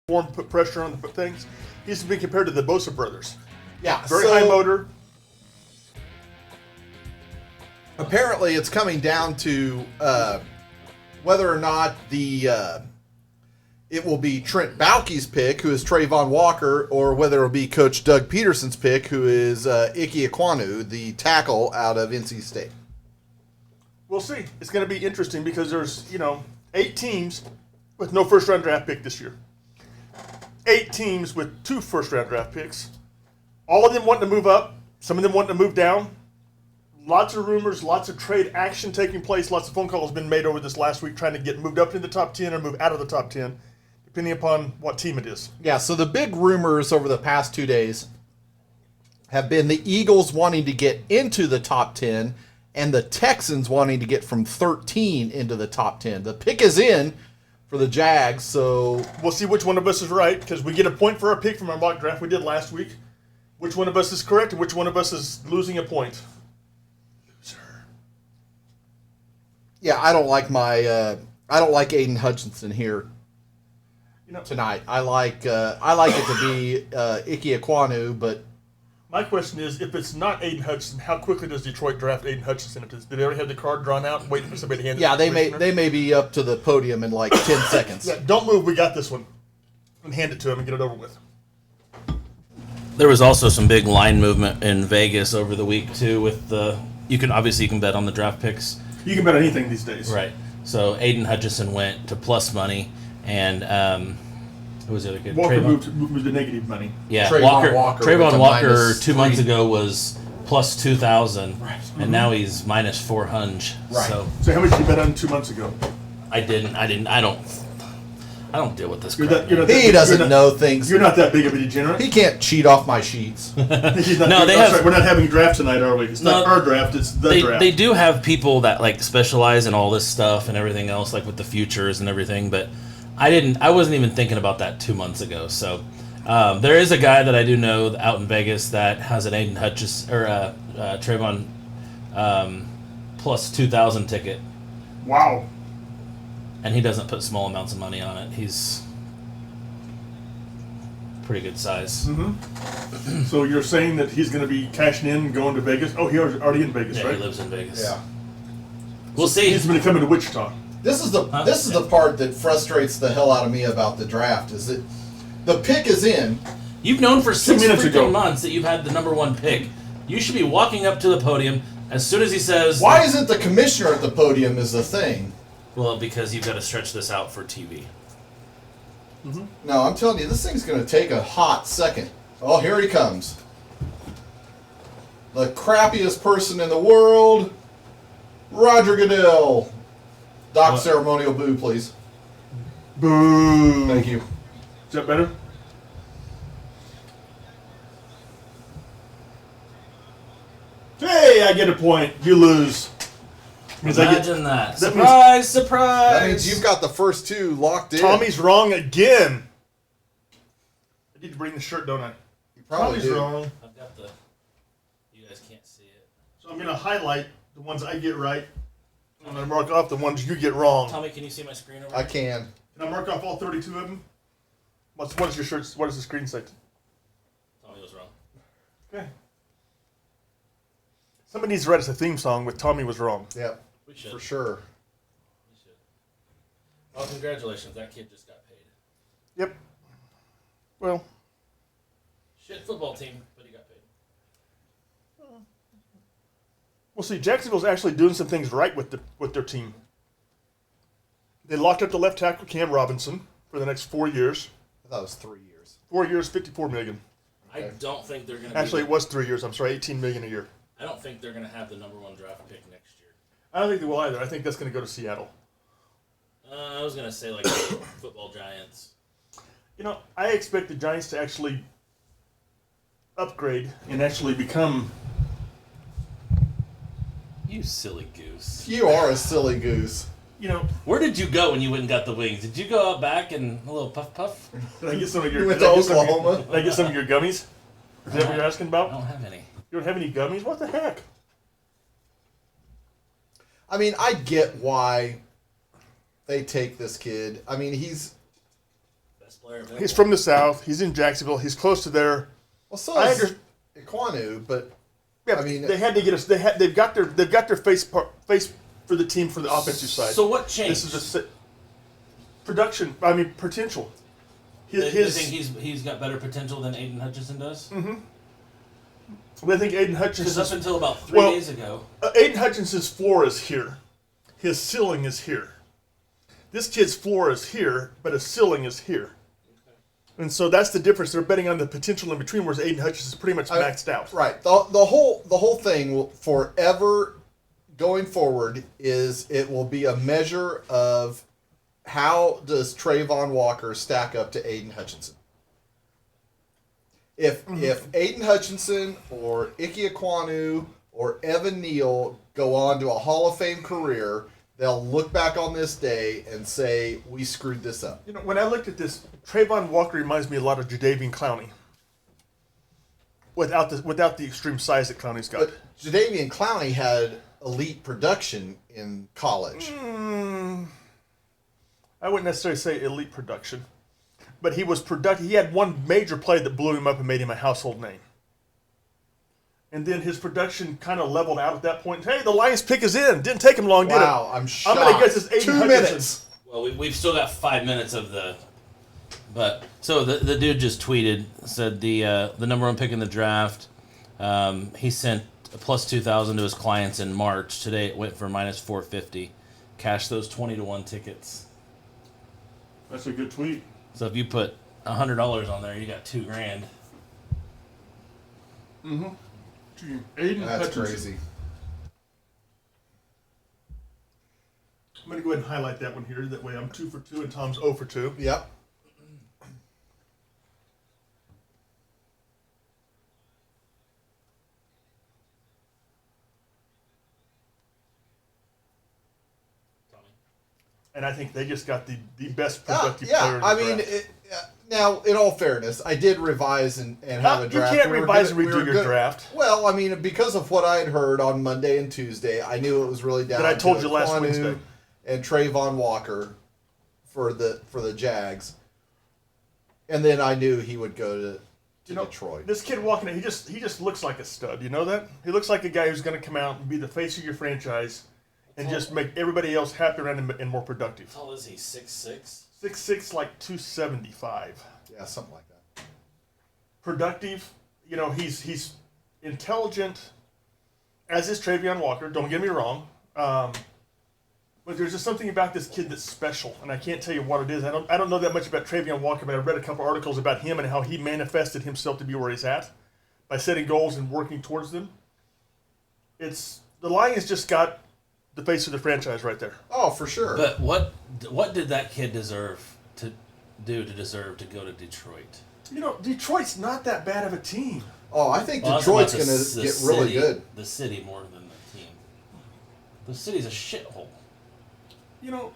form, put pressure on the things. He's been compared to the Bosa brothers. Yeah, Very high motor. Apparently, it's coming down to whether or not it will be Trent Baalke's pick, who is Trayvon Walker, or whether it will be Coach Doug Peterson's pick, who is Ike Ekwonu, the tackle out of NC State. We'll see. It's going to be interesting because there's 8 teams with no first-round draft pick this year. 8 teams with 2 first-round draft picks. All of them wanting to move up. Some of them wanting to move down. Lots of rumors, lots of trade action taking place. Lots of phone calls been made over this last week trying to get moved up into the top 10 or move out of the top 10, depending upon what team it is. Yeah, so the big rumors over the past 2 days have been the Eagles wanting to get into the top 10 and the Texans wanting to get from 13 into the top 10. The pick is in for the Jags, so we'll see which one of us is right, because we get a point for our pick from our mock draft we did last week. Which one of us is correct and which one of us is losing a point. Yeah, I don't like Aiden Hutchinson here tonight. I like it to be Ike Ekwonu, but my question is, if it's not Aiden Hutchinson, how quickly does Detroit draft Aiden Hutchinson? Did they already have the card drawn out and waiting for somebody to hand it? Yeah, they may be up to the podium in like 10 seconds. Yeah, don't move. We got this one, and hand it to him and get it over with. There was also some big line movement in Vegas over the week too. With you can bet on the draft picks. You can bet on anything these days. Right. So Aiden Hutchinson went to plus money, and who was the other kid? Walker moved to negative money. Yeah, Trayvon Walker 2 -3. months ago was plus 2,000, Right. and now he's minus 400. Right. So how much did you bet on 2 months ago? I don't deal with this. He doesn't know things. You're not that big of a degenerate. He can't cheat off my sheets. We're not having a draft tonight, are we? It's not our draft. It's the draft. They do have people that like specialize in all this stuff and everything else, like with the futures and everything. But I wasn't even thinking about that 2 months ago. So there is a guy that I do know out in Vegas that has an Aiden Hutchinson or Trayvon plus 2,000 ticket. Wow. And he doesn't put small amounts of money on it. He's pretty good size. Mm-hmm. So you're saying that he's going to be cashing in and going to Vegas? Oh, he's already in Vegas, Yeah, right? he lives in Vegas. Yeah. We'll see. He's going to come into Wichita. This is the part that frustrates the hell out of me about the draft is that the pick is in. You've known for 6 minutes ago. freaking months that you've had the number 1 pick. You should be walking up to the podium as soon as he says... Why isn't the commissioner at the podium is the thing? Well, because you've got to stretch this out for TV. Mm-hmm. No, I'm telling you, this thing's going to take a hot second. Oh, here he comes. The crappiest person in the world, Roger Goodell. Doc ceremonial boo, please. Boo. Thank you. Is that better? Hey, I get a point. You lose. Imagine that. Surprise! That means you've got the first 2 locked in. Tommy's wrong again. I need to bring the shirt, don't I? You probably Tommy's do. wrong. I've got the... You guys can't see it. So I'm going to highlight the ones I get right. I'm going to mark off the ones you get wrong. Tommy, can you see my screen over I there? can. Can I mark off all 32 of them? What is your shirt? What does the screen say? Tommy was wrong. Okay. Somebody needs to write us a theme song with Tommy was wrong. Yep, We should. for sure. We should. Well, congratulations. That kid just got paid. Yep. Well, Shit football team, but he got paid. we'll see. Jacksonville's actually doing some things right with their team. They locked up the left tackle Cam Robinson for the next 4 years. I thought it was 3 years. 4 years, $54 million. I don't think they're going to Actually, it was 3 years. I'm sorry, $18 million a year. I don't think they're going to have the number 1 draft pick next year. I don't think they will either. I think that's going to go to Seattle. I was going to say, like, football giants. I expect the Giants to actually upgrade and actually become... You silly goose. You are a silly goose. Where did you go when you went and got the wings? Did you go out back and a little puff puff? Did I get some of your... You went to Oklahoma? Did I get some of your gummies? Is that what you're asking I about? don't have any. You don't have any gummies? What the heck? I mean, I get why they take this kid. I mean, he's Best He's from the South. He's in Jacksonville. He's close to there. Well, so I is under- Iquanu, but Yeah, I mean, they had to get us. They've got their face for the team for the offensive side. So what changed? This is production. I mean, potential. You think he's got better potential than Aiden Hutchinson does? Mm-hmm. I think Aiden Because Hutchinson. up until about 3 days ago, Aiden Hutchinson's floor is here. His ceiling is here. This kid's floor is here, but his ceiling is here. And so that's the difference. They're betting on the potential in between, whereas Aiden Hutchinson's pretty much maxed out. right. The whole thing will forever going forward is it will be a measure of how does Trayvon Walker stack up to Aiden Hutchinson. If Aiden Hutchinson or Ike Iquanu or Evan Neal go on to a Hall of Fame career, they'll look back on this day and say, we screwed this up. You know, when I looked at this, Trayvon Walker reminds me a lot of Jadeveon Clowney. Without the extreme size that Clowney's got. But Jadeveon Clowney had elite production in college. I wouldn't necessarily say elite production, but he was productive. He had one major play that blew him up and made him a household name. And then his production kind of leveled out at that point. Hey, the Lions pick is in. Didn't take him long, did it? Wow, I'm shocked. I'm going to guess it's Aiden 2 Hutchinson. minutes. well, we've still got 5 minutes of the. But so the dude just tweeted, said the number one pick in the draft. He sent a plus 2,000 to his clients in March. Today it went for minus 450. Cash those 20-1 tickets. That's a good tweet. So if you put $100 on there, you got $2,000. Aiden That's Hutchinson. crazy. I'm going to go ahead and highlight that one here. That way I'm 2 for 2 and Tom's 0 for 2. Yep. And I think they just got the best productive player Yeah, in the I mean, draft. now, in all fairness, I did revise and have a You draft. can't We were revise gonna- and redo we were your gonna- draft. Well, I mean, because of what I had heard on Monday and Tuesday, I knew it was really down That I told to you last Iquanu Wednesday. and Trayvon Walker for the Jags. And then I knew he would go to Detroit. This kid walking in, he just looks like a stud. You know that? He looks like a guy who's going to come out and be the face of your franchise and just make everybody else happy around him and more productive. How tall is he? 6'6"? 6'6", like 275. Yeah, something like that. Productive. You know, he's intelligent, as is Trayvon Walker. Don't get me wrong. But there's just something about this kid that's special, and I can't tell you what it is. I don't know that much about Trayvon Walker, but I read a couple articles about him and how he manifested himself to be where he's at by setting goals and working towards them. The Lions just got the face of the franchise right there. Oh, for sure. But what did that kid deserve to do to deserve to go to Detroit? You know, Detroit's not that bad of a team. Oh, I think Well, Detroit's that's going about to the get really city- good. The city more than the team. The city's a shithole. You know,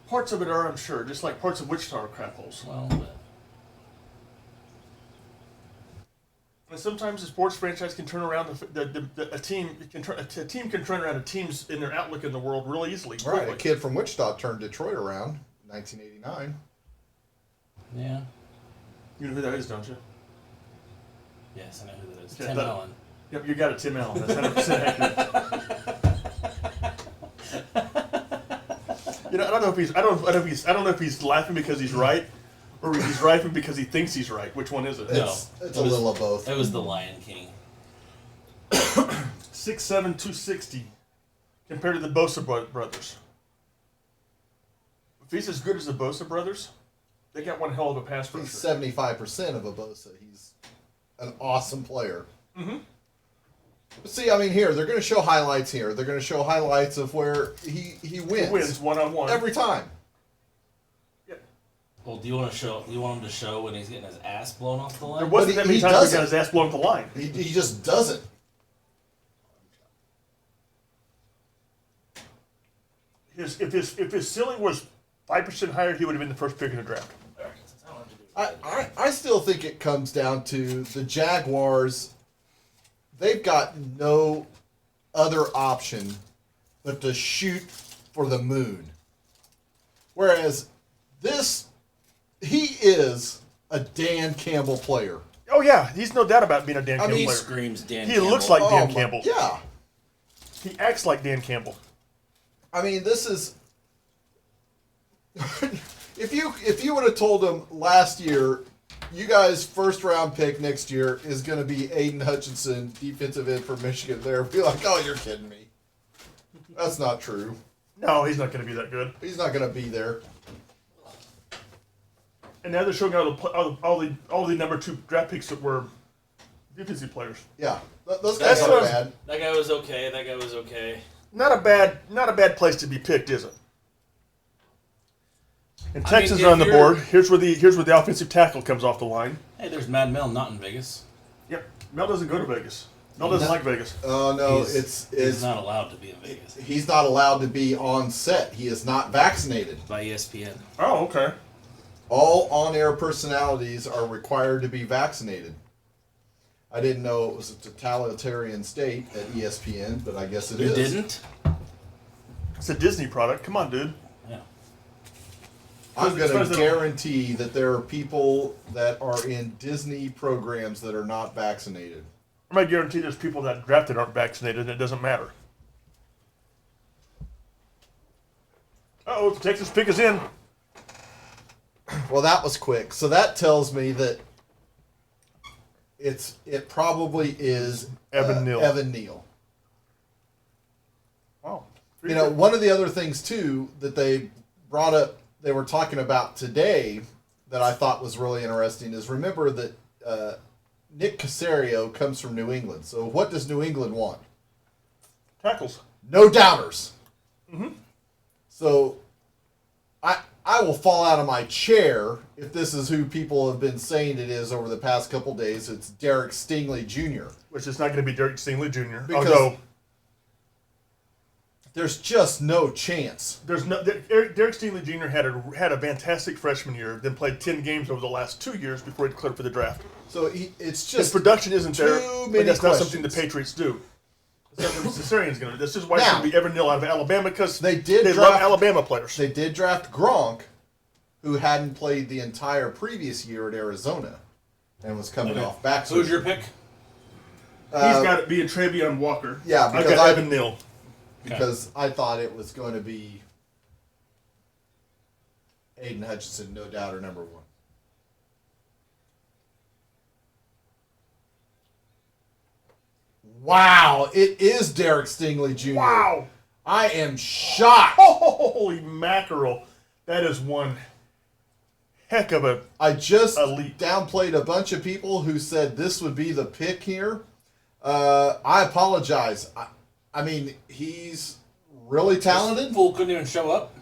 parts of it are, I'm sure, just like parts of Wichita are crap holes. Well, but And sometimes a sports franchise can turn around a team can turn around a team's in their outlook in the world really easily. Right, quickly. a kid from Wichita turned Detroit around in 1989. yeah. You know who that is, don't you? Yes, I know who that is. Yeah, Tim that- Allen. Yep, you got it, Tim Allen. That's 100% accurate. You know, I don't know if he's laughing because he's right, or he's laughing because he thinks he's right. Which one is it? No. It's It a was- little of both. It was the Lion King. 6'7", 260, compared to the Bosa brothers. If he's as good as the Bosa brothers, they got one hell of a pass rusher. He's 75% of a Bosa. He's an awesome player. Mm-hmm. But see, I mean, here they're going to show highlights. Here they're going to show highlights of where he wins, Wins one-on-one every time. Yep. Well, do you want him to show when he's getting his ass blown off the line? There wasn't But that many he times he doesn't. got his ass blown to the line. He just doesn't. If his ceiling was 5% higher, he would have been the first pick in the draft. I still think it comes down to the Jaguars. They've got no other option but to shoot for the moon. Whereas this he is a Dan Campbell player. Oh yeah, he's no doubt about being a Dan Campbell He player. screams Dan He Campbell. looks like Dan my- Campbell. Yeah. He acts like Dan Campbell. I mean, this is. if you would have told him last year, you guys' first round pick next year is going to be Aiden Hutchinson, defensive end for Michigan, there, be like, oh, you're kidding me. That's not true. No, he's not going to be that good. He's not going to be there. And now they're showing all the number 2 draft picks that were defensive players. Yeah, those That's guys aren't what- bad. That guy was okay. That guy was okay. Not a bad place to be picked, is it? And I Texans mean, are on the if you're- board. Here's where the offensive tackle comes off the line. Hey, there's Mad Mel not in Vegas. Yep. Mel doesn't go to Vegas. Mel doesn't like Vegas. Oh no, He's it's not allowed to be in Vegas he's not allowed to be on set. He is not vaccinated. by ESPN. Oh, okay. All on-air personalities are required to be vaccinated. I didn't know it was a totalitarian state at ESPN, but I guess it You is. didn't? It's a Disney product. Come on, dude. Yeah. I'm As far going as to the- guarantee that there are people that are in Disney programs that are not vaccinated. I might guarantee there's people that drafted aren't vaccinated, and it doesn't matter. Uh-oh, the Texas pick is in. Well, that was quick. So that tells me that it probably is Evan Neal. Evan Neal. Wow. You know, one of the other things too that they brought up, they were talking about today that I thought was really interesting is remember that Nick Caserio comes from New England. So what does New England want? Tackles. No doubters. So I will fall out of my chair if this is who people have been saying it is over the past couple days. It's Derek Stingley Jr. Which is not going to be Derek Stingley Jr. Because- Although There's just no chance. there's no Derek Stingley Jr. had a fantastic freshman year, then played 10 games over the last 2 years before he declared for the draft. So it's His just production isn't there, too but many that's not something the questions. Patriots do. That's not what Caesarian's going to do. This is why it's Now- going to be Evan Neal out of Alabama because They did love draft- Alabama players. They did draft Gronk, who hadn't played the entire previous year at Arizona and was coming off back Who's surgery. your pick? He's got to be a Travion Walker. Yeah, I've because got I- Evan Neal. Because I thought it was going to be Aiden Hutchinson, no doubter, number 1. Wow, it is Derek Stingley Jr. Wow! I am shocked. Holy mackerel! That is one heck of a. I just Elite. downplayed a bunch of people who said this would be the pick here. I apologize. I mean, he's really talented. Fool couldn't even show up.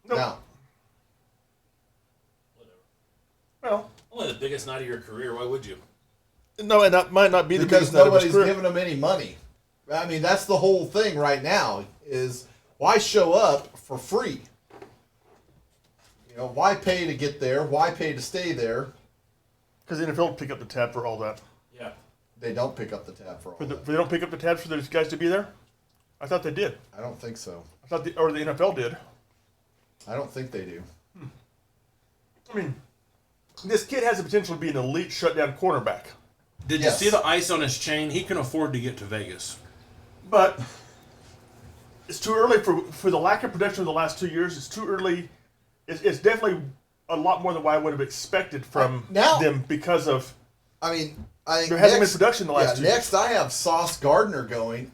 Nope. Now, Well, Only the biggest night of your career. Why would you? no, and that might not be the because biggest night of his nobody's career. giving him any money. I mean, that's the whole thing right now is why show up for free? You know, why pay to get there? Why pay to stay there? Because the NFL will pick up the tab for all that. Yeah. They don't pick up the tab for all that. They don't pick up the tab for those guys to be there. I thought they did. I don't think so. I thought the NFL did. I don't think they do. I mean, this kid has the potential to be an elite shutdown cornerback. Did Yes. you see the ice on his chain? He can afford to get to Vegas. But it's too early for the lack of production of the last 2 years. It's too early. It's definitely a lot more than what I would have expected from Now- them because of I mean, I think there hasn't been production the last 2 years. Next, I have Sauce Gardner going,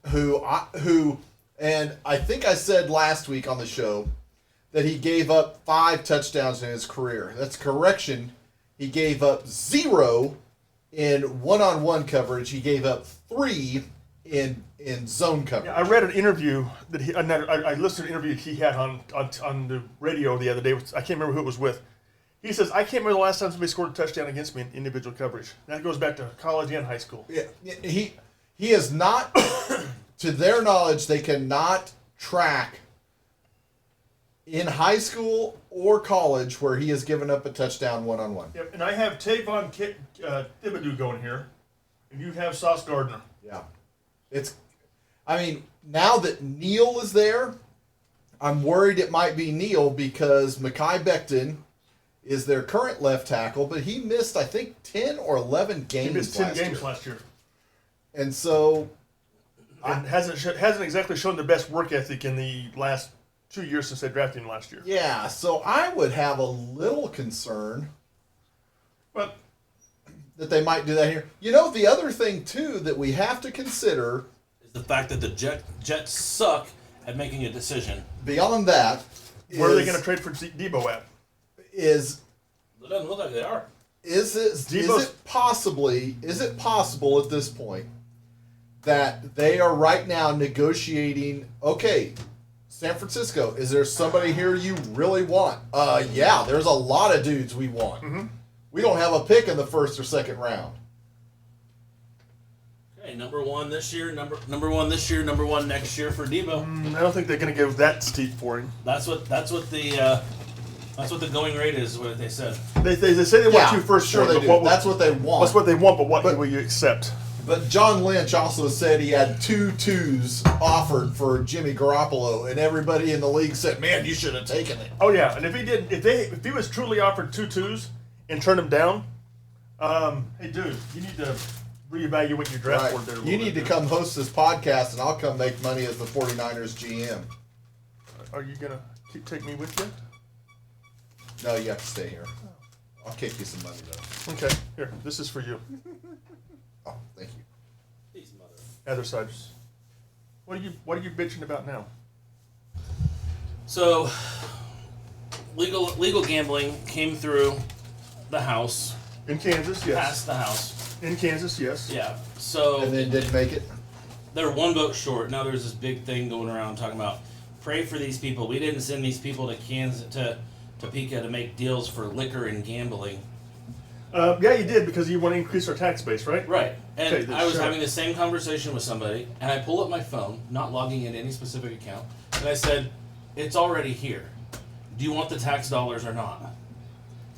who, and I think I said last week on the show that he gave up 5 touchdowns in his career. That's correction. He gave up 0 in one-on-one coverage. He gave up 3 in zone coverage. I read an interview that I listened to an interview he had on the radio the other day. I can't remember who it was with. He says, I can't remember the last time somebody scored a touchdown against me in individual coverage. That goes back to college and high school. Yeah, he is not, to their knowledge, they cannot track in high school or college where he has given up a touchdown one-on-one. Yep, and I have Tavon Thibodeau going here, and you have Sauce Gardner. Yeah. I mean, now that Neal is there, I'm worried it might be Neal because Mekhi Becton is their current left tackle, but he missed, I think, 10 or 11 games. He missed 10 last games year. last year. And so, And hasn't exactly shown the best work ethic in the last 2 years since they drafted him last year. yeah, so I would have a little concern But that they might do that here. You know, the other thing, too, that we have to consider Is the fact that the Jets suck at making a decision. beyond that where are they going to trade for Debo at? is It doesn't look like they are. is Debo's- it possible at this point that they are right now negotiating, okay, San Francisco, is there somebody here you really want? Yeah, there's a lot of dudes we want. Mm-hmm. We don't have a pick in the first or second round. Okay, number one this year, number one this year, number one next year for Debo. I don't think they're going to give that steep for him. That's what the going rate is. What they said. They say they want you first. sure for they him, do. but That's what they want. That's what they want, but what But- will you accept? But John Lynch also said he had 2 twos offered for Jimmy Garoppolo, and everybody in the league said, "Man, you should have taken it." Oh yeah, and if he was truly offered 2 twos and turned him down, hey dude, you need to reevaluate your draft Right. board there. A You little need to bit, come host this podcast, and I'll come make money as the 49ers GM. dude. Are you gonna take me with you? No, you have to stay here. I'll kick you some money, though. Okay, here. This is for you. Oh, thank you. These mother. Other sides. What are you bitching about now? So, legal gambling came through the House, In Kansas, yes. passed the House. In Kansas, yes. Yeah. So And then didn't make it. they're one vote short. Now there's this big thing going around talking about pray for these people. We didn't send these people to Kansas to Topeka to make deals for liquor and gambling. Yeah, you did because you want to increase our tax base, right? Right. And Okay, then I was sure. having the same conversation with somebody, and I pull up my phone, not logging into any specific account, and I said, "It's already here. Do you want the tax dollars or not?"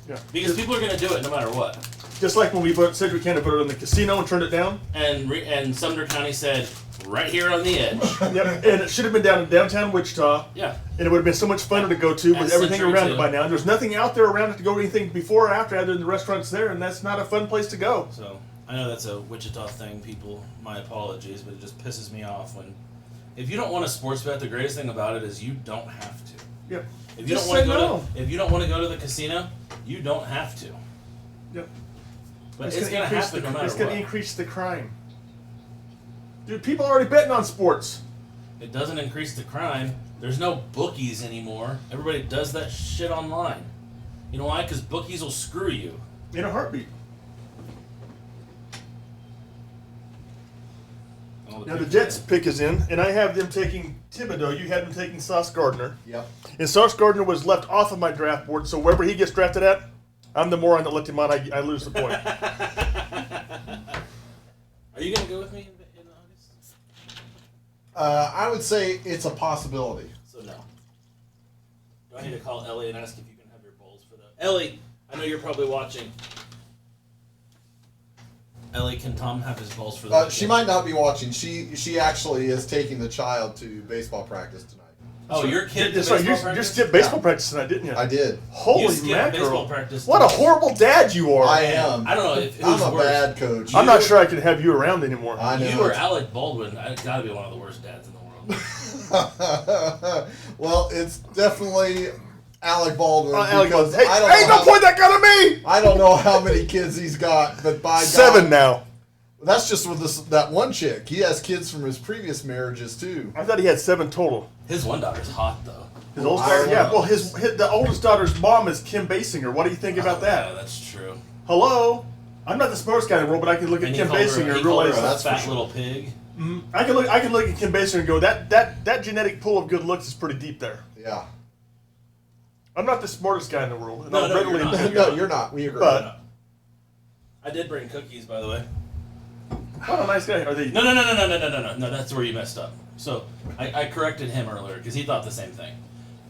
Yeah. Because people are going to do it no matter what. Just like when we voted, Sedgwick County voted on the casino and turned it down. And Sumner County said, "Right here on the edge." Yep. And it should have been down in downtown Wichita. Yeah. And it would have been so much funner to go to with And everything Century, around too. it by now. There's nothing out there around it to go to anything before or after other than the restaurants there, and that's not a fun place to go. So I know that's a Wichita thing, people. My apologies, but it just pisses me off when, if you don't want a sports bet, the greatest thing about it is you don't have to. Yep. If you Just don't want say to go no. if you don't want to go to the casino, you don't have to. Yep. But it's gonna going to increase happen no It's matter going what. to increase the crime. Dude, people are already betting on sports. It doesn't increase the crime. There's no bookies anymore. Everybody does that shit online. You know why? Because bookies will screw you. In a heartbeat. Now the Jets pick is in, and I have them taking Thibodeau. You had them taking Sauce Gardner. Yep. And Sauce Gardner was left off of my draft board, so wherever he gets drafted at, I'm the moron that let him on. I lose the point. Are you going to go with me in August? I would say it's a possibility. So no. Do I need to call Ellie and ask if you can have your bowls for that? Ellie, I know you're probably watching. Ellie, can Tom have his bowls for the She might not be watching. She actually is taking the child to baseball practice tonight. Oh, your kid That's to right. baseball You practice? skipped baseball Yeah. practice tonight, didn't you? I did. Holy You skipped baseball mackerel. practice What a tonight. horrible dad you are. I am. I don't know if I'm who's a worse. bad coach. I'm not sure I can have you around anymore. I know. You or Alec Baldwin. I gotta be one of the worst dads in the world. Well, it's definitely Alec Baldwin. Alec because Baldwin. I don't Hey, know don't how- point that gun at me! I don't know how many kids he's got, but by God, 7 now. That's just with that one chick. He has kids from his previous marriages too. I thought he had 7 total. His one daughter's hot though. His oldest I daughter, yeah. know. Well, the oldest daughter's mom is Kim Basinger. What do you think about Yeah, that? that's true. Hello, I'm not the smartest guy in the world, but I can look at And Kim he called Basinger her, and he called realize her a that's for fat sure. little pig. I can look at Kim Basinger and go that genetic pool of good looks is pretty deep there. Yeah. I'm not the smartest guy in the world. And No, I'm no, readily you're not. admit- No, you're not. We agree. But I did bring cookies, by the way. what a nice guy. Are they? No. That's where you messed up. So I corrected him earlier because he thought the same thing.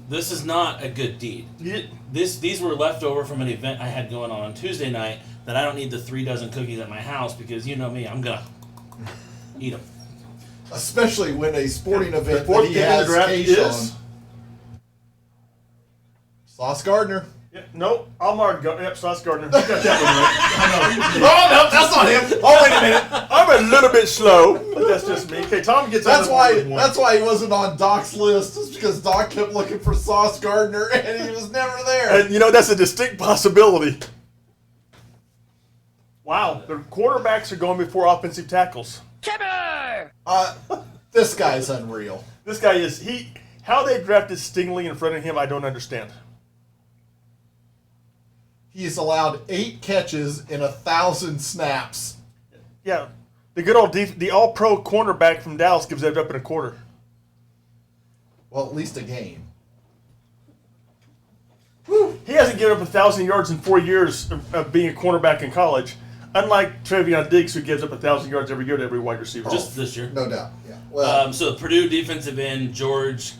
This is not a good deed. You- These were left over from an event I had going on Tuesday night that I don't need the 3 dozen cookies at my house because you know me, I'm gonna eat them. Especially when a sporting The event fourth that he pick in the has draft Cage is. on. Sauce Gardner. Yeah, no, Almar Sauce Gardner. You got that one right. Oh no, that's not him. Oh wait a minute. I'm a little bit slow, but that's just me. Okay, Tom gets That's on why. with one. That's why he wasn't on Doc's list. Just because Doc kept looking for Sauce Gardner and he was never there. And that's a distinct possibility. Wow, the quarterbacks are going before offensive tackles. This guy's unreal. This guy is how they drafted Stingley in front of him. I don't understand. He's allowed 8 catches in 1,000 snaps. Yeah, the good old the All-Pro cornerback from Dallas gives that up in a quarter. Well, at least a game. He hasn't given up 1,000 yards in 4 years of being a cornerback in college. Unlike Trevion Diggs, who gives up 1,000 yards every year to every wide receiver. Just this year. No doubt. Yeah. Well, So the Purdue defensive end George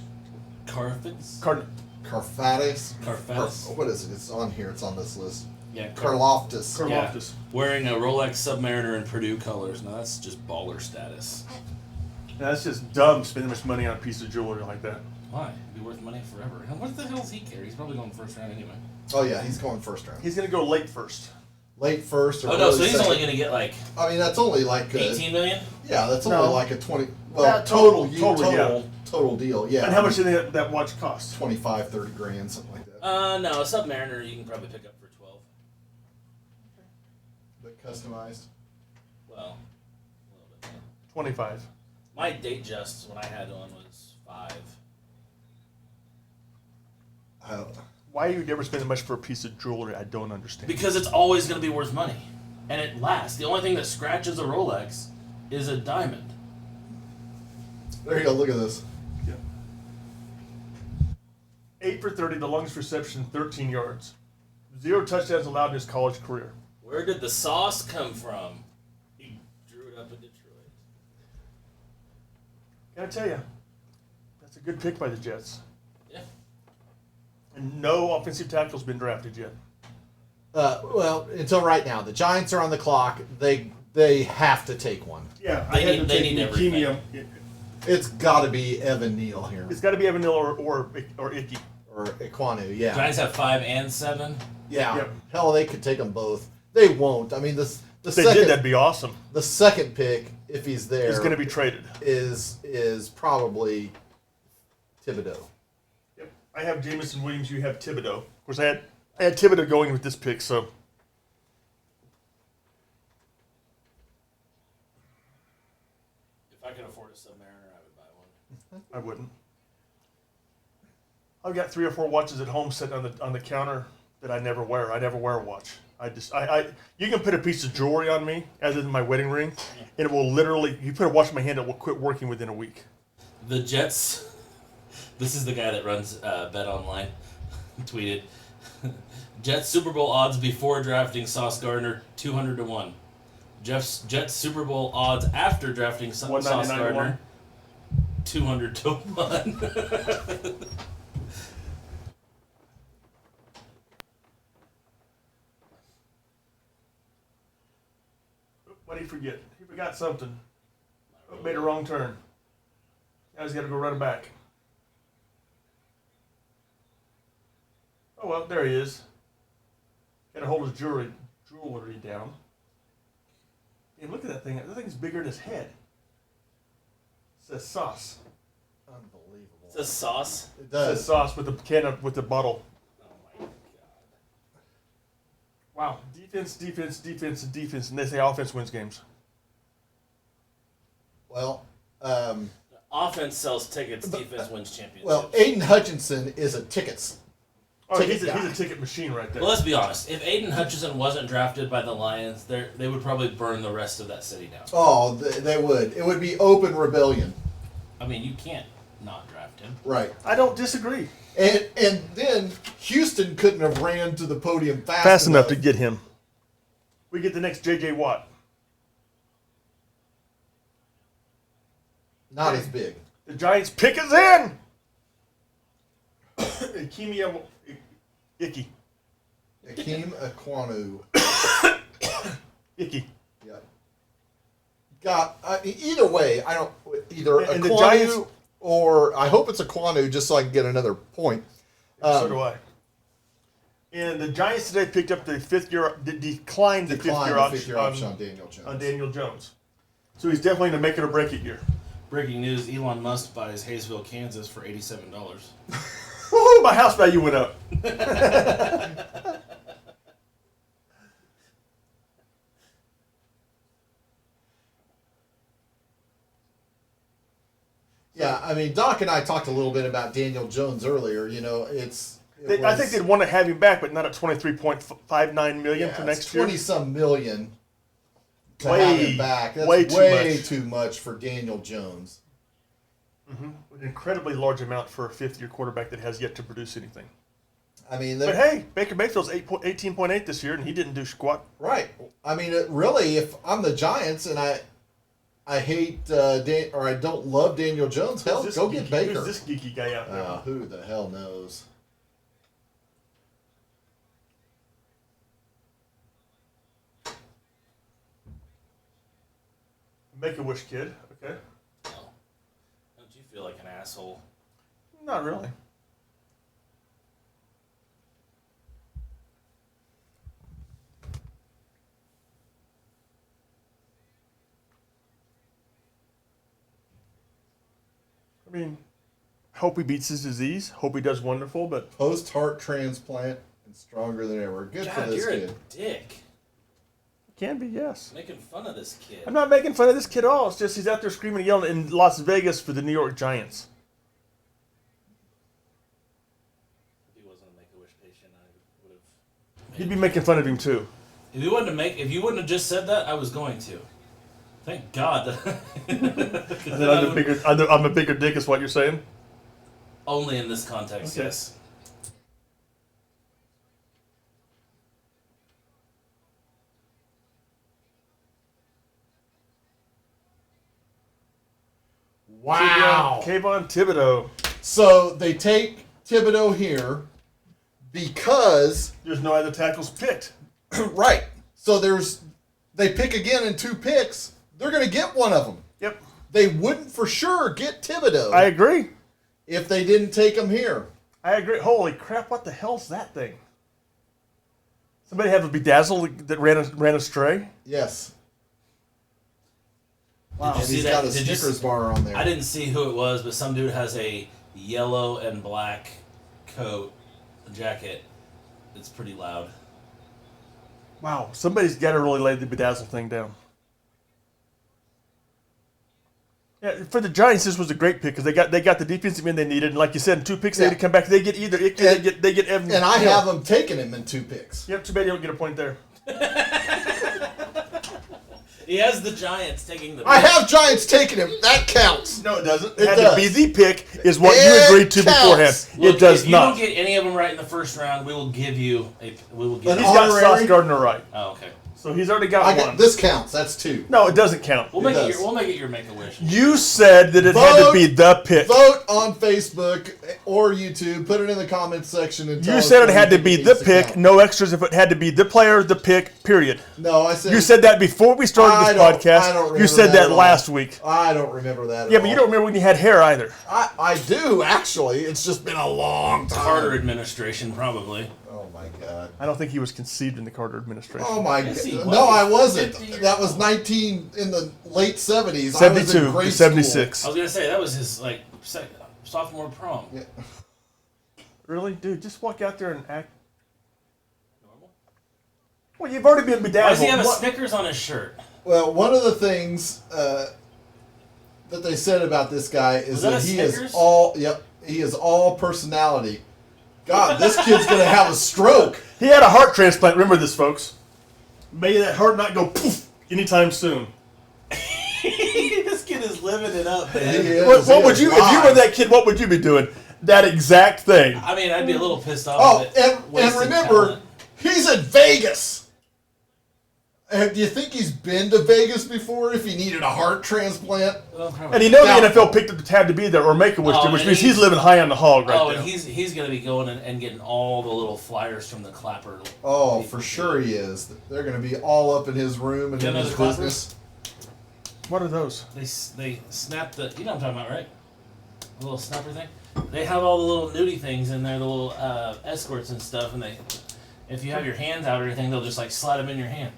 Karfitz. Carfatis. Karfatz. What is it? It's on here. It's on this list. Yeah. Karloftis. Yeah. Yeah. Wearing a Rolex Submariner in Purdue colors. Now that's just baller status. That's just dumb spending much money on a piece of jewelry like that. Why? It'd be worth money forever. And what the hell does he care? He's probably going first round anyway. Oh yeah, he's going first round. He's going to go late first. Late first or Oh no, early so he's second. only going to get like I mean, that's only like 18 million? Yeah, that's No. only like a 20. Well, Yeah, total yeah. total deal. Yeah. And how much did that watch cost? 25, 30 grand, something like that. No, a Submariner you can probably pick up for 12. But customized. Well, a little bit more. 25. My date just when I had one was 5. Why are you never spending much for a piece of jewelry? I don't understand. Because it's always going to be worth money. And it lasts. The only thing that scratches a Rolex is a diamond. There you go. Look at this. Yeah. 8 for 30, the longest reception, 13 yards. 0 touchdowns allowed in his college career. Where did the sauce come from? He drew it up in Detroit. Gotta tell you, that's a good pick by the Jets. Yeah. And no offensive tackle's been drafted yet. Well, until right now, the Giants are on the clock. They have to take one. Yeah, They need everything. It's got to be Evan Neal here It's got to be Evan Neal or Icky. or Iquanu. Yeah. Giants have 5 and 7. Yeah. Yep. Hell, they could take them both. They won't. I mean, the If they second did, that'd be awesome. the second pick, if he's there, He's going to be traded. is probably Thibodeau. Yep. I have Jamison Williams. You have Thibodeau. Of course, I had Thibodeau going with this pick, so. If I could afford a Submariner, I would buy one. I wouldn't. I've got 3 or 4 watches at home sitting on the counter that I never wear. I never wear a watch. You can put a piece of jewelry on me, as in my wedding ring, and it will literally. You put a watch in my hand, it will quit working within a week. The Jets. This is the guy that runs Bet Online. Tweeted. Jets Super Bowl odds before drafting Sauce Gardner 200 to 1. Jets Super Bowl odds after drafting Sauce 199 to 1. Gardner 200 to 1. What did he forget? He forgot something. Made a wrong turn. Now he's got to go run it back. Oh well, there he is. Got to hold his jewelry down. Hey, look at that thing. That thing's bigger than his head. It says sauce. Unbelievable. It's a sauce. It It does. says sauce with the bottle. Oh my god. Wow. Defense, and they say offense wins games. Well, Offense sells tickets, defense wins championships. well, Aiden Hutchinson is a tickets. Oh, Ticket he's a guy. ticket machine right there. Well, let's be honest. If Aiden Hutchinson wasn't drafted by the Lions, they would probably burn the rest of that city down. Oh, they would. It would be open rebellion. I mean, you can't not draft him. Right. I don't disagree. And then Houston couldn't have ran to the podium Fast enough to get him. We get the next J.J. Watt. Not as big. The Giants pick is in. Ikemia Icky. Akeem Iquanu. Icky. Yeah. Either way, I don't either And the Iquanu Giants- or I hope it's Iquanu just so I can get another point. So do I. And the Giants today picked up the declined the Declined the fifth-year option on Daniel Jones. on Daniel Jones. So he's definitely in a make it or break it year. Breaking news: Elon Musk buys Hayesville, Kansas, for $87. Woohoo! My house value went up. Yeah, I mean, Doc and I talked a little bit about Daniel Jones earlier. You know, I think they'd want to have him back, but not at $23.59 million for next year. 20-some million to Way- have him back. That's way way, too too, much. much for Daniel Jones. An incredibly large amount for a fifth-year quarterback that has yet to produce anything. I mean, But hey, Baker Mayfield's 18.8 this year, and he didn't do squat. right. I mean, really, if I'm the Giants and I hate or I don't love Daniel Jones, hell, Who's go this get geeky- Baker. Who's this geeky guy out there? Who the hell knows? Make-A-Wish kid. Okay. Don't you feel like an asshole? Not really. I mean, hope he beats his disease. Hope he does wonderful, but Post heart transplant and stronger than ever. Good for God, this you're kid. a dick. can be, yes. Making fun of this kid. I'm not making fun of this kid at all. It's just he's out there screaming and yelling in Las Vegas for the New York Giants. If he wasn't a Make-A-Wish patient, I would have. You'd be making fun of him too. If you wouldn't have just said that, I was going to. Thank God. That I'm a bigger dick, is what you're saying? Only in this context, Okay. yes. Wow. Kayvon Thibodeau. So they take Thibodeau here because There's no other tackles picked. right. So they pick again in 2 picks. They're going to get one of them. Yep. They wouldn't for sure get Thibodeau I agree. if they didn't take him here. I agree. Holy crap, what the hell's that thing? Somebody have a bedazzle that ran astray? Yes. Wow. Did you And see he's that? got a Did you Snickers s- bar on there. I didn't see who it was, but some dude has a yellow and black coat, jacket. It's pretty loud. Wow. Somebody's got to really lay the bedazzle thing down. Yeah, for the Giants, this was a great pick because they got the defensive end they needed, and like you said, in 2 picks they Yeah. had to come back. They get either they get Evan. and I Hill. have them taking him in 2 picks. Yep. Too bad you don't get a point there. He has the Giants taking the. I have Giants taking him. That counts. No, it doesn't. It It had does. to be the pick, is what you It agreed to counts. beforehand. Look, It does if you not. don't get any of them right in the first round, we will give you a. We will give. An He's You, got honorary? Sauce Gardner right, oh, okay. so he's already got I one. got this counts. That's 2. No, it doesn't count. We'll It make it. does. We'll make it your Make-A-Wish. You said that it had to Vote. be the pick. Vote on Facebook or YouTube. Put it in the comments section. And tell You us said it what had you to think be it the needs to pick, count. no extras if it had to be the player, the pick, period. No, I said You said that before we started I this don't podcast. remember You said that that at all. last week. I don't remember that. Yeah, at but you all. don't remember when you had hair either. I do actually. It's just been a long time. Carter administration, probably. Oh my god. I don't think he was conceived in the Carter administration. Oh my Yes, he god. was. No, I wasn't. 50 years That was old. 19 in the late 70s. I was in 72 grade to school. 76. I was gonna say that was his sophomore prom. Yeah. Really? Dude, just walk out there and act. Normal. Well, you've already been bedazzled. Why does he have a What- Snickers on his shirt? Well, one of the things that they said about this guy is Was that that a he is Snickers? he is all personality. God, this kid's gonna have a stroke. He had a heart transplant. Remember this, folks. May that heart not go poof anytime soon. This kid is living it up, He man. is- What he would is you, if you were live. that kid, what would you be doing? That exact thing. I mean, I'd be a little pissed off. Oh, with it, and wasting remember, talent. he's in Vegas. And do you think he's been to Vegas before if he needed a heart transplant? Well, probably. And you know Now- the NFL picked up the tab to be there or make a wish, Oh, which and means he's he's- living high on the hog right Oh, now. and he's gonna be going and getting all the little flyers from the Clapper. Oh, for sure he is. They're going to be all up in his room and You in know his the Clappers? business. What are those? They snap the. You know what I'm talking about, right? The little snapper thing. They have all the little nudie things in there, the little escorts and stuff, and If you have your hands out or anything, they'll just like slide them in your hand.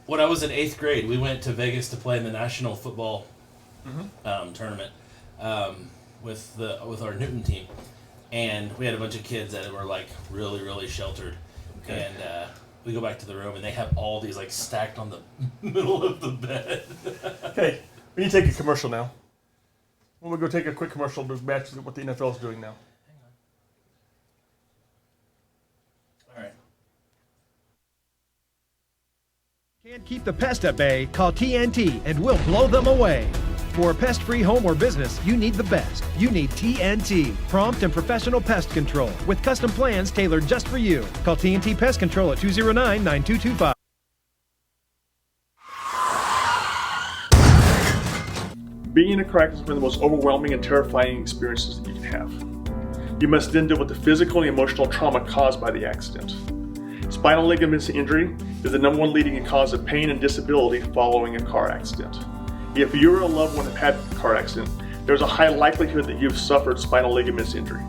When I was in 8th grade, we went to Vegas to play in the National Football tournament with our Newton team, and we had a bunch of kids that were like really, really sheltered. Okay. And we go back to the room, and they have all these like stacked on the middle of the bed. Okay, we need to take a commercial now. We'll go take a quick commercial to match what the NFL is doing now. All right. Can't keep the pest at bay? Call TNT and we'll blow them away. For a pest-free home or business, you need the best. You need TNT, prompt and professional pest control with custom plans tailored just for you. Call TNT Pest Control at 209-9225. Being in a car accident is one of the most overwhelming and terrifying experiences that you can have. You must then deal with the physical and emotional trauma caused by the accident. Spinal ligament injury is the #1 leading cause of pain and disability following a car accident. If you or a loved one have had a car accident, there's a high likelihood that you've suffered spinal ligament injury.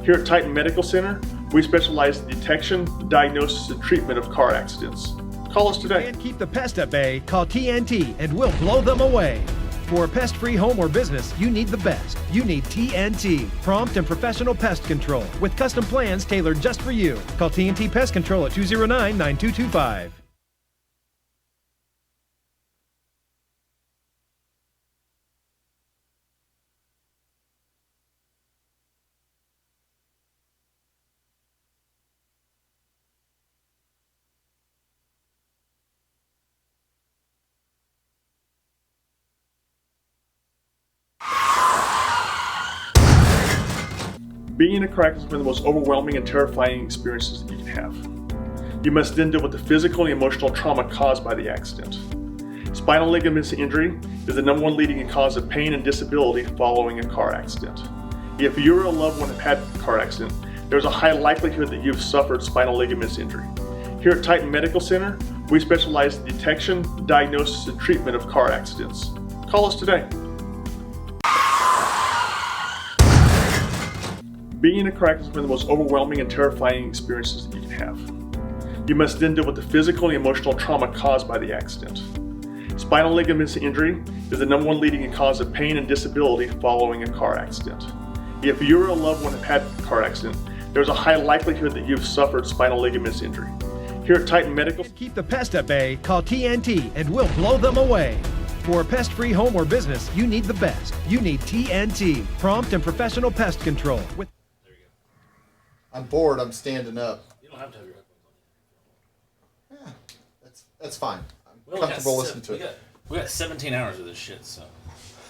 Here at Titan Medical Center, we specialize in detection, diagnosis, and treatment of car accidents. Call us today. Can't keep the pest at bay? Call TNT and we'll blow them away. For a pest-free home or business, you need the best. You need TNT, prompt and professional pest control with custom plans tailored just for you. Call TNT Pest Control at 209-9225. Being in a car accident is one of the most overwhelming and terrifying experiences that you can have. You must then deal with the physical and emotional trauma caused by the accident. Spinal ligament injury is the #1 leading cause of pain and disability following a car accident. If you or a loved one have had a car accident, there's a high likelihood that you've suffered spinal ligament injury. Here at Titan Medical Center, we specialize in detection, diagnosis, and treatment of car accidents. Call us today. Being in a car accident is one of the most overwhelming and terrifying experiences that you can have. You must then deal with the physical and emotional trauma caused by the accident. Spinal ligament injury is the #1 leading cause of pain and disability following a car accident. If you or a loved one have had a car accident, there's a high likelihood that you've suffered spinal ligament injury. Here at Titan Medical, Keep the pest at bay? Call TNT and we'll blow them away. For a pest-free home or business, you need the best. You need TNT, prompt and professional pest control with I'm bored. I'm standing up. You don't have to have your headphones on. Yeah, that's fine. I'm We only got comfortable se- listening to it. We got 17 hours of this shit, so.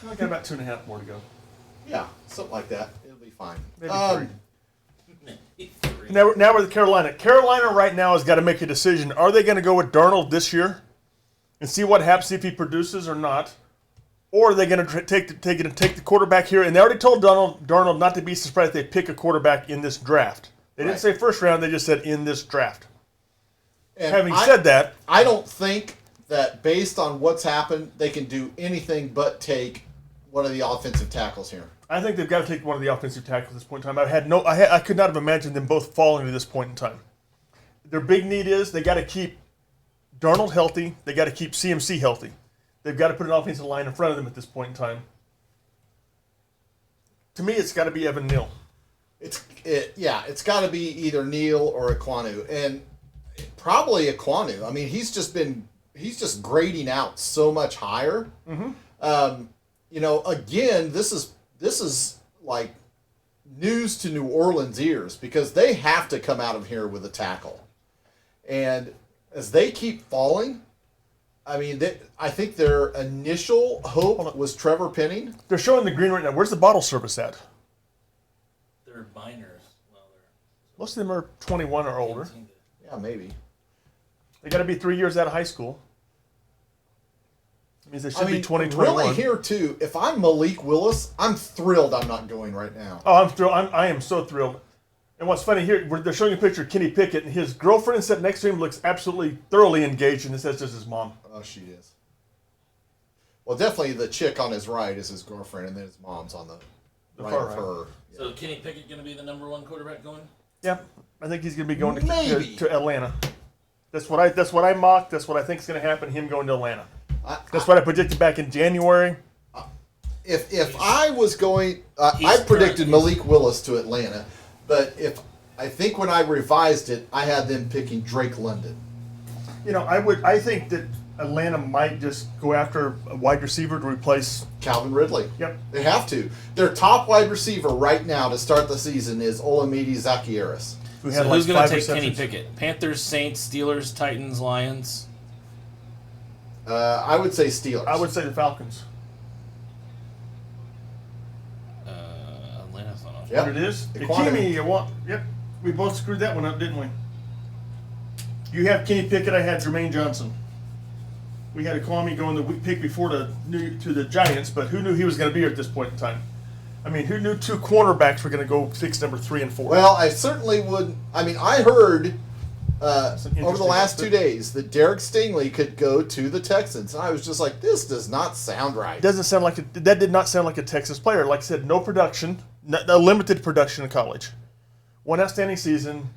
I got about 2.5 more to go. Yeah, something like that. It'll be fine. Maybe Three. Now we're with Carolina. Carolina right now has got to make a decision. Are they going to go with Darnold this year and see what happens, see if he produces or not? Or are they going to take the quarterback here? And they already told Darnold not to be surprised if they pick a quarterback in this draft. They didn't say first round, they just said in this draft. And Having said that, I don't think that based on what's happened, they can do anything but take one of the offensive tackles here. I think they've got to take one of the offensive tackles at this point in time. I could not have imagined them both falling to this point in time. Their big need is they got to keep Darnold healthy. They got to keep CMC healthy. They've got to put an offensive line in front of them at this point in time. To me, it's got to be Evan Neal. It's got to be either Neal or Ekwonu, and probably Ekwonu. I mean, he's just grading out so much higher. Mm-hmm. Again, this is like news to New Orleans ears because they have to come out of here with a tackle, and as they keep falling, I mean, I think their initial hope was Trevor Penning. They're showing the green right now. Where's the bottle service at? They're minors. Well, Most of them are 21 or older. Yeah, maybe. They got to be 3 years out of high school. That means they should be 20, 21. Really here too, if I'm Malik Willis, I'm thrilled I'm not going right now. Oh, I'm thrilled. I am so thrilled. And what's funny here, they're showing a picture of Kenny Pickett, and his girlfriend sitting next to him looks absolutely thoroughly engaged, and it says just his mom. Oh, she is. Well, definitely the chick on his right is his girlfriend, and then his mom's on the right far of her. So Kenny Pickett going to be the #1 quarterback going? Yeah. I think he's going to be going Maybe. to Atlanta. That's what I mocked. That's what I think is going to happen. Him going to Atlanta. That's what I predicted back in January. If I was going, He's I predicted currently- Malik Willis to Atlanta, but I think when I revised it, I had them picking Drake London. I think that Atlanta might just go after a wide receiver to replace. Calvin Ridley. Yep. They have to. Their top wide receiver right now to start the season is Olamide Zacchaeus. Who So had who's like going 5 to take Kenny receptions. Pickett? Panthers, Saints, Steelers, Titans, Lions. I would say Steelers. I would say the Falcons. Atlanta's not on. Yep. What it is? Equanimity. Ikemi, yep. We both screwed that one up, didn't we? You have Kenny Pickett. I had Jermaine Johnson. We had Kwame going the pick before to the Giants, but who knew he was going to be here at this point in time? I mean, who knew 2 cornerbacks were going to go fix number 3 and 4? Well, I certainly would. I mean, I heard an over the interesting last 2 outfit. days that Derek Stingley could go to the Texans, and I was just like, this does not sound right. Doesn't sound like that did not sound like a Texas player. Like I said, no production, a limited production in college. One outstanding season.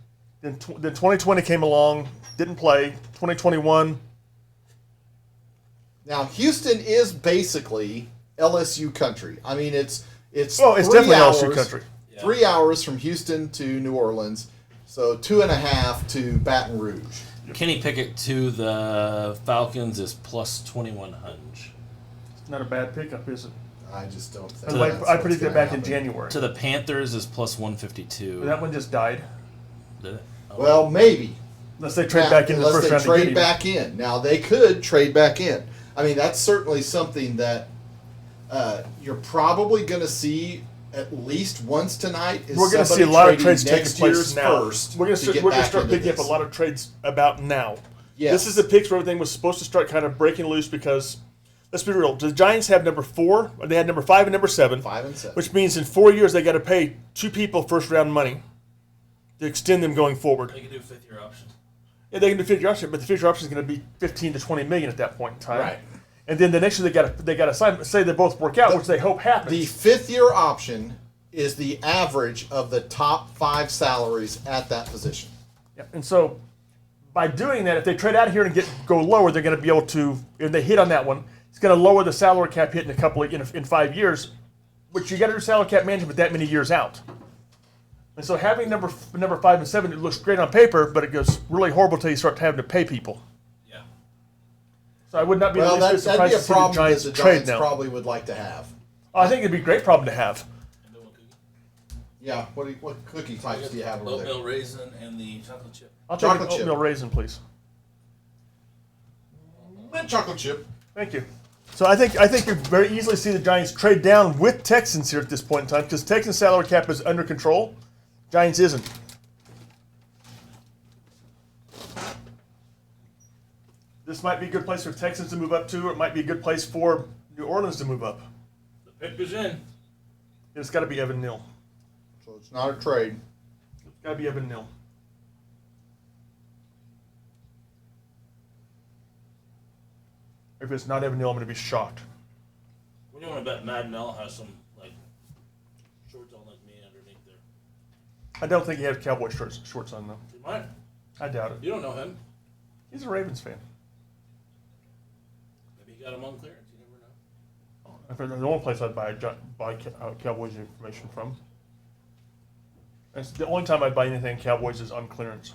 Then 2020 came along, didn't play. 2021. Now, Houston is basically LSU country. I mean, it's Oh, it's 3 definitely hours, LSU country. 3 hours from Houston to New Orleans, so 2.5 to Baton Rouge. Kenny Pickett to the Falcons is plus 2100. It's not a bad pickup, is it? I just don't think. I that's what's predicted gonna back in happen. January. To the Panthers is plus 152. That one just died. Did it? Oh. Well, maybe. Unless they trade Now, back in the unless first they round to get trade him. back in. Now they could trade back in. I mean, that's certainly something that you're probably going to see at least once tonight. Is We're going to see a somebody lot of trading trades taking next place year's now. first We're going to get to back start into picking up a this. lot of trades about now. Yes. This is the picks where everything was supposed to start kind of breaking loose because, let's be real, the Giants have number 4, or they had number 5 and number 7. 5 and 7. Which means in 4 years they got to pay 2 people first round money to extend them going forward. They can do a 5th-year option. Yeah, they can do 50 option, but the 50 option is going to be 15 to 20 million at that point in time. Right. And then the next year they got to sign. Say they both work out, which they hope happens. The 5th-year option is the average of the top 5 salaries at that position. Yeah. And so, by doing that, if they trade out of here and go lower, they're going to be able to. If they hit on that one, it's going to lower the salary cap hit in 5 years. Which you got to do salary cap management that many years out. And so having number 5 and 7, it looks great on paper, but it goes really horrible until you start having to pay people. Yeah. So I would not be Well, the least bit that'd surprised be a to see the problem that Giants the trade Giants now. probably would like to have. I think it'd be a great problem to have. Yeah, what cookie types do you have over there? Oatmeal raisin and the chocolate chip. I'll take an Chocolate chip. oatmeal raisin, please. Mint chocolate chip. Thank you. So I think you very easily see the Giants trade down with Texans here at this point in time because Texans' salary cap is under control. Giants isn't. This might be a good place for Texans to move up to, or it might be a good place for New Orleans to move up. The pick is in. It's got to be Evan Neal. So it's not a trade. It's got to be Evan Neal. If it's not Evan Neal, I'm going to be shocked. What do you want to bet Madden L has some like shorts on like me underneath there? I don't think he has Cowboy shorts on, though. He might. I doubt it. You don't know him. He's a Ravens fan. Maybe he got him on clearance. You never know. In fact, the only place I'd buy Cowboys information from. That's the only time I'd buy anything Cowboys is on clearance.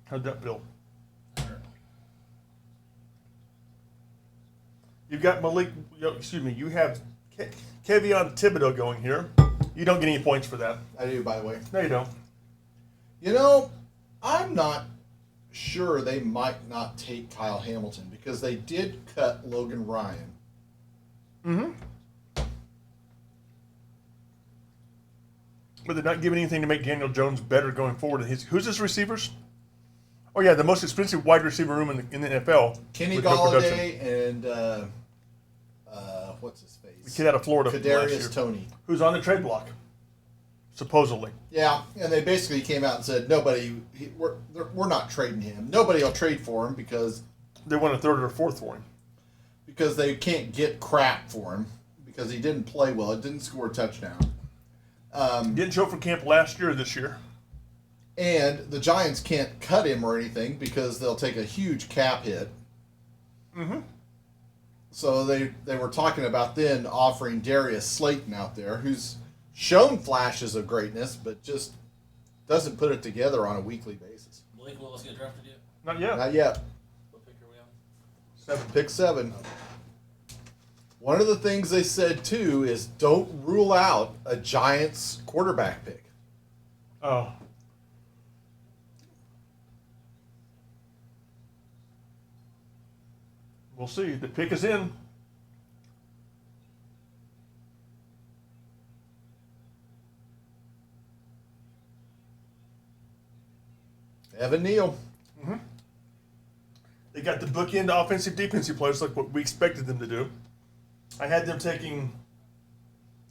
How'd that feel? You've got you have Kevion Thibodeau going here. You don't get any points for that. I do, by the way. No, you don't. You know, I'm not sure they might not take Kyle Hamilton because they did cut Logan Ryan. Mm-hmm. But they're not giving anything to make Daniel Jones better going forward. Who's his receivers? Oh, yeah, the most expensive wide receiver room in the NFL. Kenny with no production. Galladay and what's his face? The kid out of Florida from last year. Kadarius Toney. Who's on the trade block, supposedly. Yeah, and they basically came out and said we're not trading him. Nobody will trade for him because They won a third or fourth for him. they can't get crap for him because he didn't play well. It didn't score a touchdown. Didn't show up for camp last year or this year. And the Giants can't cut him or anything because they'll take a huge cap hit. Mm-hmm. So they were talking about then offering Darius Slayton out there, who's shown flashes of greatness, but just doesn't put it together on a weekly basis. Malik Willis get drafted yet? Not yet. Not yet. What pick are we on? 7. Pick 7. One of the things they said too is don't rule out a Giants quarterback pick. Oh. We'll see. The pick is in. Evan Neal. They got the bookend offensive defensive players like what we expected them to do. I had them taking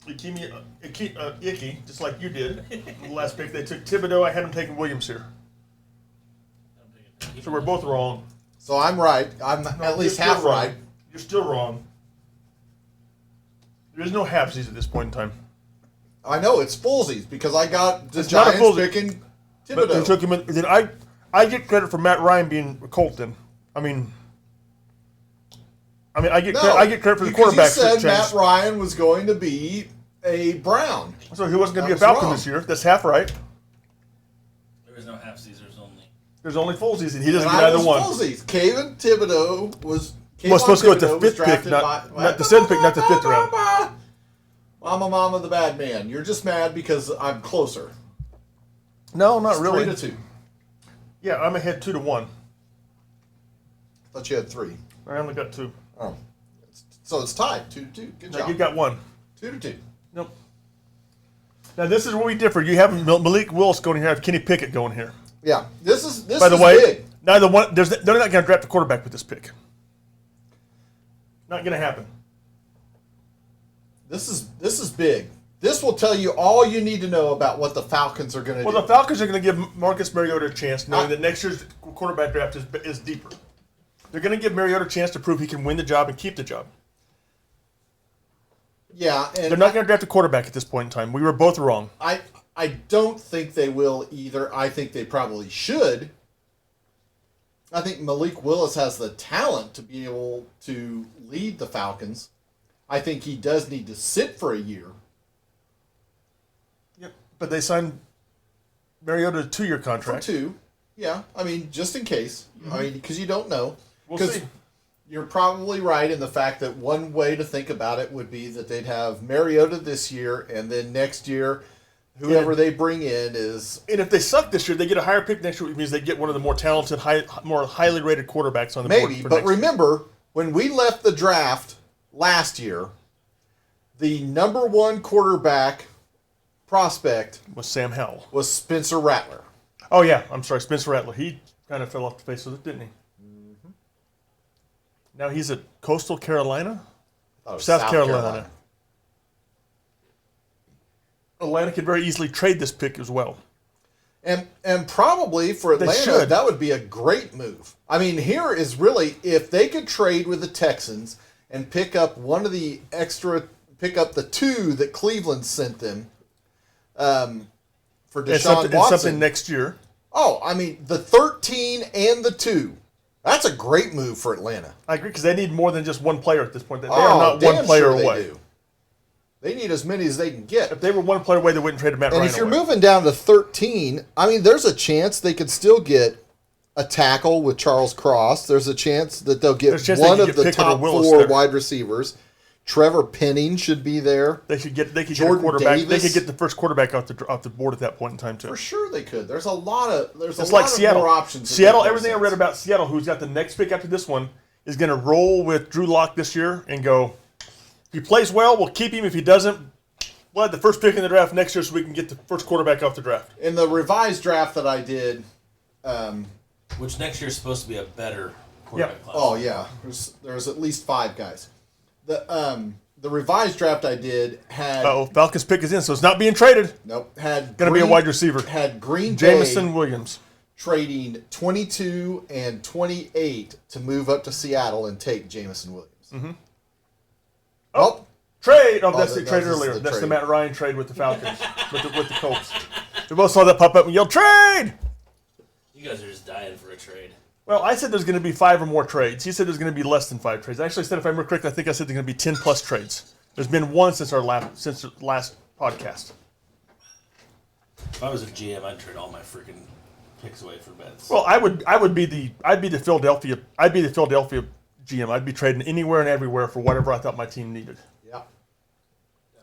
Icky, just like you did. The last pick they took Thibodeau. I had them taking Williams here. So we're both wrong. So I'm right. I'm No, at least you're half still wrong. right. You're still wrong. There is no halfsies at this point in time. I know it's fullsies because I got the It's not a Giants fullsie. picking But they Thibodeau. took him in. Then I get credit for Matt Ryan being a Colt. Then I get credit for the because quarterback you said change. Matt Ryan was going to be a Brown. So he wasn't going to be a That was Falcon wrong. this year. That's half right. There is no half Caesars only. There's only fullsies, and he doesn't And get I either was one. fullsies. Kayvon Thibodeau was. Was supposed to go with the Thibodeau was 5th pick, drafted not the 7th pick, not the 5th round. Mama, the bad man. You're just mad because I'm closer. No, not It's really. 3-2. Yeah, I'm ahead 2-1. Thought you had 3. I only got 2. Oh, so it's tied 2-2. Good No, job. you got 1. 2-2. Nope. Now this is where we differ. You have Malik Willis going here. I have Kenny Pickett going here. Yeah, this is By the is way, big. neither one. They're not going to draft a quarterback with this pick. Not going to happen. This is big. This will tell you all you need to know about what the Falcons are going to Well, do. the Falcons are going to give Marcus Mariota a chance, knowing Ah. that next year's quarterback draft is deeper. They're going to give Mariota a chance to prove he can win the job and keep the job. Yeah, and They're not going to draft a quarterback at this point in time. We were both wrong. I don't think they will either. I think they probably should. I think Malik Willis has the talent to be able to lead the Falcons. I think he does need to sit for a year. Yep. But they signed Mariota a 2-year For contract. 2. Yeah, I mean, just in case. I mean, because you don't know. We'll 'Cause see. You're probably right in the fact that one way to think about it would be that they'd have Mariota this year, and then next year, whoever they bring in is. And if they suck this year, they get a higher pick next year, which means they get one of the more talented, more highly rated quarterbacks on the board. Maybe, for but next year. remember, when we left the draft last year, the number 1 quarterback prospect Was Sam Howell. was Spencer Rattler. Oh, yeah. I'm sorry. Spencer Rattler. He kind of fell off the face of it, didn't he? Mm-hmm. Now he's at Coastal Carolina? Oh, South Carolina. Atlanta could very easily trade this pick as well. And probably for They Atlanta, should. that would be a great move. I mean, here is really, if they could trade with the Texans and pick up pick up the 2 that Cleveland sent them for And Deshaun something Watson. next year. Oh, I mean, the 13 and the 2. That's a great move for Atlanta. I agree, because they need more than just one player at this point. They Oh, are not damn one player sure away. They do. They need as many as they can get. If they were one player away, they wouldn't trade Matt And Ryan if you're away. moving down to 13, I mean, there's a chance they could still get a tackle with Charles Cross. There's a chance that they'll get There's a chance they one could of get the Pickett or top Willis 4 there. wide receivers. Trevor Penning should be there. They could get a Jordan quarterback. They Davis. could get the first quarterback off the board at that point in time too. For sure they could. There's a lot of It's a like lot Seattle. of more options. that Seattle. make more Everything I sense. read about Seattle, who's got the next pick after this one, is going to roll with Drew Lock this year and go. If he plays well, we'll keep him. If he doesn't, we'll have the first pick in the draft next year, so we can get the first quarterback off the draft. In the revised draft that I did, Which next year is supposed to be a better quarterback class. oh yeah, there's at least 5 guys. The revised draft I did had Oh, Falcons pick is in, so it's not being traded. had Going to be a wide receiver. Had Green Bay Jamison Williams. trading 22 and 28 to move up to Seattle and take Jamison Williams. Mm-hmm. Oh, Trade. Oh, that's no, the trade this is earlier. the That's the trade. Matt Ryan trade with the Falcons, with the Colts. We both saw that pop up and yelled, trade! You guys are just dying for a trade. Well, I said there's going to be 5 or more trades. He said there's going to be less than 5 trades. I actually said, if I remember correctly, I think I said there's going to be 10 plus trades. There's been one since the last podcast. If I was a GM, I'd trade all my freaking picks away for bets. Well, I'd be the Philadelphia GM. I'd be trading anywhere and everywhere for whatever I thought my team needed. Yeah.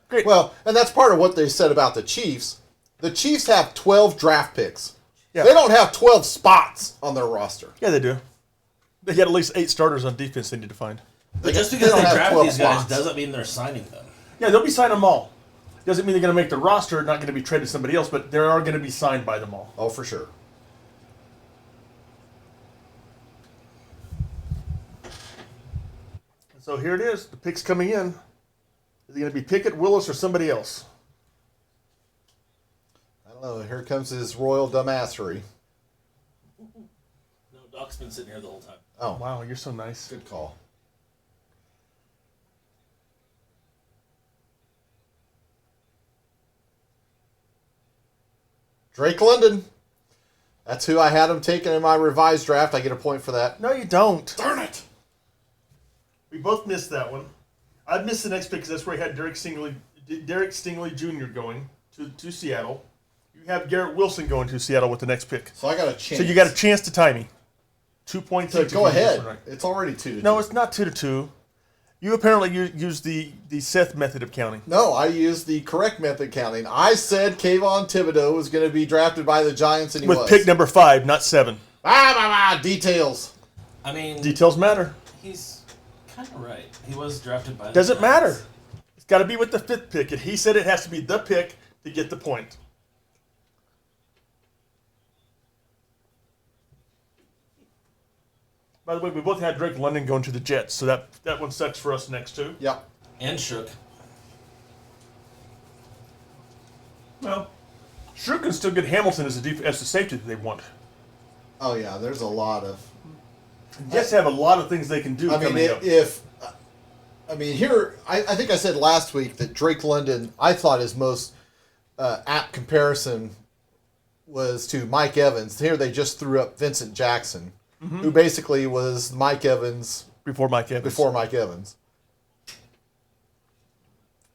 Great. Well, and that's part of what they said about the Chiefs. The Chiefs have 12 draft picks. Yeah. They don't have 12 spots on their roster. Yeah, they do. They got at least 8 starters on defense they need to find. But just because don't they have draft 12 these guys spots. doesn't mean they're signing them. Yeah, they'll be signing them all. Doesn't mean they're going to make the roster, not going to be traded to somebody else, but they are going to be signed by them all. Oh, for sure. So here it is. The picks coming in. Is it going to be Pickett, Willis, or somebody else? I don't know. Here comes his royal dumbassery. No, Doc's been sitting here the whole time. Oh, Wow, you're so nice. good call. Drake London. That's who I had him taken in my revised draft. I get a point for that. No, you don't. Darn it. We both missed that one. I missed the next pick because that's where I had Derek Stingley Jr. going to Seattle. You have Garrett Wilson going to Seattle with the next pick. So I got a chance. So you got a chance to tie me. 2 points. So each if go you get this ahead. one right. It's already 2-2. No, it's not 2-2. You apparently used the Seth method of counting. No, I used the correct method counting. I said Kayvon Thibodeau was going to be drafted by the Giants, and he With was. pick number 5, not 7. Details. I mean, Details matter. he's kind of right. He was drafted by the Doesn't Giants. matter. It's got to be with the 5th pick. And he said it has to be the pick to get the point. By the way, we both had Drake London going to the Jets, so that one sucks for us next too. Yep. And Shook. Well, sure can still get Hamilton as the safety that they want. Oh, yeah, there's a lot of... Jets have a lot of things they can do I mean, coming up. here, I think I said last week that Drake London, I thought his most apt comparison was to Mike Evans. Here they just threw up Vincent Jackson, who basically was Mike Evans Before Mike Evans. before Mike Evans.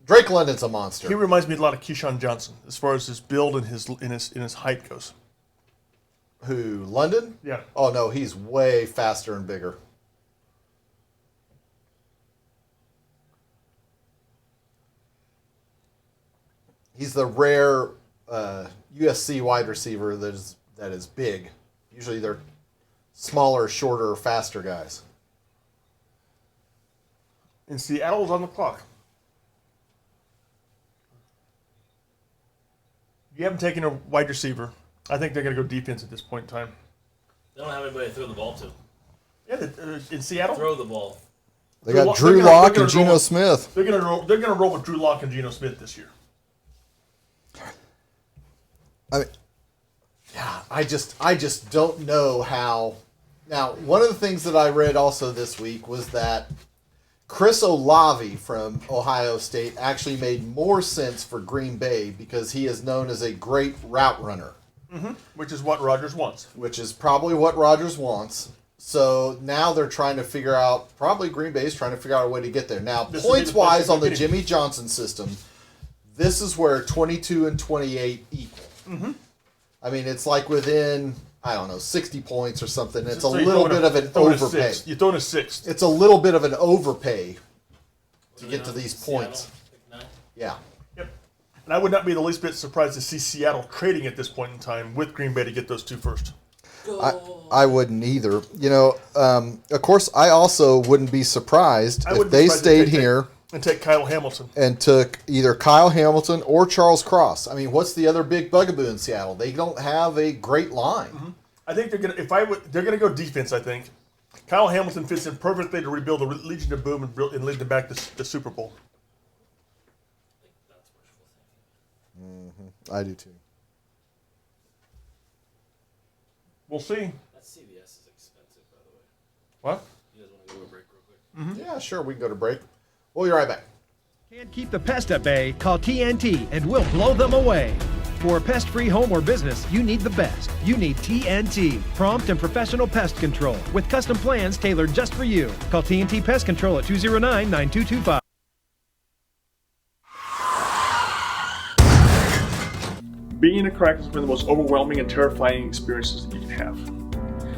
Drake London's a monster. He reminds me a lot of Keyshawn Johnson as far as his build and his height goes. Who, London? Yeah. Oh, no, he's way faster and bigger. He's the rare USC wide receiver that is big. Usually they're smaller, shorter, faster guys. And Seattle's on the clock. You haven't taken a wide receiver. I think they're going to go defense at this point in time. They don't have anybody to throw the ball to. Yeah, in Seattle, Throw the ball. They Drew got Lock- Drew they're gonna- Lock they're and gonna Geno roll- Smith. they're going to roll. They're going to roll with Drew Lock and Geno Smith this year. I mean, yeah, I just don't know how. Now, one of the things that I read also this week was that Chris Olave from Ohio State actually made more sense for Green Bay because he is known as a great route runner, Which is what Rodgers wants. which is probably what Rodgers wants. So now they're trying to figure out, probably Green Bay is trying to figure out a way to get there. Now, This would be the points-wise best on the they could Jimmy Johnson system, this is where 22 and 28 equal. I mean, it's like within, I don't know, 60 points or something. It's a So you little throw in bit of an you throw in a overpay. sixth. You throw in a sixth. It's a little bit of an overpay to Are get they to on these Seattle? points. Pick 9? Yeah. Yep. And I would not be the least bit surprised to see Seattle trading at this point in time with Green Bay to get those 2 first. I wouldn't either. You know, of course, I also wouldn't be surprised I if wouldn't be they surprised stayed if they here and take Kyle Hamilton. and took either Kyle Hamilton or Charles Cross. I mean, what's the other big bugaboo in Seattle? They don't have a great line. I think they're gonna. They're gonna go defense. I think Kyle Hamilton fits in perfectly to rebuild the Legion of Boom and lead them back to the Super Bowl. That's wishful thinking. I do too. We'll see. That CVS is expensive, by the way. What? You guys want to go to a break real quick? Yeah, sure. We can go to break. We'll be right back. Can't keep the pest at bay? Call TNT and we'll blow them away. For a pest-free home or business, you need the best. You need TNT, prompt and professional pest control with custom plans tailored just for you. Call TNT Pest Control at 209-9225. Being in a car accident is one of the most overwhelming and terrifying experiences that you can have.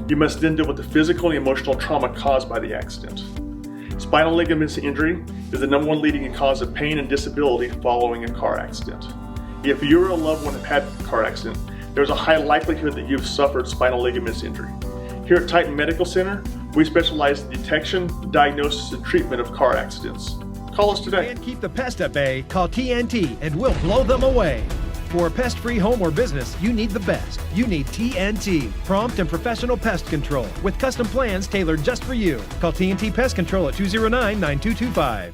You must then deal with the physical and emotional trauma caused by the accident. Spinal ligament injury is the #1 leading cause of pain and disability following a car accident. If you or a loved one have had a car accident, there's a high likelihood that you've suffered spinal ligament injury. Here at Titan Medical Center, we specialize in detection, diagnosis, and treatment of car accidents. Call us today. Can't keep the pest at bay? Call TNT and we'll blow them away. For a pest-free home or business, you need the best. You need TNT, prompt and professional pest control with custom plans tailored just for you. Call TNT Pest Control at 209-9225.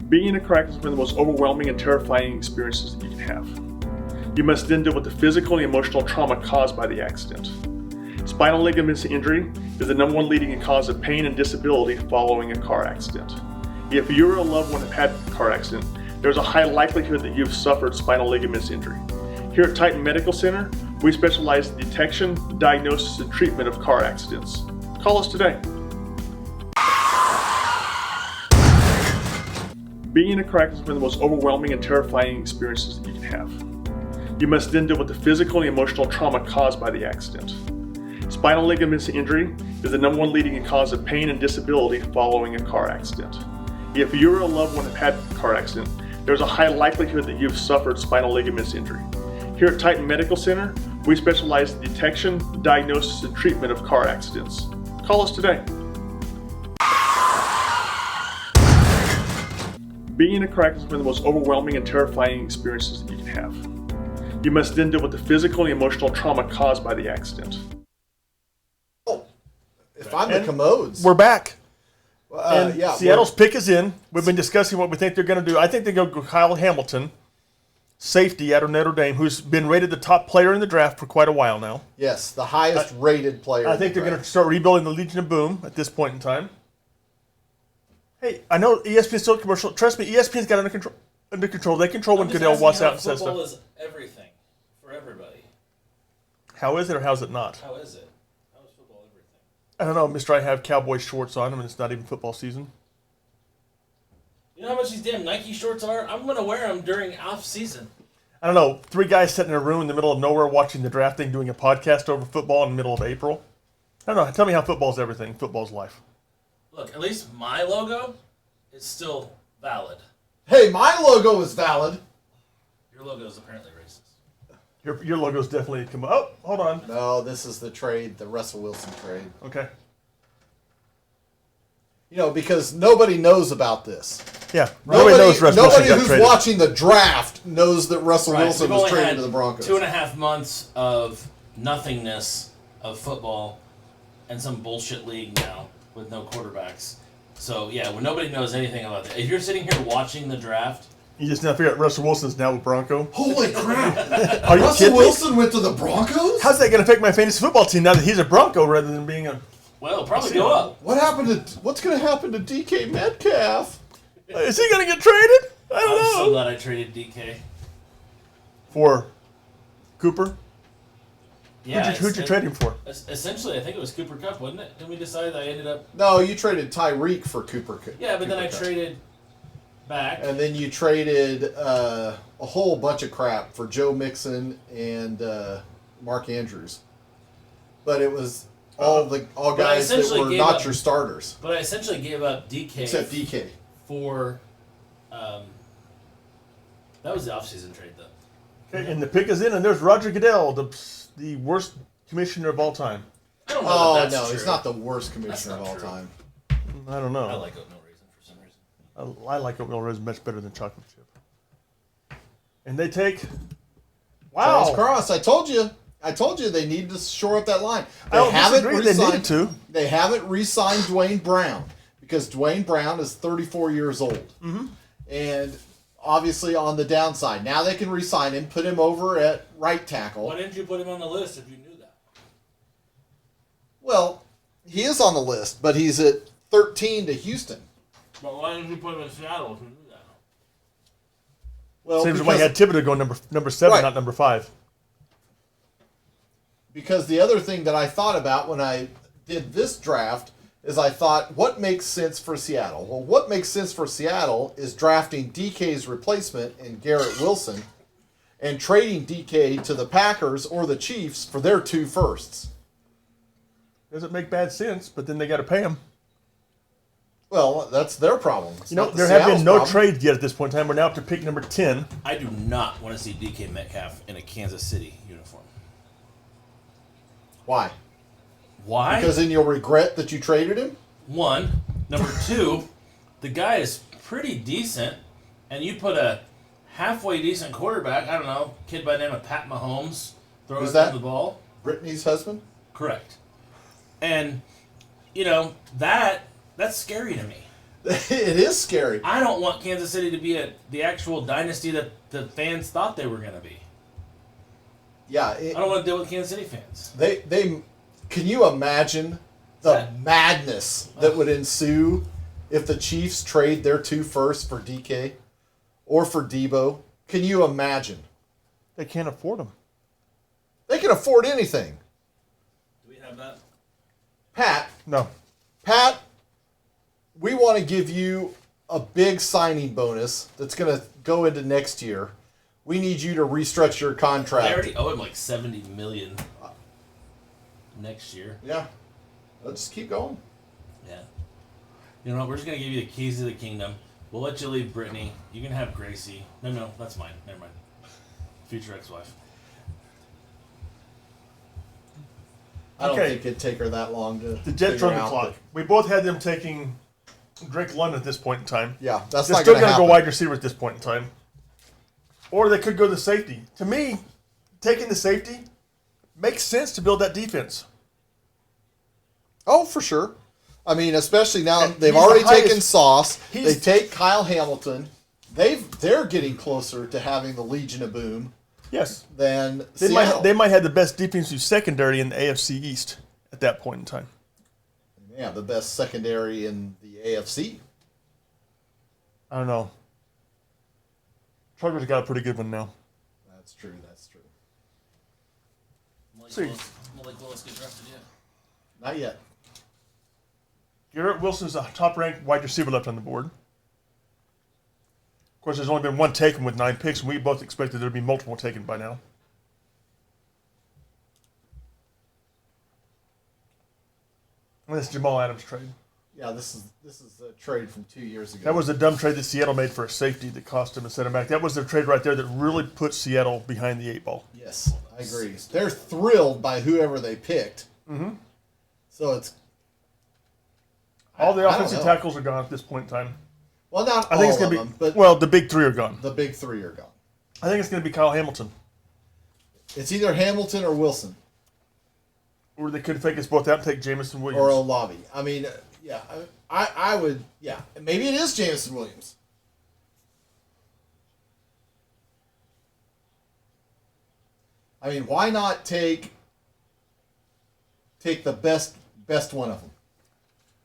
Being in a car accident is one of the most overwhelming and terrifying experiences that you can have. You must then deal with the physical and emotional trauma caused by the accident. Spinal ligament injury is the #1 leading cause of pain and disability following a car accident. If you or a loved one have had a car accident, there's a high likelihood that you've suffered spinal ligament injury. Here at Titan Medical Center, we specialize in detection, diagnosis, and treatment of car accidents. Call us today. Being in a car accident is one of the most overwhelming and terrifying experiences that you can have. You must then deal with the physical and emotional trauma caused by the accident. Spinal ligament injury is the #1 leading cause of pain and disability following a car accident. If you or a loved one have had a car accident, there's a high likelihood that you've suffered spinal ligament injury. Here at Titan Medical Center, we specialize in detection, diagnosis, and treatment of car accidents. Call us today. Being in a car accident is one of the most overwhelming and terrifying experiences that you can have. You must then deal with the physical and emotional trauma caused by the accident. If I'm the commodes. We're back. And Seattle's pick is in. We've been discussing what we think they're going to do. I think they go Kyle Hamilton, safety out of Notre Dame, who's been rated the top player in the draft for quite a while now. Yes, the highest rated player. I think they're going to start rebuilding the Legion of Boom at this point in time. Hey, I know ESPN's still commercial. Trust me, ESPN's got it under control. They control when Goodell wants out and says Football stuff. is everything for everybody. How is it or how's it not? How is it? How is football everything? I don't know, Mr. I have cowboy shorts on and it's not even football season. You know how much these damn Nike shorts are? I'm going to wear them during off season. I don't know, 3 guys sitting in a room in the middle of nowhere watching the draft thing, doing a podcast over football in the middle of April. I don't know. Tell me how football's everything. Football's life. Look, at least my logo is still valid. Hey, my logo is valid. Your logo is apparently racist. Your logo's definitely come. Oh, hold on. No, this is the trade, the Russell Wilson trade. Okay. You know, because nobody knows about this. Yeah. Nobody knows Russell Wilson Nobody got who's traded. watching the draft knows that Russell Right, Wilson we've was only traded had to the Broncos. 2.5 months of nothingness of football and some bullshit league now with no quarterbacks. So, yeah, when nobody knows anything about that. If you're sitting here watching the draft, You just now figure out Russell Wilson's now with Bronco. Holy crap! Are you Russell kidding me? Wilson went to the Broncos? How's that going to affect my fantasy football team now that he's a Bronco rather than being a... well, it'll probably go up. What's going to happen to DK Metcalf? Is he going to get traded? I don't I'm know. so glad I traded DK. For Cooper? Yeah, Who'd you trade him for? Essentially, I think it was Cooper Kupp, wasn't it? Didn't we decide I ended up... No, you traded Tyreek for Cooper. Yeah, but then I Cooper Kupp. traded back. And then you traded a whole bunch of crap for Joe Mixon and Mark Andrews. But it was all guys that essentially were gave not up- your starters. But I essentially gave up DK Except DK. for... that was the offseason trade, though. Okay, and the pick is in, and there's Roger Goodell, the worst commissioner of all time. I don't know Oh, if that's no, true. he's not the worst commissioner of That's all not true. time. I don't know. I like oatmeal raisin for some reason. I like oatmeal raisin much better than chocolate chip. And they take... Charles Wow. Cross, I told you they need to shore up that line. I don't disagree. They needed to. They haven't re-signed Dwayne Brown because Dwayne Brown is 34 years old. Mm-hmm. And obviously on the downside. Now they can re-sign him, put him over at right tackle. Why didn't you put him on the list if you knew that? Well, he is on the list, but he's at 13 to Houston. But why didn't you put him in Seattle? Well, Seems like had Thibodeau go number 7, Right. not number 5. Because the other thing that I thought about when I did this draft is I thought, what makes sense for Seattle? Well, what makes sense for Seattle is drafting DK's replacement in Garrett Wilson and trading DK to the Packers or the Chiefs for their 2 firsts. Doesn't make bad sense, but then they got to pay him. Well, that's their problem. It's You know, not the there have Seattle's been no problem. trades yet at this point in time. We're now up to pick number 10. I do not want to see DK Metcalf in a Kansas City uniform. Why? Why? Because then you'll regret that you traded him? One. Number two, the guy is pretty decent, and you put a halfway decent quarterback, I don't know, kid by the name of Pat Mahomes, throwing Who's that? the ball. Brittany's husband? Correct. And, you know, that's scary to me. It is scary. I don't want Kansas City to be the actual dynasty that the fans thought they were going to be. Yeah. I don't want to deal with Kansas City fans. They can you imagine the madness that would ensue if the Chiefs trade their 2 firsts for DK or for Debo? Can you imagine? They can't afford them. They can afford anything. Do we have that? No. Pat, we want to give you a big signing bonus that's going to go into next year. We need you to restructure your I contract. already owe him like $70 million next year. Yeah. Let's keep going. Yeah. You know what? We're just going to give you the keys to the kingdom. We'll let you leave Brittany. You can have Gracie. No, that's mine. Never mind. Future ex-wife. I don't Okay. think it'd take her that long to The Jets figure run the out, clock. but- We both had them taking Drake London at this point in time. Yeah, that's They're not still going to going to happen. go wide receiver at this point in time. Or they could go the safety. To me, taking the safety makes sense to build that defense. Oh, for sure. I mean, especially now And they've he's already the highest- taken Sauce. They he's- take Kyle Hamilton. They're getting closer to having the Legion of Boom Yes. than They Seattle. might have the best defensive secondary in the AFC East at that point in time. Yeah, the best secondary in the AFC. I don't know. Chargers got a pretty good one now. That's true. That's true. Malik See. Willis get drafted yet? Not yet. Garrett Wilson's a top-ranked wide receiver left on the board. Of course, there's only been one taken with 9 picks, and we both expected there to be multiple taken by now. And this Jamal Adams trade. Yeah, this is a trade from 2 years ago. That was a dumb trade that Seattle made for a safety that cost him a center back. That was the trade right there that really put Seattle behind the 8 ball. Yes, I agree. They're thrilled by whoever they picked. Mm-hmm. So it's All the I don't offensive know. tackles are gone at this point in time. well, not I think all it's going of to be them, but well, the big 3 are gone. the big 3 are gone. I think it's going to be Kyle Hamilton, It's either Hamilton or Wilson or they could fake us both out and take Jamison Williams. or Olavi. I mean, yeah, I would, yeah. Maybe it is Jameson Williams. I mean, why not take the best one of them,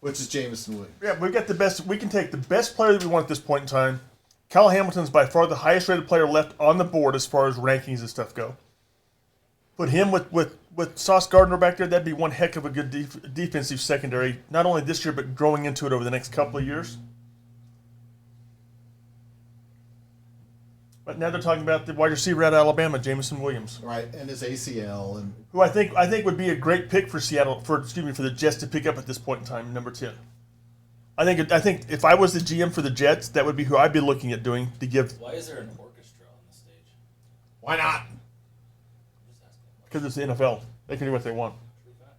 which is Jameson Williams. Yeah, we got the best. We can take the best player that we want at this point in time. Kyle Hamilton's by far the highest rated player left on the board as far as rankings and stuff go. Put him with Sauce Gardner back there. That'd be one heck of a good defensive secondary, not only this year but growing into it over the next couple of years. But now they're talking about the wide receiver out of Alabama, Jameson Williams, Right, and his ACL and who I think would be a great pick for Seattle for the Jets to pick up at this point in time, number 10. I think if I was the GM for the Jets, that would be who I'd be looking at doing to give Why is there an orchestra on the stage? why not? I'm just asking. because it's the NFL. They can do what they want. True fact.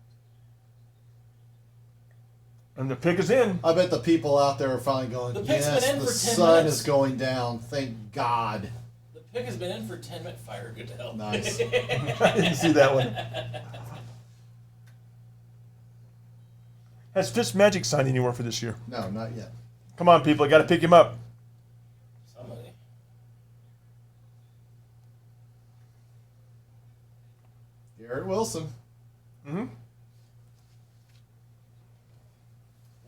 And the pick is in. I bet the people out there are finally going, The pick's yes, been in the for 10 sun minutes." is going down. Thank God. The pick has been in for 10 minutes. Fire Goodell. Nice. I didn't see that one. Has Fitzmagic signed anywhere for this year? No, not yet. Come on, people. I got to pick him up. Somebody. Garrett Wilson.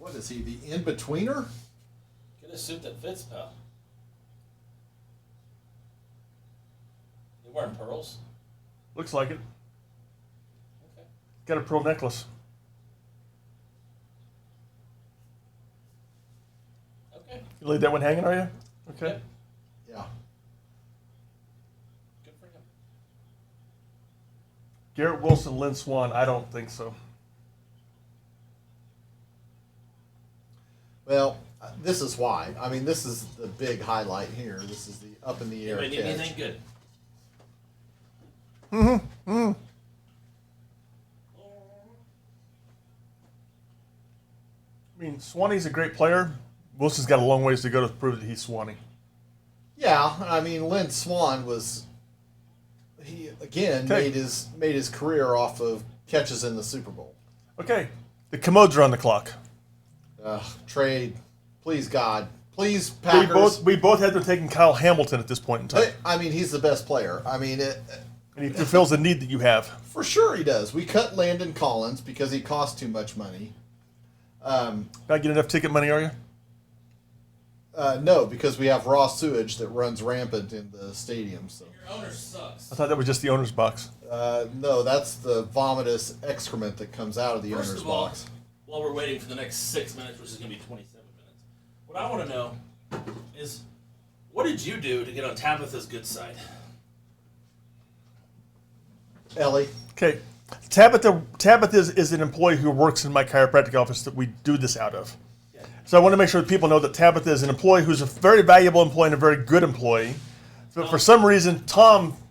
What is he, the in-betweener? Get a suit that fits, pal. You wearing pearls? Looks like it. Okay. Got a pearl necklace. Okay. You leave that one hanging, are you? Okay. Yep. Yeah. Good for him. Garrett Wilson, Lynn Swan. I don't think so. Well, this is why. I mean, this is the big highlight here. This is the up in the air Anybody need catch. anything good? I mean, Swanee's a great player. Wilson's got a long ways to go to prove that he's Swanee. Yeah, I mean, Lynn Swan was. He again Okay. made his career off of catches in the Super Bowl. Okay. The Commodes are on the clock. Trade, please God, please We Packers. both had been taking Kyle Hamilton at this point in time. I mean, he's the best player. I mean, And he fulfills the need that you have. for sure he does. We cut Landon Collins because he cost too much money. Not getting enough ticket money, are you? No, because we have raw sewage that runs rampant in the stadium. So Your owner sucks. I thought that was just the owner's box. no, that's the vomitous excrement that comes out of the First owner's of all, box. while we're waiting for the next 6 minutes, which is going to be 27 minutes, what I want to know is, what did you do to get on Tabitha's good side? Ellie, Okay. Tabitha is an employee who works in my chiropractic office that we do this out of. Yeah. So I want to make sure that people know that Tabitha is an employee who's a very valuable employee and a very good employee. But for some reason,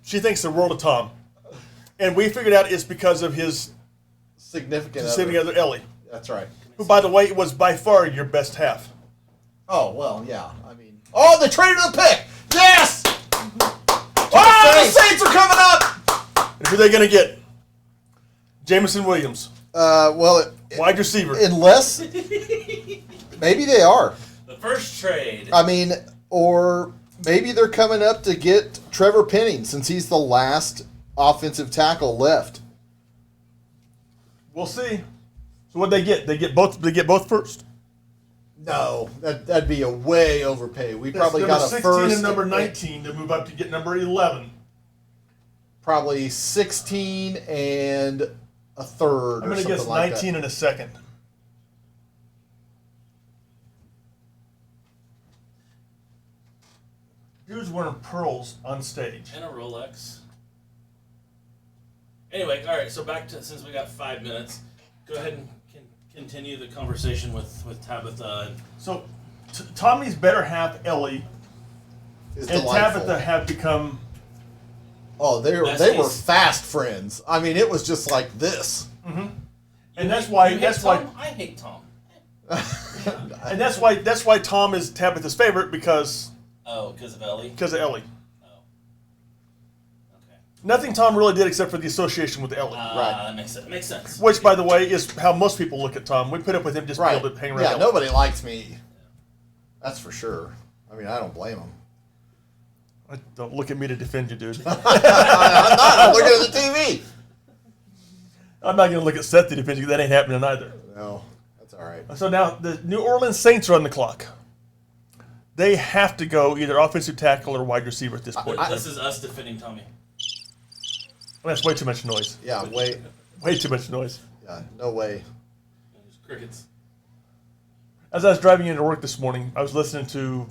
she thinks the world of Tom. And we figured out it's because of his significant significant other, Ellie, That's right. who, by the way, was by far your best half. Oh, well, yeah. I mean, oh, they traded the pick. Yes! Oh, the Saints are coming up! And who are they going to get? Jameson Williams, Well, wide receiver. unless maybe they are. The first trade. I mean, or maybe they're coming up to get Trevor Penning since he's the last offensive tackle left. We'll see. So what they get? They get both. They get both first. No, that'd be a way overpay. We That's probably number got a 16 first and number 19 to move up to get number 11. Probably 16 and a third. I'm or going to something guess like 19 that. and a second. Dude's wearing pearls on stage. And a Rolex. Anyway, all right. So back to, since we got 5 minutes, go ahead and continue the conversation with Tabitha. So Tommy's better half, Ellie, It's and delightful. Tabitha have become. Oh, they were Besties. fast friends. I mean, it was just like this. And that's why. You hate Tom? I hate Tom. And that's why Tom is Tabitha's favorite because Oh, because of Ellie. of Ellie. Oh. Okay. Nothing Tom really did except for the association with Ellie. Right. That makes sense. Makes sense. Which, by the way, is how most people look at Tom. We put up with him just to be able to hang around. Yeah, Ellie. nobody likes me. That's for sure. I mean, I don't blame him. Don't look at me to defend you, dude. I'm not. I'm looking at the TV. I'm not going to look at Seth to defend you. That ain't happening either. No, that's all right. So now the New Orleans Saints are on the clock. They have to go either offensive tackle or wide receiver at this point. This is us defending Tommy. That's way too much noise. Yeah, wait. Way too much noise. Yeah, no way. There's crickets. As I was driving into work this morning, I was listening to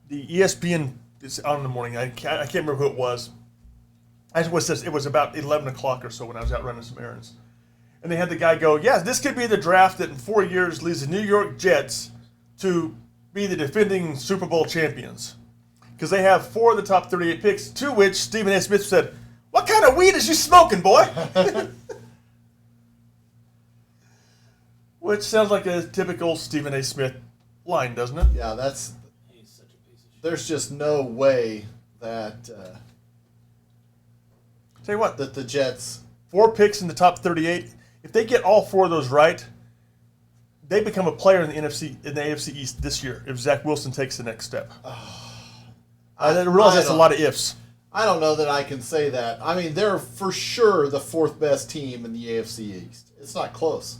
the ESPN. It's on in the morning. I can't remember who it was. It was about 11 o'clock or so when I was out running some errands. And they had the guy go, yeah, this could be the draft that in 4 years leads the New York Jets to be the defending Super Bowl champions. Because they have 4 of the top 38 picks, to which Stephen A. Smith said, what kind of weed is you smoking, boy? Which sounds like a typical Stephen A. Smith line, doesn't it? Yeah, that's. He's such a piece of shit. There's just no way that Tell you what, that the Jets. 4 picks in the top 38. If they get all 4 of those right, they become a player in the AFC East this year. If Zach Wilson takes the next step, I realize that's a lot of ifs. I don't know that I can say that. I mean, they're for sure the 4th best team in the AFC East. It's not close.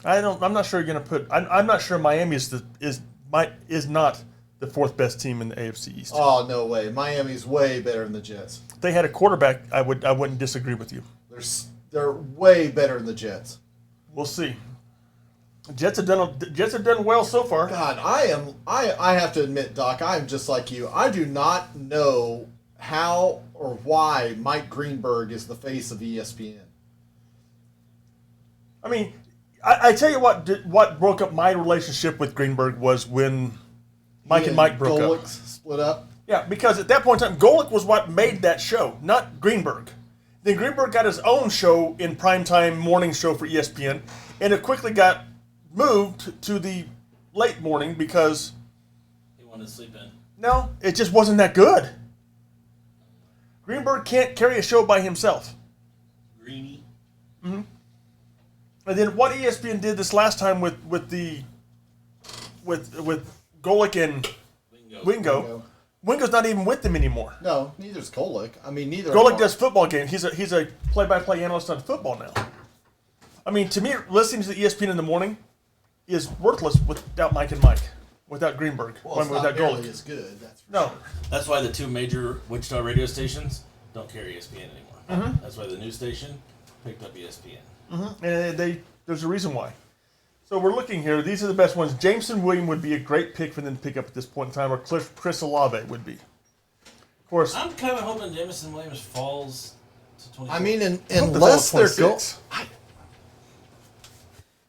I'm not sure you're going to put. I'm not sure Miami is not the fourth best team in the AFC East. Oh, no way. Miami's way better than the Jets. If they had a quarterback, I wouldn't disagree with you. They're way better than the Jets. We'll see. Jets have done well so far. God, I have to admit, Doc, I'm just like you. I do not know how or why Mike Greenberg is the face of ESPN. I mean, I tell you what broke up my relationship with Greenberg was when Mike and Mike broke Golick up. split up. Yeah, because at that point in time, Golick was what made that show, not Greenberg. Then Greenberg got his own show in primetime morning show for ESPN, and it quickly got moved to the late morning because He wanted to sleep in. no, it just wasn't that good. Greenberg can't carry a show by himself. Greeny. And then what ESPN did this last time with Golick and Wingo. Wingo's not even with them anymore. No, neither's Golick. I mean, neither. Golick does football games. He's a play-by-play analyst on football now. I mean, to me, listening to the ESPN in the morning is worthless without Mike and Mike, without Greenberg, Well, it's without not nearly Golick. as good. That's for No, sure. That's why the two major Wichita radio stations don't carry ESPN anymore. That's why the news station picked up ESPN. and there's a reason why. So we're looking here. These are the best ones. Jameson Williams would be a great pick for them to pick up at this point in time, or Chris Olave would be. Of course, I'm kind of hoping Jameson Williams falls to 24. I mean, I hope unless they're they're going. 26.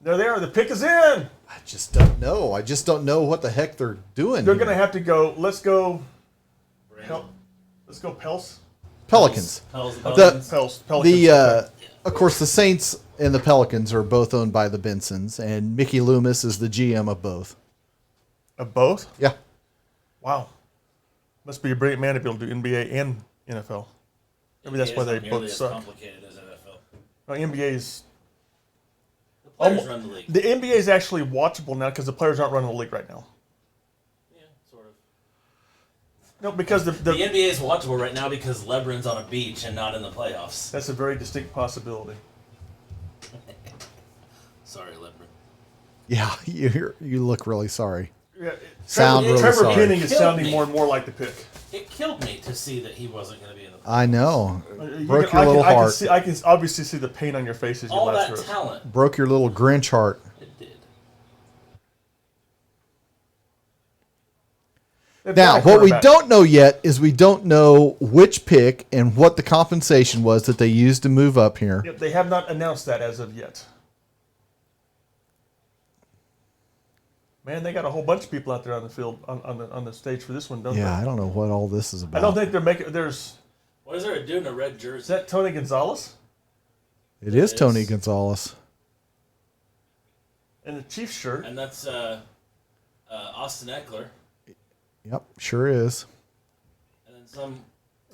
There they are. The pick is in. I just don't know. I just don't know what the heck they're doing. They're here. going to have to go. Let's go. Brandon. Let's go Pels. Pelicans. Pels, the The- Pelicans. Pelicans. The of course, the Saints and the Pelicans are both owned by the Bensons, and Mickey Loomis is the GM of both. Of both? Yeah. Wow. Must be a brilliant man to be able to do NBA and NFL. Maybe that's why they It's not nearly both as suck. complicated as NFL. No, NBA's The players run the league. the NBA is actually watchable now because the players aren't running the league right now. Yeah, sort of. No, because the The NBA is watchable right now because LeBron's on a beach and not in the playoffs. that's a very distinct possibility. Sorry, LeBron. Yeah, you look really sorry. Yeah, Sound Trevor, really Trevor sorry. Penning is Killed sounding me. more and more like the pick. It killed me to see that he wasn't going to be in the playoffs. I know. You Broke can- your little I heart. I can obviously see the pain on your face as you All laugh that through it. talent, Broke your little Grinch heart. it did. They've Now, got a what we quarterback. don't know yet is we don't know which pick and what the compensation was that they used to move up here. Yep, they have not announced that as of yet. Man, they got a whole bunch of people out there on the field on the stage for this one, don't Yeah, they? I don't know what all this is about. I don't think they're making. There's What is there a dude in a red is jersey? that Tony Gonzalez It is It Tony is. Gonzalez. in the Chiefs shirt? And that's Austin Eckler. Yep, sure is. And then some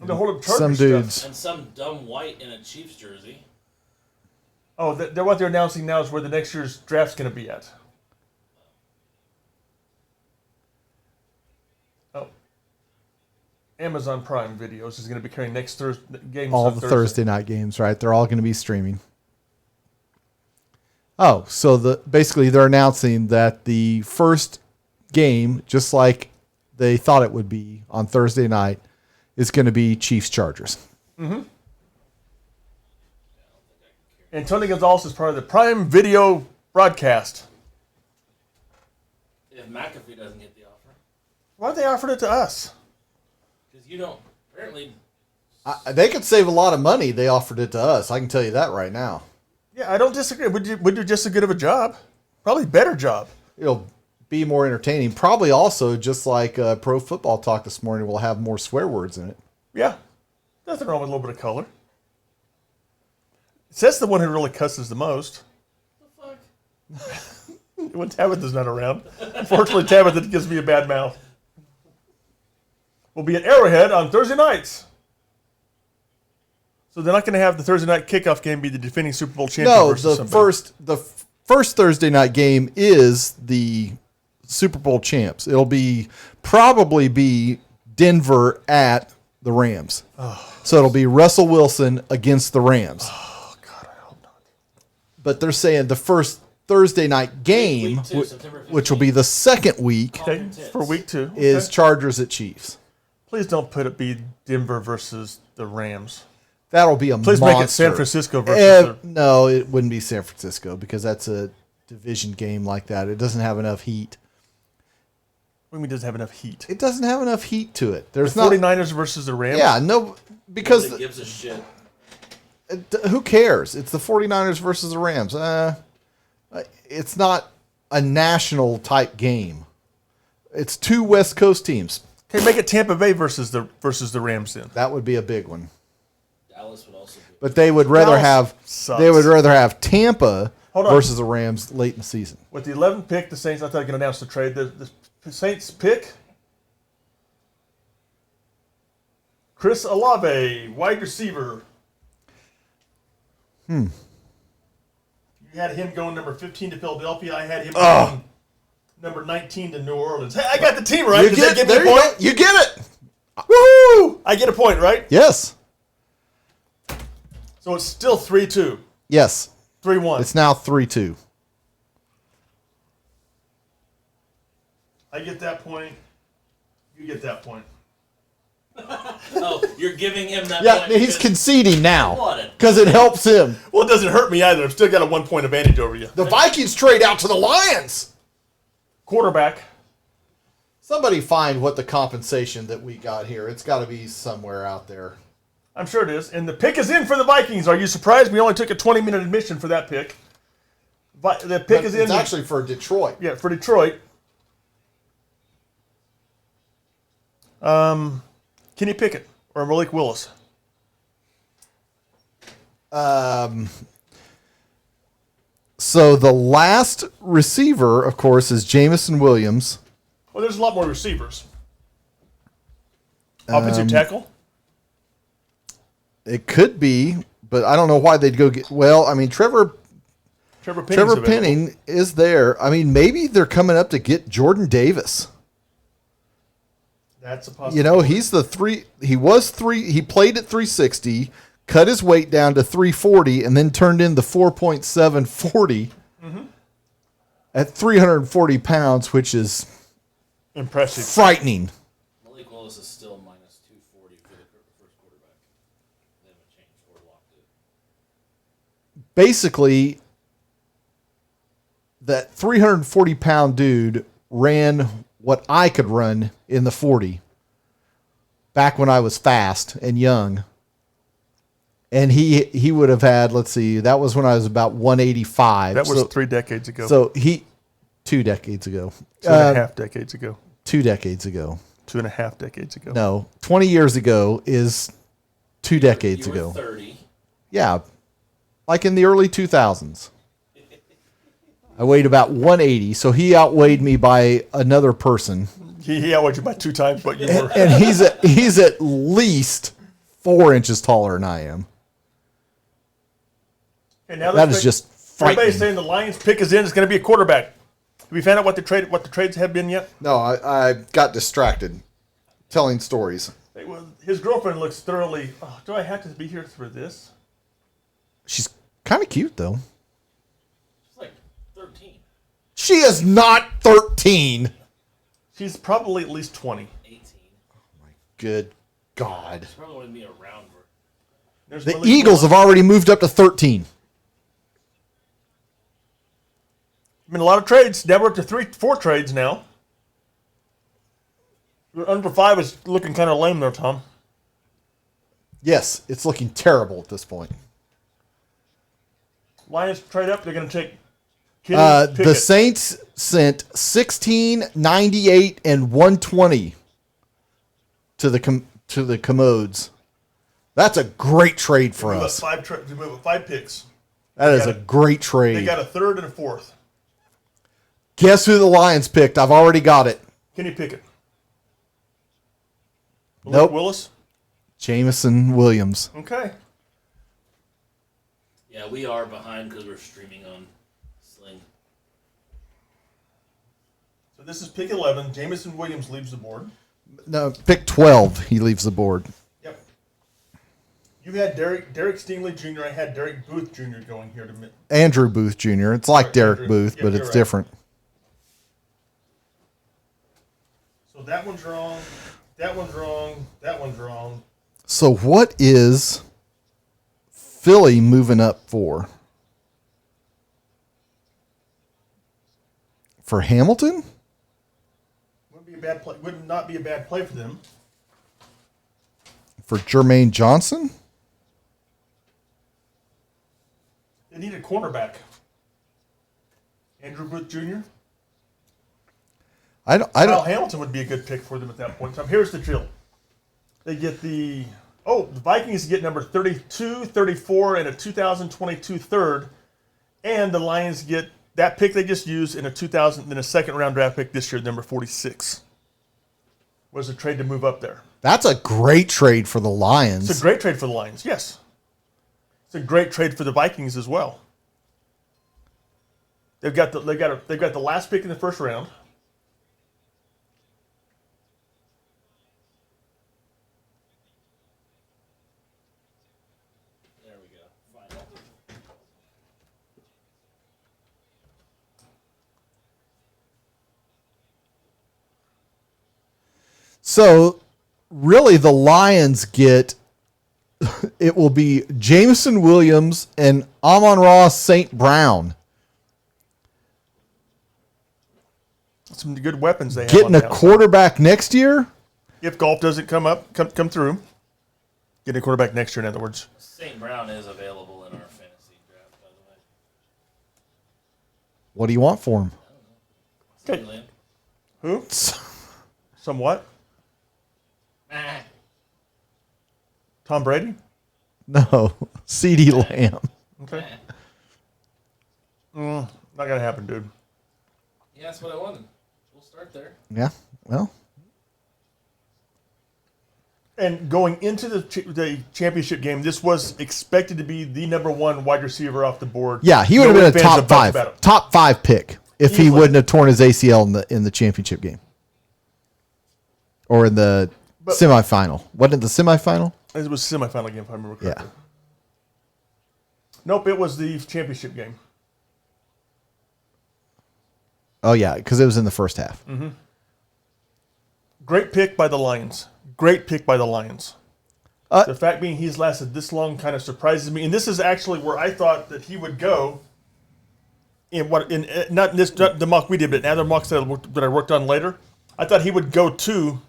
The whole Chargers Some stuff. dudes. and some dumb white in a Chiefs jersey. Oh, they're what they're announcing now is where the next year's draft's going to be at. Oh, Amazon Prime Videos is going to be carrying next Thursday games. All on the Thursday night games, right? They're all going to be streaming. Oh, so basically they're announcing that the first game, just like they thought it would be on Thursday night, is going to be Chiefs Chargers. And Tony Gonzalez is part of the Prime Video broadcast. If McAfee doesn't get the offer, Why they offered it to us? because you don't apparently. They could save a lot of money. They offered it to us. I can tell you that right now. Yeah, I don't disagree. Would do just as good of a job, probably better job. It'll be more entertaining. Probably also, just like Pro Football Talk this morning, will have more swear words in it. Yeah, nothing wrong with a little bit of color. Seth's the one who really cusses the most. What the fuck? When Tabitha's not around. Unfortunately, Tabitha gives me a bad mouth. We'll be at Arrowhead on Thursday nights. So they're not going to have the Thursday night kickoff game be the defending Super Bowl champion No, versus the somebody. first Thursday night game is the Super Bowl champs. It'll probably be Denver at the Rams. So it'll be Russell Wilson against the Rams. Oh, God, I hope not. but they're saying the first Thursday night game, Week 2, September which will be the second week, Okay, for week 2. is Okay. Chargers at Chiefs. Please don't put it be Denver versus the Rams. That'll be a Please monster. make it San Francisco versus the... No, it wouldn't be San Francisco because that's a division game like that. It doesn't have enough heat. What do you mean it doesn't have enough heat? It doesn't have enough heat to it. There's The not. 49ers versus the Rams? Yeah, no, because Nobody gives a shit. who cares? It's the 49ers versus the Rams. It's not a national type game. It's two West Coast teams. Okay, make it Tampa Bay versus the Rams then. That would be a big one. Dallas would also be. But they would rather Dallas sucks. have Tampa Hold on. versus the Rams late in the season. With the 11th pick, the Saints, I thought they were going to announce the trade. The Saints pick Chris Olave, wide receiver. You had him going number 15 to Philadelphia. I had him going number 19 to New Orleans. Hey, I got the team right. Does that give me a point? You get it. Woohoo! I get a point, right? Yes. So it's still 3-2. Yes. 3-1. It's now 3-2. I get that point. You get that point. Oh, you're giving him that Yeah, point he's because- conceding now What? because it helps him. Well, it doesn't hurt me either. I've still got a 1 point advantage over you. The Vikings trade out to the Lions. Quarterback. Somebody find what the compensation that we got here. It's got to be somewhere out there. I'm sure it is. And the pick is in for the Vikings. Are you surprised? We only took a 20-minute admission for that pick. The pick is in. It's actually for Detroit. Yeah, for Detroit. Kenny Pickett or Malik Willis? So the last receiver, of course, is Jamison Williams. Well, there's a lot more receivers. Offensive tackle? It could be, but I don't know why they'd go get. Well, I mean, Trevor Trevor Penning is there. I mean, maybe they're coming up to get Jordan Davis. That's a possibility. You know, he's the three. He was three. He played at 360, cut his weight down to 340, and then turned in the 4.740 at 340 pounds, which is Impressive. frightening. Malik Willis is still minus 240 for the first quarterback. They haven't changed or locked it. Basically, that 340-pound dude ran what I could run in the 40 back when I was fast and young. And he would have had, let's see, that was when I was about 185. That was So- 3 decades ago. So 2 decades ago. 2.5 decades ago. 2 decades ago. 2.5 decades ago. No, 20 years ago is 2 decades You were ago. 30. Yeah, like in the early 2000s. I weighed about 180, so he outweighed me by another person, He outweighed you by 2 times what you were. and he's at least 4 inches taller than I am. And now That let's is just everybody's frightening. saying the Lions pick is in. It's going to be a quarterback. Have we found out what the trades have been yet? No, I got distracted telling stories. His girlfriend looks thoroughly. Oh, do I have to be here for this? She's kind of cute though. She's like 13, She is not 13. She's probably at least 20. 18. Good God. She probably wouldn't be around for. There's The Malik Eagles have Willis. already moved up to 13. Been a lot of trades. Now we're up to 4 trades now. Under 5 is looking kind of lame there, Tom. Yes, it's looking terrible at this point. Lions trade up. They're going to take Kenny Pickett. The Saints sent 16, 98, and 120 to the Commodes. That's a great trade for Move up us. 5 picks. That is got a it. great They trade. got a 3rd and a 4th. Guess who the Lions picked? I've already got it. Kenny Pickett. Malik Nope. Willis. Jamison Williams. Okay. Yeah, we are behind because we're streaming on Sling. So this is pick 11. Jamison Williams leaves the board. No, pick 12. He leaves the board. Yep. You had Derek Stingley Jr. I had Derek Booth Jr. going here to mid. Andrew Booth Jr. It's like Derek Andrew. Booth, Yeah, but you're it's right. different. So that one's wrong. That one's wrong. That one's wrong. So what is Philly moving up for? For Hamilton? Wouldn't be a bad play. Would not be a bad play for them. For Jermaine Johnson? They need a cornerback. Andrew Booth Jr. I don't. Kyle Hamilton would be a good pick for them at that point in time. Here's the drill. They get the Vikings get number 32, 34, and a 2022 third. And the Lions get that pick they just used in a second round draft pick this year, number 46. Was a trade to move up there. That's a great trade for the Lions. It's a great trade for the Lions, yes. It's a great trade for the Vikings as well. They've got the last pick in the first round. There we go. Final. So, really, the Lions get it will be Jameson Williams and Amon-Ra St. Brown Some good weapons they have. getting on a the outside. quarterback next year. If golf doesn't come through, getting a quarterback next year. In other words, St. Brown is available in our fantasy draft, by the way. What do you want for him? Okay. CeeDee Lamb. who? Somewhat. Ah. Tom Brady. No, C.D. Lamb. Okay. Not gonna happen, dude. Yeah, that's what I wanted. We'll start there. Yeah, well, And going into the championship game, this was expected to be the number one wide receiver off the board. yeah, he would have No been a ifs, ands, or top buts five, about it. top five pick if he Easily. wouldn't have torn his ACL in the championship game or in the semifinal. Wasn't it the semifinal? It was a semifinal game, if I remember Yeah. correctly. Nope, it was the championship game. Oh yeah, because it was in the first half. Great pick by the Lions. Great pick by the Lions. Uh, The fact being he's lasted this long kind of surprises me, and this is actually where I thought that he would go. Not the mock we did, but in other mocks that I worked on later. I thought he would go to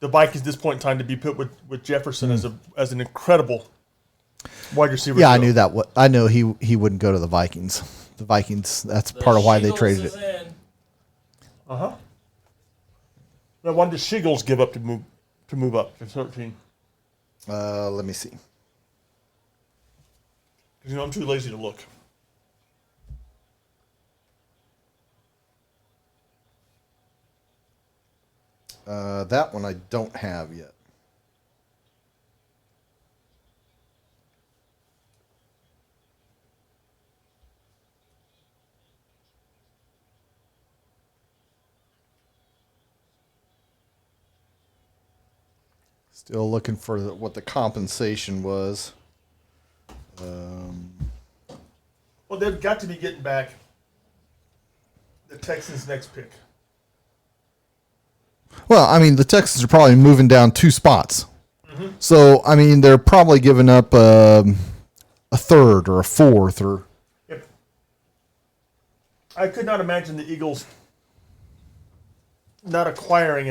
the Vikings at this point in time to be put with Jefferson as an incredible wide receiver. Yeah, I to go. knew that. I know he wouldn't go to the Vikings. The Vikings. That's part of why they Shingles traded is it. in. Now, why did Shiggles give up to move up to 13? Let me see. Because I'm too lazy to look. That one I don't have yet. Still looking for what the compensation was. Well, they've got to be getting back the Texans' next pick. Well, I mean, the Texans are probably moving down 2 spots. So, I mean, they're probably giving up a third or a fourth or. Yep. I could not imagine the Eagles not acquiring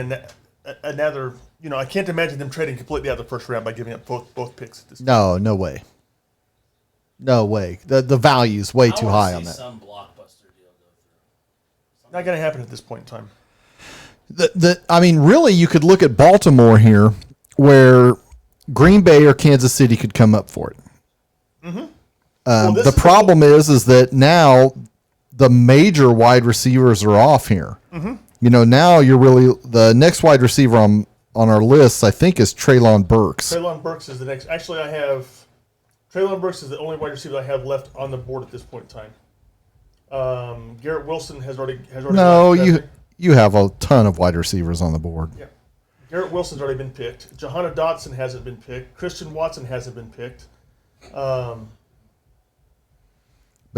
another. I can't imagine them trading completely out of the first round by giving up both picks. At this No way. No way. The value's way too I wanna high see on that. some blockbuster deal go through. Not going to happen at this point in time. I mean, really, you could look at Baltimore here, where Green Bay or Kansas City could come up for it. Well, this The is problem is that now the major wide receivers are off here. Now you're really the next wide receiver on our list. I think is Treylon Burks. Treylon Burks is the next. Actually, I have Treylon Burks is the only wide receiver I have left on the board at this point in time. Garrett Wilson has already. No, left, hasn't you have a ton of wide receivers on the board. he? Yeah. Garrett Wilson's already been picked. Johanna Dotson hasn't been picked. Christian Watson hasn't been picked. But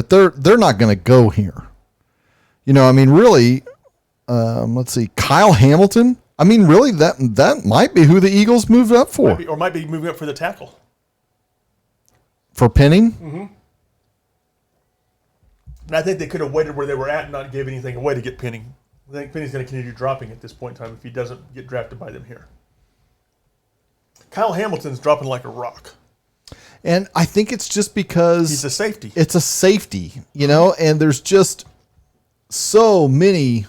they're not going to go here. You know, I mean, really, let's see, Kyle Hamilton. I mean, really, that might be who the Eagles moved up for. Might be moving up for the tackle. For Penning? Mm-hmm. And I think they could have waited where they were at and not give anything away to get Penning. I think Penning's going to continue dropping at this point in time if he doesn't get drafted by them here. Kyle Hamilton's dropping like a rock. And I think it's just because He's a safety. it's a safety, you know, and there's just so many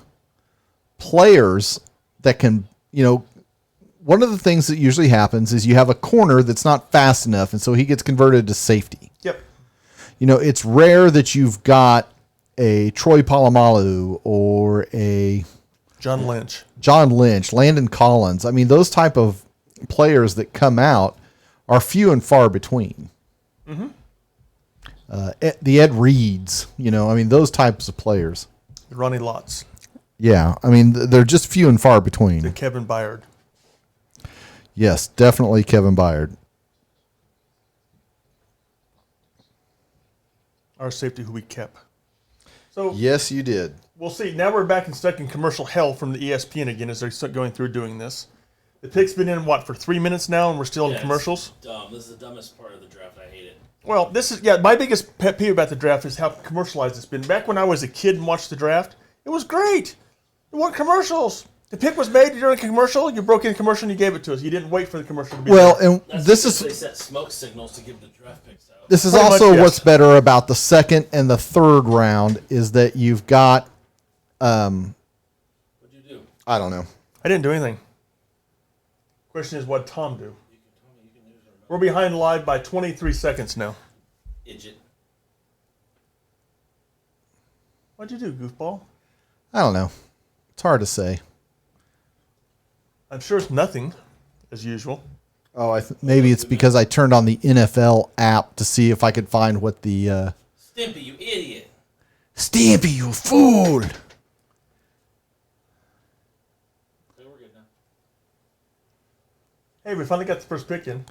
players that can, you know, one of the things that usually happens is you have a corner that's not fast enough, and so he gets converted to safety. Yep. You know, it's rare that you've got a Troy Polamalu or a John Lynch. John Lynch, Landon Collins. I mean, those type of players that come out are few and far between. Mm-hmm. The Ed Reeds, you know, I mean, those types of players. Ronnie Lotz. Yeah, I mean, they're just few and far between. And Kevin Byard. Yes, definitely Kevin Byard. Our safety who we kept. So Yes, you did. we'll see. Now we're back and stuck in commercial hell from the ESPN again as they're going through doing this. The pick's been in, for 3 minutes now, and we're still in Yeah, commercials? It's dumb. This is the dumbest part of the draft. I hate it. Well, this is, my biggest pet peeve about the draft is how commercialized it's been. Back when I was a kid and watched the draft, it was great. There weren't commercials. The pick was made during a commercial, you broke in a commercial and you gave it to us. You didn't wait for the commercial to be Well, there. and That's this because is they set smoke signals to give the draft picks out. this is Pretty also much, yes. what's better about the second and the third round is that you've got What'd you do? I don't know. I didn't do anything. Question is, what Tom do? We're behind live by 23 seconds now. Idiot. What'd you do, goofball? I don't know. It's hard to say. I'm sure it's nothing, as usual. Oh, maybe it's because I turned on the NFL app to see if I could find what the Stimpy, you idiot. Stampy, you fool. Okay, we're good now. Hey, we finally got the first pick in.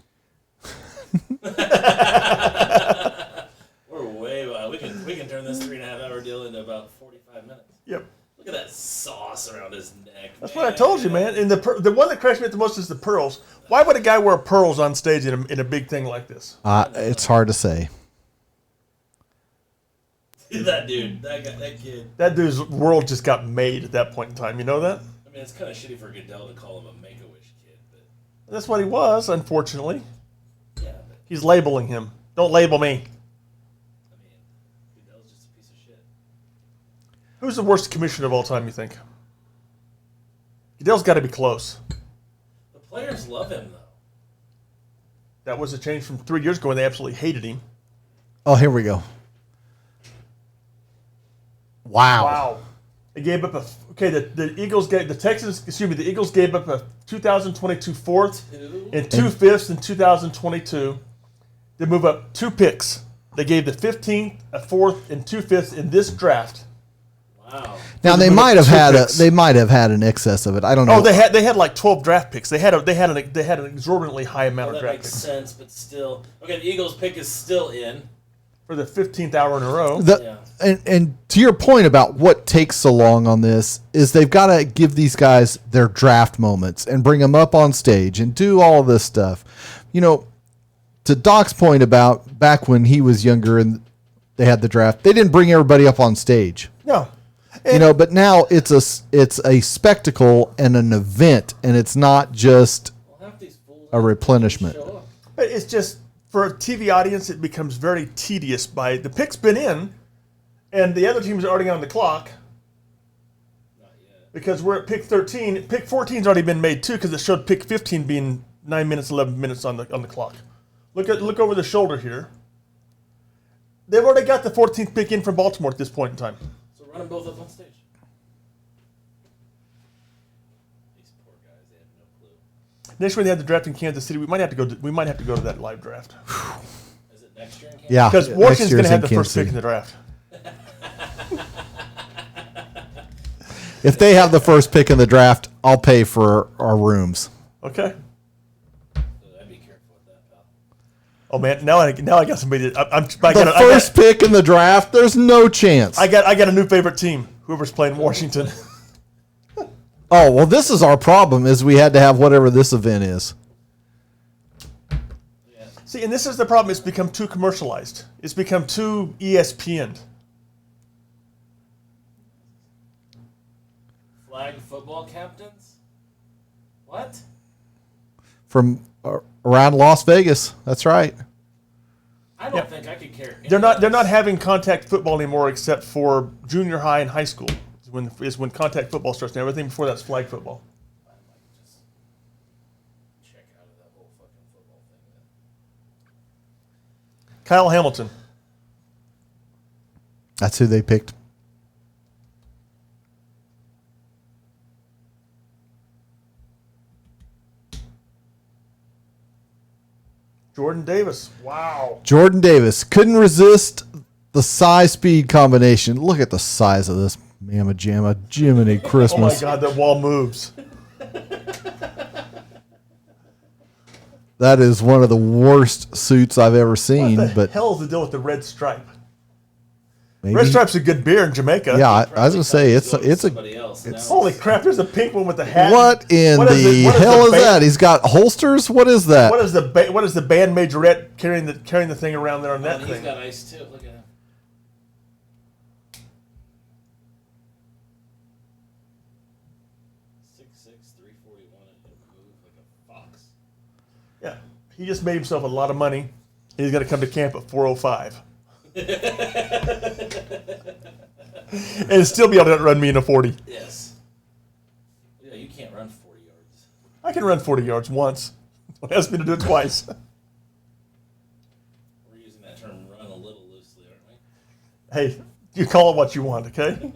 We're way behind. We can turn this 3.5 hour deal into about 45 minutes. Yep. Look at that sauce around his neck. That's what I told you, man. And the one that cracks me up the most is the pearls. Why would a guy wear pearls on stage in a big thing like this? It's hard to say. That dude, that guy, that kid. That dude's world just got made at that point in time. You know that? I mean, it's kind of shitty for Goodell to call him a Make-A-Wish kid, but That's what he was, unfortunately. yeah, but He's labeling him. Don't label me. I mean, Goodell's just a piece of shit. Who's the worst commissioner of all time, you think? Goodell's got to be close. The players love him though. That was a change from 3 years ago when they absolutely hated him. Oh, here we go. Wow. They gave up the Eagles gave the Eagles gave up a 2022 fourth and 2 fifths in 2022. They move up 2 picks. They gave the 15th, a fourth, and 2 fifths in this draft. Wow. Now They they moved might up have 2 had picks. they might have had an excess of it. I don't know. Oh, they had like 12 draft picks. They had an exorbitantly high amount Well, of that draft makes picks sense, but still. Okay, the Eagles pick is still in. for the 15th hour in a row. Yeah. And to your point about what takes so long on this is they've got to give these guys their draft moments and bring them up on stage and do all this stuff. You know, to Doc's point about back when he was younger and they had the draft, they didn't bring everybody up on stage. No, You know, but now it's a spectacle and an event, and it's not just Well, half these fools a replenishment. show up. but it's just for a TV audience, it becomes very tedious. By the pick's been in, and the other team's already on the clock. Not yet. Because we're at pick 13. Pick 14's already been made too, because it showed pick 15 being 9 minutes, 11 minutes on the clock. Look over the shoulder here. They've already got the 14th pick in from Baltimore at this point in time. So run them both up on stage. These poor guys, they have no clue. Next year they have the draft in Kansas City. We might have to go to that live draft Is it next year in Kansas? Yeah, because next Washington's going year's to have in the first Kansas pick City. in the draft. If they have the first pick in the draft, I'll pay for our rooms. Okay. I'd be careful with that, pal. Oh man, now I got somebody. The first pick in the draft, there's no chance. I got a new favorite team. Whoever's playing Washington. Oh, well, this is our problem, is we had to have whatever this event is. See, and this is the problem. It's become too commercialized. It's become too ESPN. Flag football captains? What? From around Las Vegas. That's right. I don't think I could care. They're not having contact football anymore, except for junior high and high school. Is when contact football starts. And everything before that's flag football. I might just check out of that whole fucking football thing then. Kyle Hamilton. That's who they picked. Jordan Davis. Wow. Jordan Davis couldn't resist the size-speed combination. Look at the size of this mamma jamma. Jiminy Oh my Christmas. God, that wall moves. That is one of the worst suits I've ever seen. What the But hell is the deal with the red stripe? maybe, Red stripe's a good beer in Jamaica. yeah, I was gonna say it's a Somebody else. Now Holy crap! There's a pink one with the hat. what in What is the it- what is hell the is band- that? He's got holsters. What is that? What is the band majorette carrying the thing around there on that and he's thing? got ice too. Look at him. 6'6", 341, and he'll move like a fox. Yeah, he just made himself a lot of money. He's going to come to camp at 4:05, and still be able to run me in a 40. Yes. Yeah, you can't run 40 yards. I can run 40 yards once. Don't ask me to do it twice. We're using that term "run" a little loosely, aren't we? Hey, you call it what you want, okay?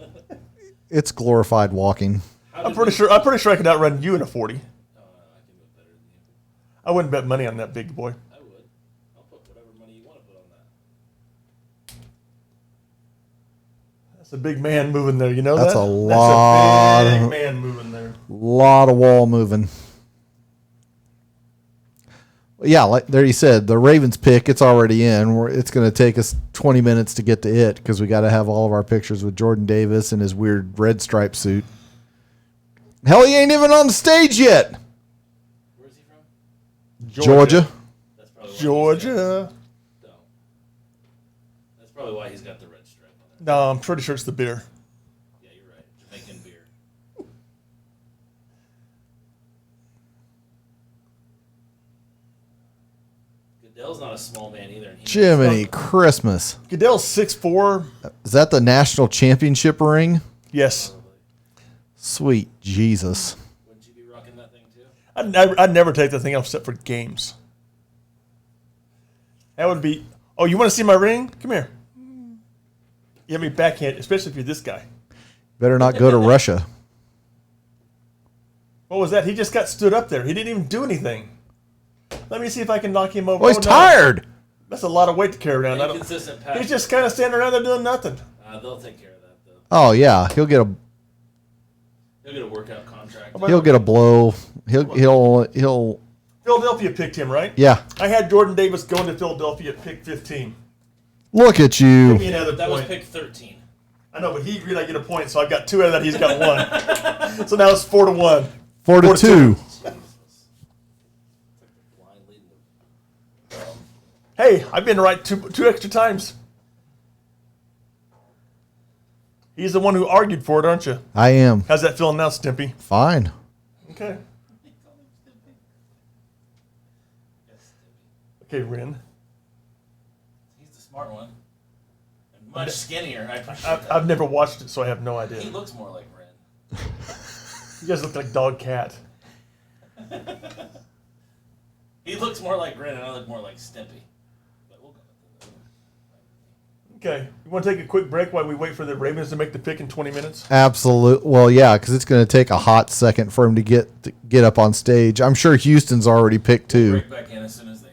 It's glorified walking. How I'm did pretty we- sure I can outrun you in a 40. Oh, I can move better than you. I wouldn't bet money on that, big boy. I would. I'll put whatever money you want to put on that. That's a big man moving there. You know That's that? a lot That's a big of- man moving there. Lot of wall moving. Yeah, like there you said, the Ravens pick, it's already in. It's going to take us 20 minutes to get to it because we got to have all of our pictures with Jordan Davis and his weird red stripe suit. Hell, he ain't even on the stage yet. Where's he from? Georgia. That's probably why Georgia. That's probably why he's got the red stripe on it. No, I'm pretty sure it's the beer. Yeah, you're right. Jamaican beer. Goodell's not a small man either. And he Jiminy Christmas. Goodell's 6'4". Is that the national championship ring? Yes. Sweet Jesus. Wouldn't you be rocking that thing too? I'd never take that thing off except for games. That would be. Oh, you want to see my ring? Come here. You have me backhand, especially if you're this guy. Better not go to Russia. What was that? He just got stood up there. He didn't even do anything. Let me see if I can knock him over. Well, he's Oh, no. tired. That's a lot of weight to carry around. I don't, Inconsistent pass. he's just kind of standing around there doing nothing. They'll take care of that though. Oh, yeah. He'll get a He'll get a workout contract. He'll get a blow. He'll Philadelphia picked him, right? yeah. I had Jordan Davis going to Philadelphia at pick 15. Look at Give you. me another That was point. pick 13. I know, but he agreed I get a point, so I've got 2 out of that. He's got 1. So now it's 4-1. 4-2. Blind leading the Hey, I've been right two extra times. He's the one who argued for it, aren't you? I am. How's that feeling now, Stimpy? Fine. Okay. Okay, Ren. He's the smart one. And much skinnier. I appreciate that. I've never watched it, so I have no He idea. looks more like Ren. You guys look like dog cat. He looks more like Ren, and I look more like Stimpy. But we'll go with it. Okay. You want to take a quick break while we wait for the Ravens to make the pick in 20 minutes? Absolute. Well, yeah, because it's going to take a hot second for him to get up on stage. I'm sure Houston's already picked too. Break back in as soon as they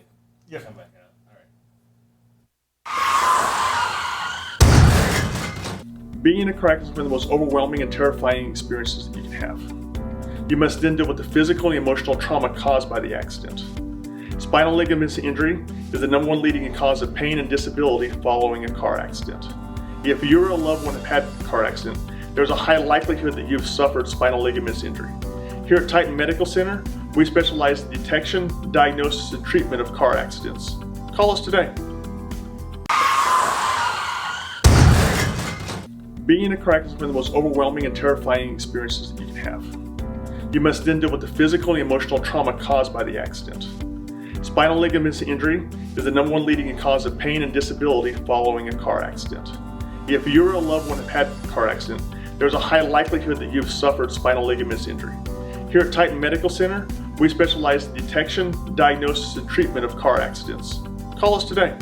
come back out. All right. Being a crack has been the most overwhelming and terrifying experiences that you can have. You must then deal with the physical and emotional trauma caused by the accident. Spinal ligaments injury is the number one leading cause of pain and disability following a car accident. If you or a loved one have had a car accident, there's a high likelihood that you've suffered spinal ligaments injury. Here at Titan Medical Center, we specialize in detection, diagnosis, and treatment of car accidents. Call us today. Being in a car accident is one of the most overwhelming and terrifying experiences that you can have. You must then deal with the physical and emotional trauma caused by the accident. Spinal ligaments injury is the number one leading cause of pain and disability following a car accident. If you or a loved one have had a car accident, there's a high likelihood that you've suffered spinal ligaments injury. Here at Titan Medical Center, we specialize in detection, diagnosis, and treatment of car accidents. Call us today.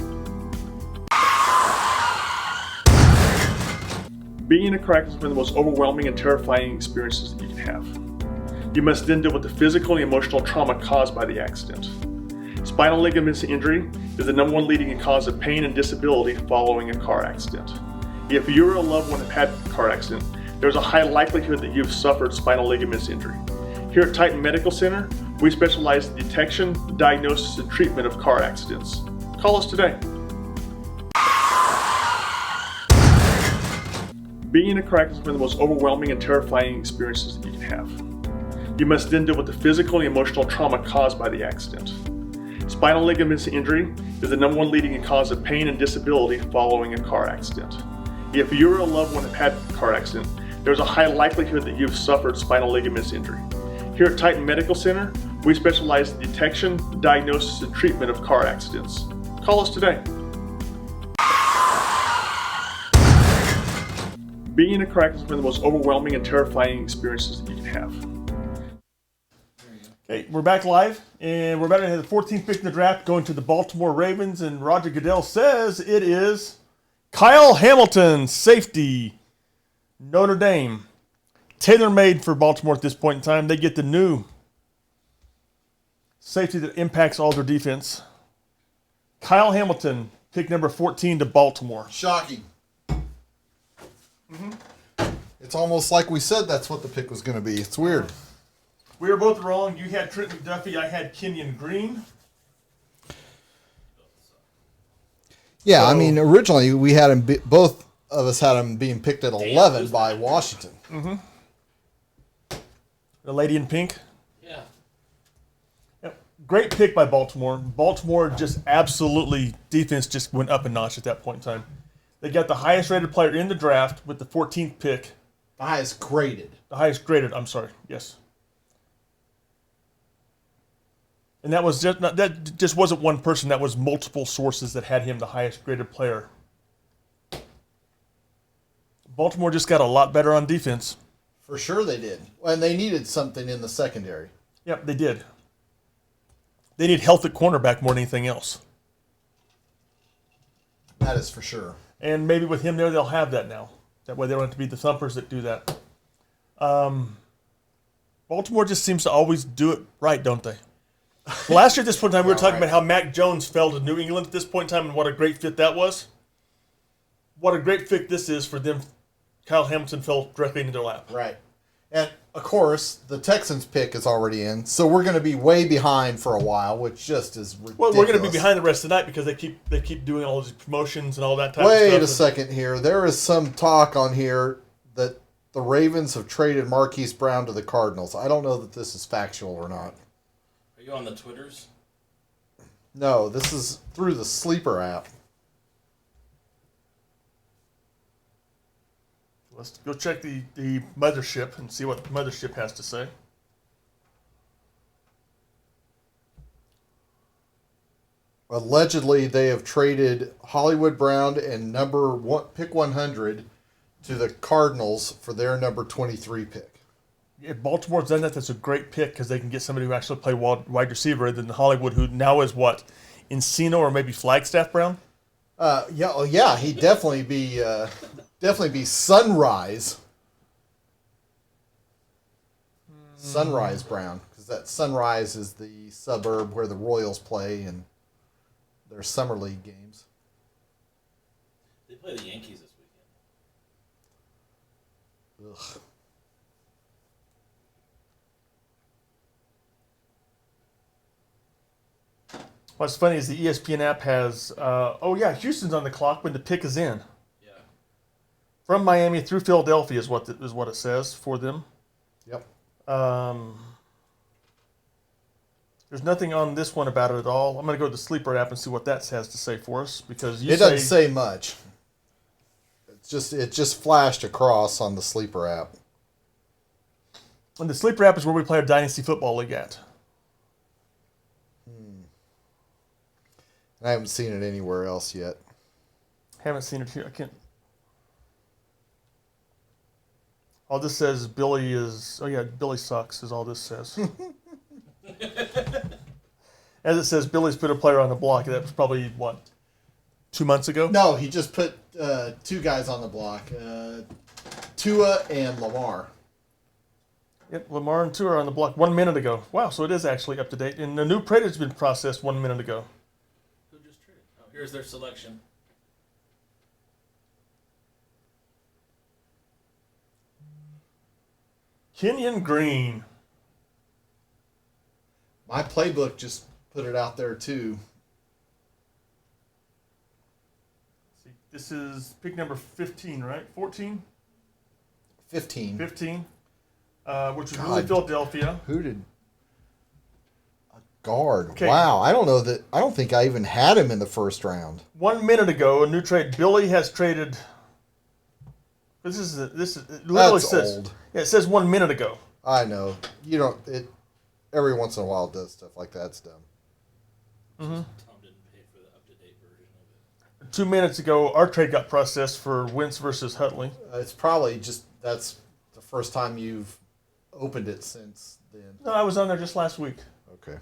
Being in a car accident is one of the most overwhelming and terrifying experiences that you can have. You must then deal with the physical and emotional trauma caused by the accident. Spinal ligaments injury is the number one leading cause of pain and disability following a car accident. If you or a loved one have had a car accident, there's a high likelihood that you've suffered spinal ligaments injury. Here at Titan Medical Center, we specialize in detection, diagnosis, and treatment of car accidents. Call us today. Being in a car accident is one of the most overwhelming and terrifying experiences that you can have. You must then deal with the physical and emotional trauma caused by the accident. Spinal ligaments injury is the number one leading cause of pain and disability following a car accident. If you or a loved one have had a car accident, there's a high likelihood that you've suffered spinal ligaments injury. Here at Titan Medical Center, we specialize in detection, diagnosis, and treatment of car accidents. Call us today. Being in a car accident is one of the most overwhelming and terrifying experiences that you can have. Okay, we're back live, and we're about to have the 14th pick in the draft going to the Baltimore Ravens, and Roger Goodell says it is Kyle Hamilton, safety, Notre Dame. Tailor-made for Baltimore at this point in time. They get the new safety that impacts all their defense. Kyle Hamilton, pick number 14 to Baltimore. Shocking. It's almost like we said that's what the pick was going to be. It's weird. We were both wrong. You had Trent McDuffie. I had Kenyon Green. Yeah, I So- mean, originally we had him, both of us had him being picked at 11 by Washington. The lady in pink. Yeah. Yep. Great pick by Baltimore. Baltimore just absolutely, defense just went up a notch at that point in time. They got the highest rated player in the draft with the 14th pick. The highest graded. The highest graded, I'm sorry, yes. And that was just that just wasn't one person. That was multiple sources that had him the highest graded player. Baltimore just got a lot better on defense. For sure they did. And they needed something in the secondary. Yep, they did. They need health at cornerback more than anything else. That is for sure. And maybe with him there, they'll have that now. That way they don't have to be the thumpers that do that. Baltimore just seems to always do it right, don't they? Last year at this point in time, we were talking about how Mac Jones fell to New England at this point in time and what a great fit that was. What a great fit this is for them. Kyle Hamilton fell directly into their lap. Right. And, of course, the Texans pick is already in, so we're going to be way behind for a while, which just is ridiculous. Well, we're going to be behind the rest of the night because they keep doing all these promotions and all that type of stuff. Wait a second here. There is some talk on here that the Ravens have traded Marquise Brown to the Cardinals. I don't know that this is factual or not. Are you on the Twitters? No, this is through the Sleeper app. Let's go check the mothership and see what the mothership has to say. Allegedly, they have traded Hollywood Brown and pick 100 to the Cardinals for their number 23 pick. If Baltimore's done that, that's a great pick because they can get somebody who actually play wide receiver rather than Hollywood, who now is what? Encino or maybe Flagstaff Brown? Yeah, he'd definitely be Sunrise. Sunrise Brown, because that Sunrise is the suburb where the Royals play and their summer league games. They play the Yankees this weekend. Ugh. What's funny is the ESPN app has, Houston's on the clock when the pick is in. Yeah. From Miami through Philadelphia is what it says for them. Yep. There's nothing on this one about it at all. I'm going to go to the Sleeper app and see what that has to say for us because It doesn't say much. It just flashed across on the Sleeper app. And the Sleeper app is where we play our Dynasty Football League at. I haven't seen it anywhere else yet. Haven't seen it here. I can't. All this says Billy sucks is all this says. As it says, Billy's put a player on the block. That was probably, 2 months ago? No, he just put two guys on the block. Tua and Lamar. Yep, Lamar and Tua are on the block 1 minute ago. Wow, so it is actually up to date. And the new trade has been processed 1 minute ago. Who just traded? Oh, here's their selection. Kenyon Green. My playbook just put it out there too. See, this is pick number 15, right? 14? 15. 15. Which is God. really Philadelphia. Who did? A guard. Okay. Wow. I don't think I even had him in the first round. 1 minute ago, a new trade. Billy has traded. This is it literally That's says. old. Yeah, it says 1 minute ago. I know. You don't. It every once in a while it does stuff like that. It's dumb. Tom didn't pay for the up-to-date version of it. 2 minutes ago, our trade got processed for Wentz versus Huntley. It's probably just that's the first time you've opened it since then. No, I was on there just last week. Okay.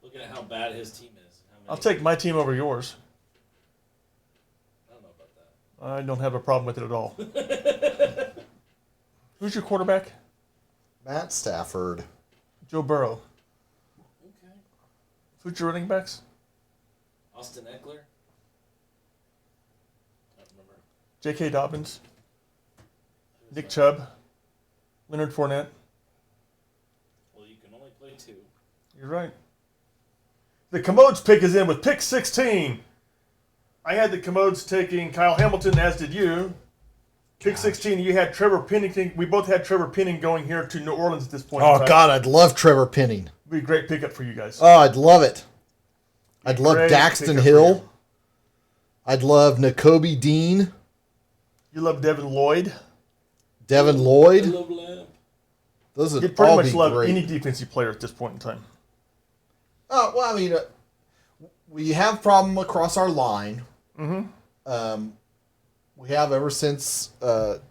Looking at how bad his team is. How many, I'll take my team over yours. I don't know about that. I don't have a problem with it at all. Who's your quarterback? Matt Stafford. Joe Burrow. Okay. Who's your running backs? Austin Eckler. I don't remember. J.K. Dobbins. Nick Chubb. Leonard Fournette. Well, you can only play two. You're right. The Commodes pick is in with pick 16. I had the Commodes taking Kyle Hamilton, as did you. Pick 16, you had Trevor Pennington. We both had Trevor Penning going here to New Orleans at this point in Oh time. God, I'd love Trevor Penning. It'd be a great pickup for you guys. Oh, I'd love it. I'd love Great Daxton pickup for Hill. you. I'd love Nakobe Dean, You love Devin Lloyd. Devin I Lloyd. love Lamb. Those would You pretty all much be love great. any defensive player at this point in time. Oh well, I mean, we have problem across our line. Mm-hmm. We have ever since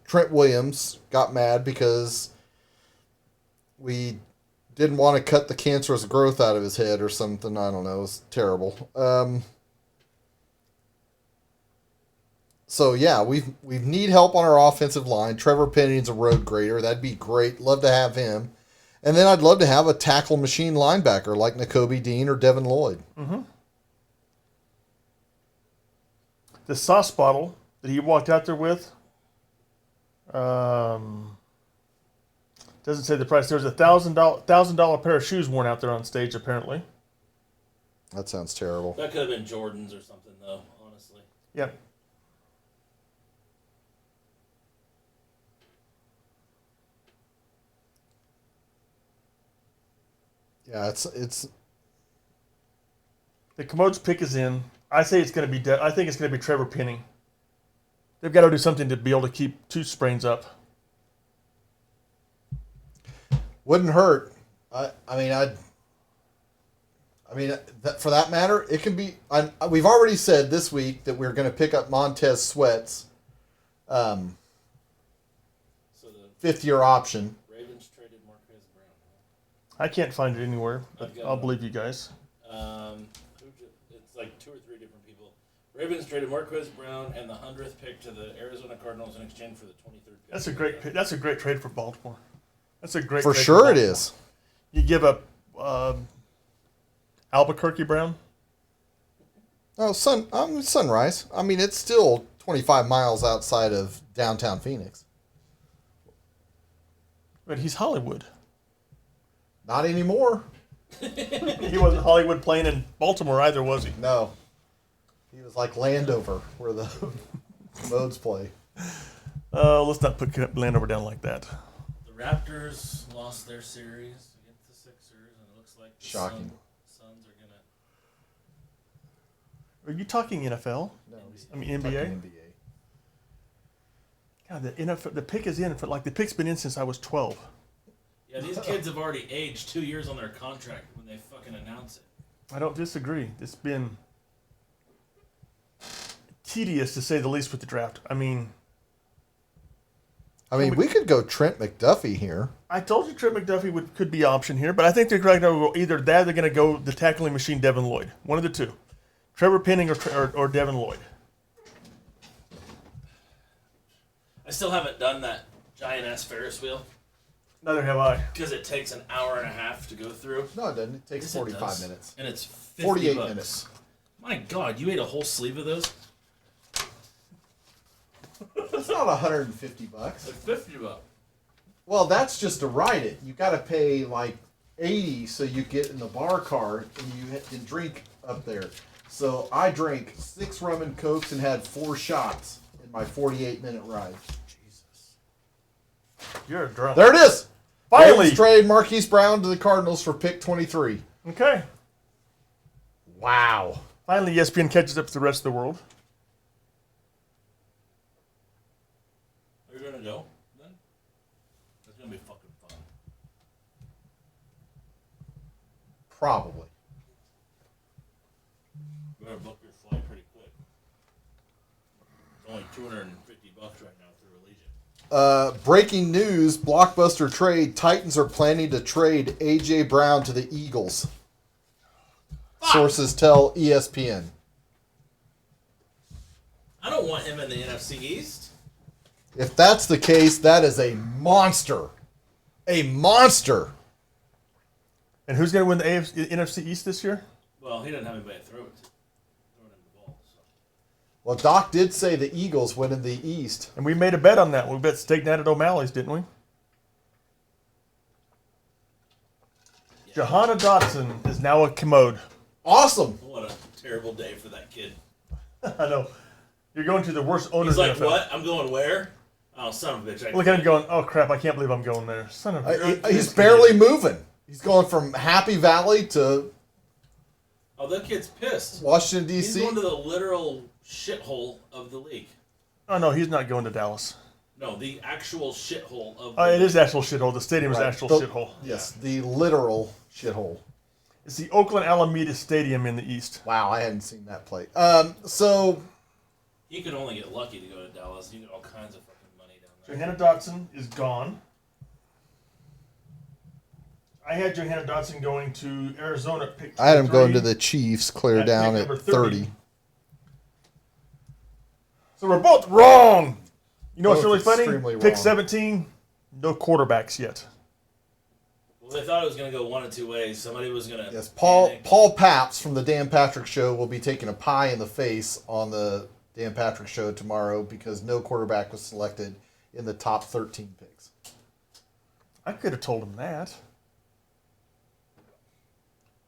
Trent Williams got mad because we didn't want to cut the cancerous growth out of his head or something. I don't know. It was terrible. So yeah, we need help on our offensive line. Trevor Penning's a road grader. That'd be great. Love to have him. And then I'd love to have a tackle machine linebacker like Nakobe Dean or Devin Lloyd. The sauce bottle that he walked out there with doesn't say the price. There's a $1,000 pair of shoes worn out there on stage, apparently. That sounds terrible. That could have been Jordan's or something, though, honestly. Yep. Yeah, it's The Commodes pick is in. I say it's going to be. I think it's going to be Trevor Penning. They've got to do something to be able to keep two sprains up. wouldn't hurt. I mean, for that matter, it can be. We've already said this week that we're going to pick up Montez Sweat's So the fifth-year option. Ravens traded Marquez Brown. I can't find it anywhere, but I've got I'll it. believe you guys. It's like 2 or 3 different people. Ravens traded Marquez Brown and the 100th pick to the Arizona Cardinals in exchange for the 23rd pick. That's a great. That's a great trade for Baltimore. That's a great. For trade sure, it Baltimore. is. You give up Albuquerque Brown. Oh, Sunrise. I mean, it's still 25 miles outside of downtown Phoenix. But he's Hollywood. Not anymore. He wasn't Hollywood playing in Baltimore either, was he? No. He was like Landover, where the modes play. Let's not put Landover down like that. The Raptors lost their series against the Sixers, and it looks like the Shocking. Suns are gonna. Are you talking NFL? No, I mean NBA. NBA. God, the NFL, the pick is in. For, like the pick's been in since I was 12. Yeah, these kids have already aged 2 years on their contract when they fucking announce it. I don't disagree. It's been tedious to say the least with the draft. I mean, we could go Trent McDuffie here. I told you Trent McDuffie could be an option here, but I think they're going to go either that or they're going to go the tackling machine Devin Lloyd. One of the two. Trevor Penning or Devin Lloyd. I still haven't done that giant-ass Ferris wheel Neither have I. because it takes an hour and a half to go through. No, it doesn't. It takes Yes, it 45 does. minutes. And it's 50 48 bucks. minutes. My God, you ate a whole sleeve of those? That's not 150 bucks. Like 50 bucks. Well, that's just to ride it. You got to pay like 80 so you get in the bar card and you can drink up there. So I drank 6 rum and cokes and had 4 shots in my 48-minute ride. You're a drunk. There it is. Finally. Ravens trade Marquise Brown to the Cardinals for pick 23. Okay. Wow. Finally, ESPN catches up to the rest of the world. Are you going to go then? It's going to be fucking fun. Probably. You better book your flight pretty quick. It's only 250 bucks right now through Allegiant. Breaking news, blockbuster trade. Titans are planning to trade A.J. Brown to the Eagles. Sources tell ESPN. I don't want him in the NFC East. If that's the case, that is a monster. A monster. And who's going to win the NFC East this year? Well, he doesn't have anybody to throw it to. Throwing him the ball. So. Well, Doc did say the Eagles win in the East. And we made a bet on that. We bet steak night at O'Malley's, didn't we? Yeah. Johanna Dotson is now a commode. Awesome. What a terrible day for that kid. I know. You're going to the worst owners He's like, in the NFL. what? I'm going where? Oh, son of a bitch. I Look at him going, oh crap, I can't believe I'm going there. Son of a He's barely moving. He's going from Happy Valley to Oh, that kid's pissed. Washington, He's D.C. going to the literal shithole of the league. Oh no, he's not going to Dallas. No, the actual shithole of the It league. is actual shithole. The stadium is Right. actual The- shithole. Yes, the literal shithole. It's the Oakland Alameda Stadium in the East. Wow, I hadn't seen that play. So He could only get lucky to go to Dallas. You get all kinds of fucking money down there. Johanna Dotson is gone. I had Johanna Dotson going to Arizona at pick 23. I had him going to the Chiefs, clear At down pick at number 30. So we're both wrong. You know what's Both really funny? extremely Pick wrong. 17, no quarterbacks yet. Well, they thought it was going to go one of two ways. Somebody was going to. Yes, Paul Paps from the Dan Patrick Show will be taking a pie in the face on the Dan Patrick Show tomorrow because no quarterback was selected in the top 13 picks. I could have told him that.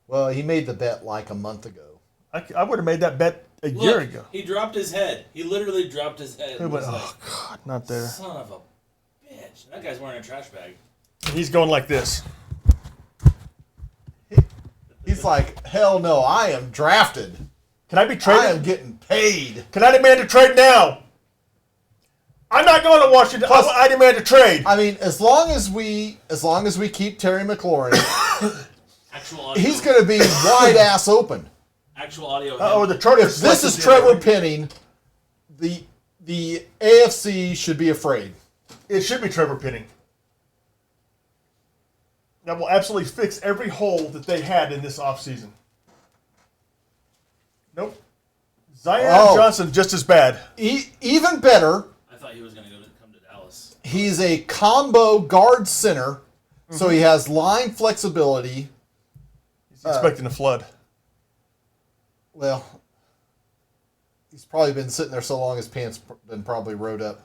Well, he made the bet like a month ago. I would have made that bet a year ago. He dropped his head. He literally dropped his head. He And went, was oh, God, not there. like, son of a bitch. That guy's wearing a trash bag. And he's going like this. He's like, hell no, I am drafted. Can I be I am traded? getting paid. Can I demand a trade now? I'm not going to Washington. Plus- I demand a trade. I mean, as long as we keep Terry McLaurin, Actual audio. he's going to be wide ass open. Actual audio. of Oh, him. the Chargers. If this is selected Trevor him. Penning, the AFC should be afraid. It should be Trevor Penning. That will absolutely fix every hole that they had in this offseason. Nope. Zion Oh. Johnson just as bad. Even better, I thought he was going to come to Dallas. he's a combo guard center, so he has line flexibility. He's expecting a flood. Well, he's probably been sitting there so long his pants been probably rode up.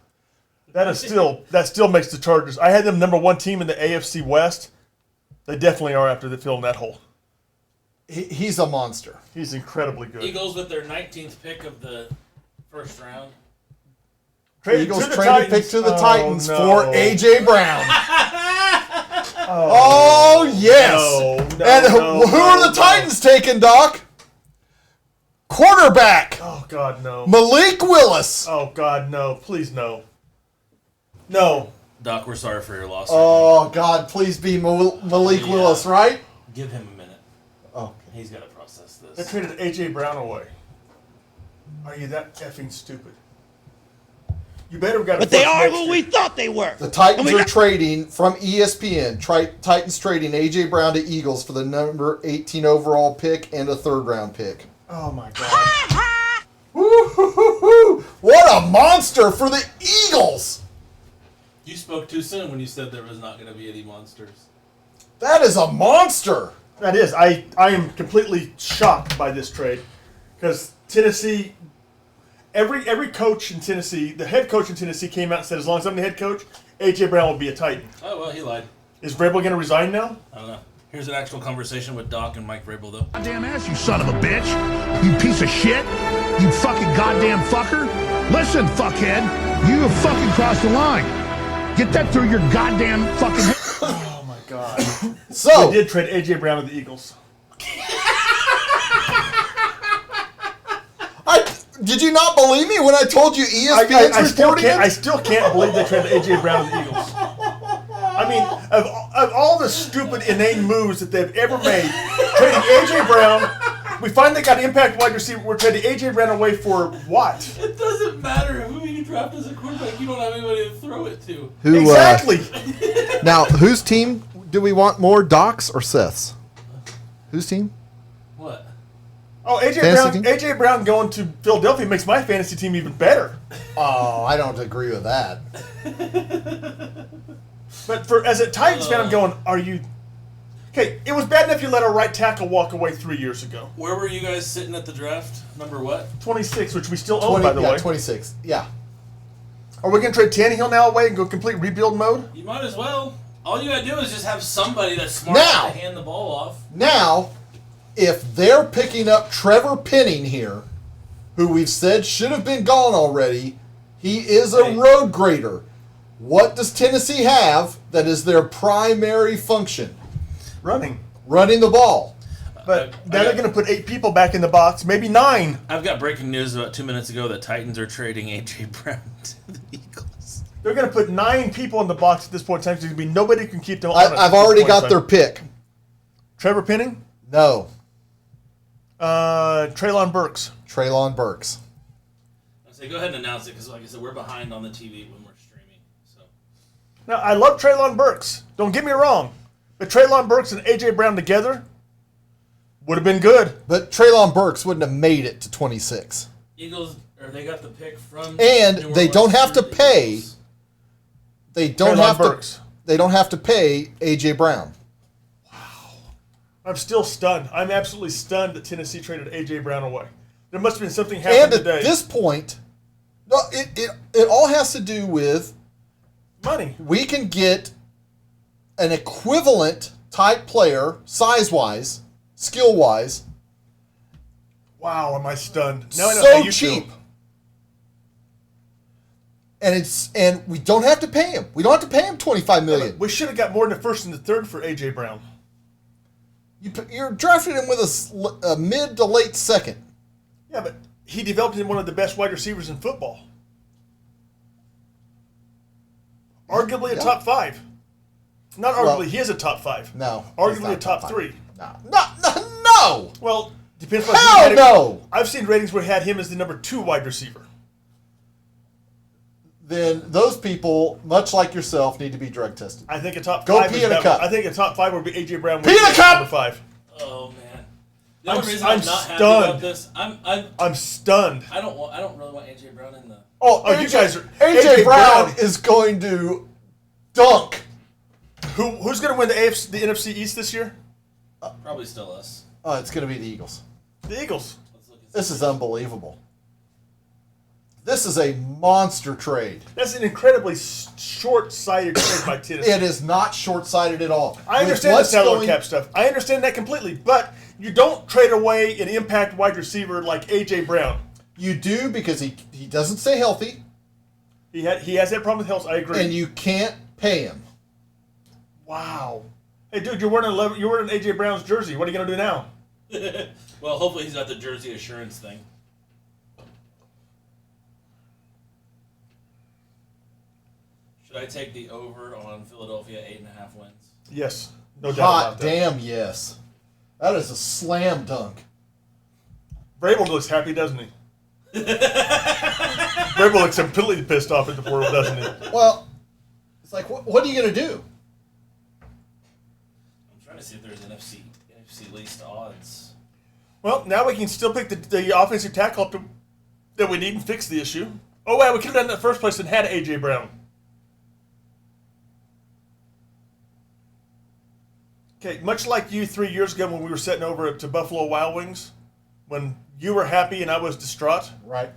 That still makes the Chargers. I had them number one team in the AFC West. They definitely are after filling that hole. He's a monster. He's incredibly good. Eagles with their 19th pick of the first round. Traded Eagles to the traded pick Titans. to the Oh, Titans no. for A.J. Brown. Oh, yes. No, And no, who are no, the Titans taking, Doc? Quarterback, Oh, God, no. Malik Willis. Oh, God, no. Please, no. No. Doc, we're sorry for your loss. Oh, God, please be Malik Yeah. Willis, right? Give him a minute. Oh, He's got to process They this. traded A.J. Brown away. Are you that effing stupid? You better have got a But they first are next who year. we thought they were. the Titans And we are got- trading from ESPN. Titans trading A.J. Brown to Eagles for the number 18 overall pick and a third-round pick. Oh, my God. Woo-hoo-hoo-hoo. What a monster for the Eagles! You spoke too soon when you said there was not going to be any monsters. That is a monster. That is. I am completely shocked by this trade. Because Tennessee, every coach in Tennessee, the head coach in Tennessee came out and said, as long as I'm the head coach, A.J. Brown will be a Titan. Oh, well, he lied. Is Vrabel going to resign now? I don't know. Here's an actual conversation with Doc and Mike Vrabel, though. Goddamn ass, you son of a bitch. You piece of shit. You fucking goddamn fucker. Listen, fuckhead. You have fucking crossed the line. Get that through your goddamn fucking head. Oh, my God. So, They did trade A.J. Brown to the Eagles. did you not believe me when I told you ESPN's reporting I it? still can't believe they traded A.J. Brown to the Eagles. I mean, of all the stupid, inane moves that they've ever made, trading A.J. Brown, we finally got impact wide receiver. We're trading A.J. Brown away for what? It doesn't matter who you draft as a quarterback. You don't have anybody to throw it to. Who, Exactly. Now, whose team do we want more, Doc's or Seth's? Whose team? What? Oh, A.J. Fantasy Brown. team? A.J. Brown going to Philadelphia makes my fantasy team even better. Oh, I don't agree with that. But as a Titans fan, I'm going, are you... Okay, it was bad enough you let our right tackle walk away 3 years ago. Where were you guys sitting at the draft? Number what? 26, which we still own, by the way. 26. Yeah. Are we going to trade Tannehill now away and go complete rebuild mode? You might as well. All you gotta do is just have somebody that's smart Now. enough to hand the ball off. Now, if they're picking up Trevor Penning here, who we've said should have been gone already, he is a Hey. road grader. What does Tennessee have that is their primary function? Running. Running the ball. But I now they're got- going to put 8 people back in the box, maybe 9. I've got breaking news about 2 minutes ago that Titans are trading A.J. Brown to the Eagles. They're going to put 9 people in the box at this point in time. So there's going to be nobody who can keep them honest. I've already got their pick. Trevor Penning, No. Traylon Burks. Traylon Burks. I say go ahead and announce it because, like I said, we're behind on the TV when we're streaming. So Now, I love Traylon Burks. Don't get me wrong. But Traylon Burks and A.J. Brown together would have been good. But Traylon Burks wouldn't have made it to 26. Eagles, or they got the pick from. And New they don't Orleans have to through the pay. Eagles. They don't Traylon have Burks. to. They don't have to pay A.J. Brown. I'm still stunned. I'm absolutely stunned that Tennessee traded A.J. Brown away. There must have been something And happened at today. this point, no, it all has to do with Money. we can get an equivalent type player, size wise, skill wise, Wow, am I stunned. Now I know how so you cheap. feel. And we don't have to pay him. We don't have to pay him $25 million. We should have got more than the first and the third for A.J. Brown. You're drafting him with a mid to late second. Yeah, but he developed into one of the best wide receivers in football. Arguably a Yeah. top 5. Not Well, arguably, he is a top 5. No. he's Arguably not a top five. 3. No. Well, depends on Hell no. I've seen ratings where it had him as the number 2 wide receiver. Then those people, much like yourself, need to be drug tested. I think a top Go 5 pee is in a that cup. one. I think a top 5 would be A.J. Brown. Pee in a cup! Number 5. Oh man. The I'm- only reason I'm I'm not happy stunned. about this, I'm stunned. I don't really want A.J. Brown in the. Oh, you guys are AJ Brown is going to dunk. Who's going to win the NFC East this year? Probably still us. Oh, it's going to be the Eagles. The Eagles. Let's look at This is unbelievable. This is a monster trade. That's an incredibly short-sighted trade by Tennessee. It is not short-sighted at all. I With understand the what's salary going- cap stuff. I understand that completely. But You don't trade away an impact wide receiver like A.J. Brown. You do because he doesn't stay healthy, He has that problem with health. I agree. and you can't pay him. Wow. Hey, dude, you're wearing A.J. Brown's jersey. What are you gonna do now? Well, hopefully he's got the jersey assurance thing. Should I take the over on Philadelphia 8.5 wins? Yes, no doubt Hot about that. damn yes. That is a slam dunk. Vrabel looks happy, doesn't he? Vrabel looks completely pissed off at the world, doesn't he? Well, it's like, what are you going to do? I'm trying to see if there's NFC least odds. Well, now we can still pick the offensive tackle that we need and fix the issue. Oh, wow, we could have done that in the first place and had A.J. Brown. Okay, much like you 3 years ago when we were sitting over at Buffalo Wild Wings, when you were happy and I was distraught. Right.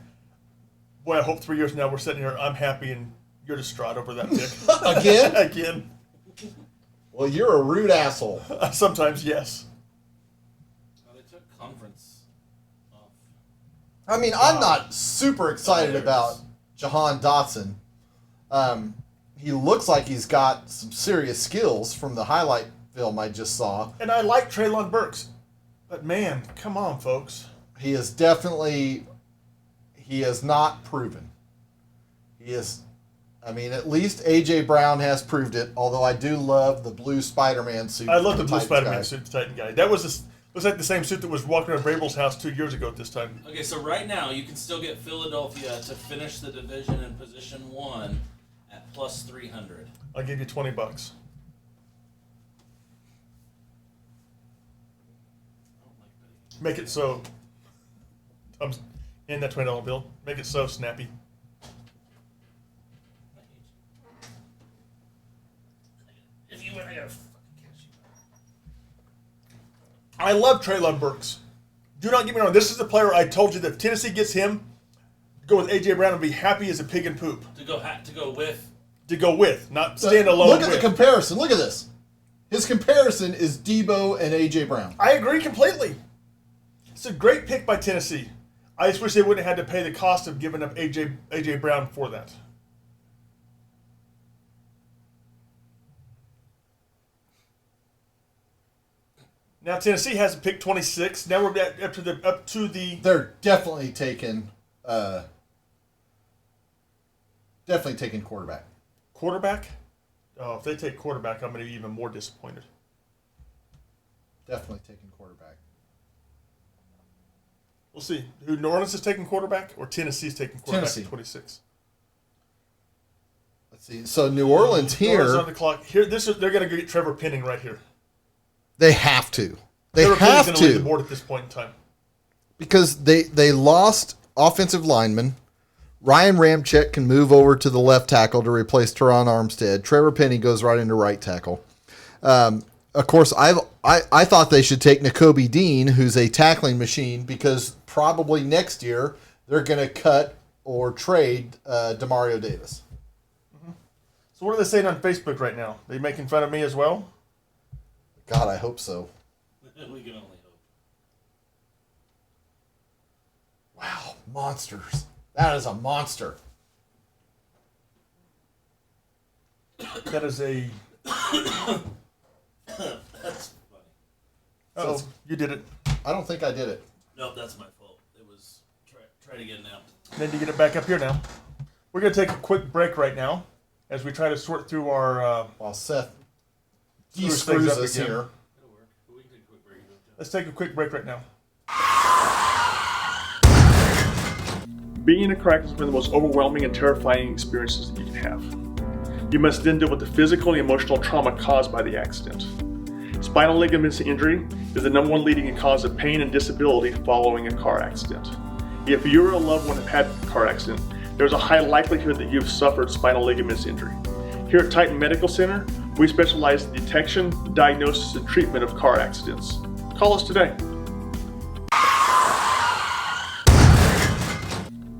Boy, I hope 3 years from now we're sitting here, I'm happy and you're distraught over that pick. Again? Again. Well, you're a rude asshole. Sometimes, yes. Oh, they took conference off. I mean, I'm not super excited about Jahan Dotson. He looks like he's got some serious skills from the highlight film I just saw. And I like Treylon Burks. But man, come on, folks. He has not proven. I mean, at least A.J. Brown has proved it, although I do love the blue Spider-Man suit. I love the blue Titans Spider-Man guy. suit, the Titan guy. That was looks like the same suit that was walking around Vrabel's house 2 years ago at this time. Okay, so right now you can still get Philadelphia to finish the division in position 1 at plus 300. I'll give you $20. Make it so. In that $20 bill. Make it so, Snappy. If you win, I gotta fucking catch you. I love Treylon Burks. Do not get me wrong. This is the player I told you that if Tennessee gets him, go with A.J. Brown and be happy as a pig in poop. To go with. To go with, not stand alone Look at with. the comparison. Look at this. His comparison is Debo and A.J. Brown. I agree completely. It's a great pick by Tennessee. I just wish they wouldn't have had to pay the cost of giving up A.J. Brown for that. Now Tennessee has a pick 26. Now we're up to the. They're definitely taking quarterback. Quarterback? Oh, if they take quarterback, I'm going to be even more disappointed. Definitely taking quarterback. We'll see. Who, New Orleans is taking quarterback or Tennessee's taking quarterback Tennessee. at 26? Let's see. So New Orleans New Orleans here, on the clock. Here, they're going to get Trevor Penning right here. they have to. They Trevor Penning's have going to lead the to board at this point in time. because they lost offensive linemen. Ryan Ramczyk can move over to the left tackle to replace Teron Armstead. Trevor Penning goes right into right tackle. Of course, I thought they should take Nakobe Dean, who's a tackling machine, because probably next year they're going to cut or trade Demario Davis. So what are they saying on Facebook right now? They making fun of me as well? God, I hope so. We can only hope. Wow, monsters. That is a monster. That is a. That's funny. Oh, you did it. I don't think I did it. Nope, that's my fault. It was try to get it now. Need to get it back up here now. We're going to take a quick break right now as we try to sort through our. While Seth Screws screws things up us again. here. It'll work. We can take a quick break. Let's take a quick break right now. Being a crack is one of the most overwhelming and terrifying experiences that you can have. You must then deal with the physical and emotional trauma caused by the accident. Spinal ligament injury is the number one leading cause of pain and disability following a car accident. If you or a loved one have had a car accident, there's a high likelihood that you've suffered spinal ligaments injury. Here at Titan Medical Center, we specialize in detection, diagnosis, and treatment of car accidents. Call us today.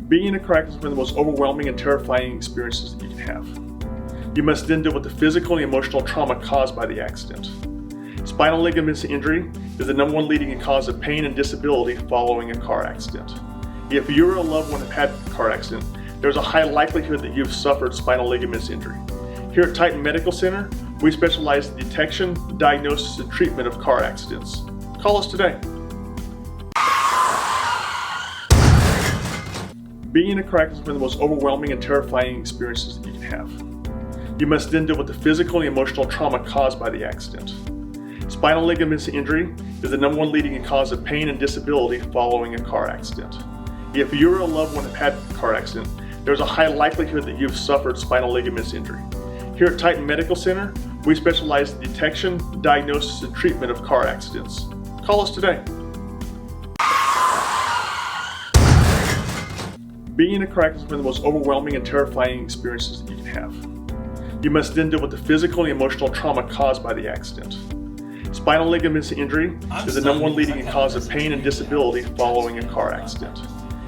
Being a crack is one of the most overwhelming and terrifying experiences that you can have. You must then deal with the physical and emotional trauma caused by the accident. Spinal ligaments injury is the #1 leading cause of pain and disability following a car accident. If you or a loved one have had a car accident, there's a high likelihood that you've suffered spinal ligaments injury. Here at Titan Medical Center, we specialize in detection, diagnosis, and treatment of car accidents. Call us today. Being in a car accident is one of the most overwhelming and terrifying experiences that you can have. You must then deal with the physical and emotional trauma caused by the accident. Spinal ligaments injury is the #1 leading cause of pain and disability following a car accident. If you or a loved one have had a car accident, there's a high likelihood that you've suffered spinal ligaments injury. Here at Titan Medical Center, we specialize in detection, diagnosis, and treatment of car accidents. Call us today. Being in a car accident is one of the most overwhelming and terrifying experiences that you can have. You must then deal with the physical and emotional trauma caused by the accident. Spinal ligaments injury is the #1 leading cause of pain and disability following a car accident.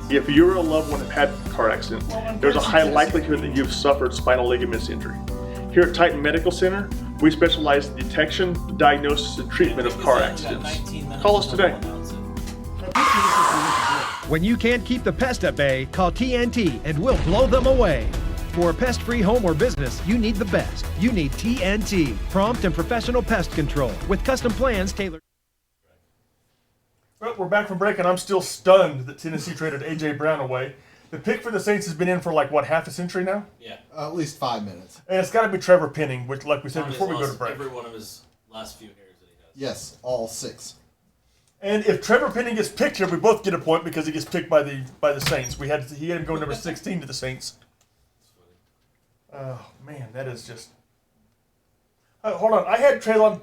If you or a loved one have had a car accident, there's a high likelihood that you've suffered spinal ligaments injury. Here at Titan Medical Center, we specialize in detection, diagnosis, and treatment of car accidents. Call us today. When you can't keep the pest at bay, call TNT and we'll blow them away. For a pest-free home or business, you need the best. You need TNT, prompt and professional pest control with custom plans tailored. Well, we're back from break, and I'm still stunned that Tennessee traded A.J. Brown away. The pick for the Saints has been in for like, what, half a century now? Yeah. At least 5 minutes. And it's got to be Trevor Penning, which, like we said before we go to break. Every one of his last few hairs that he has. Yes, all 6. And if Trevor Penning gets picked here, we both get a point because he gets picked by the Saints. He had him go number 16 to the Saints. Oh man, that is just. Hold on, I had Traylon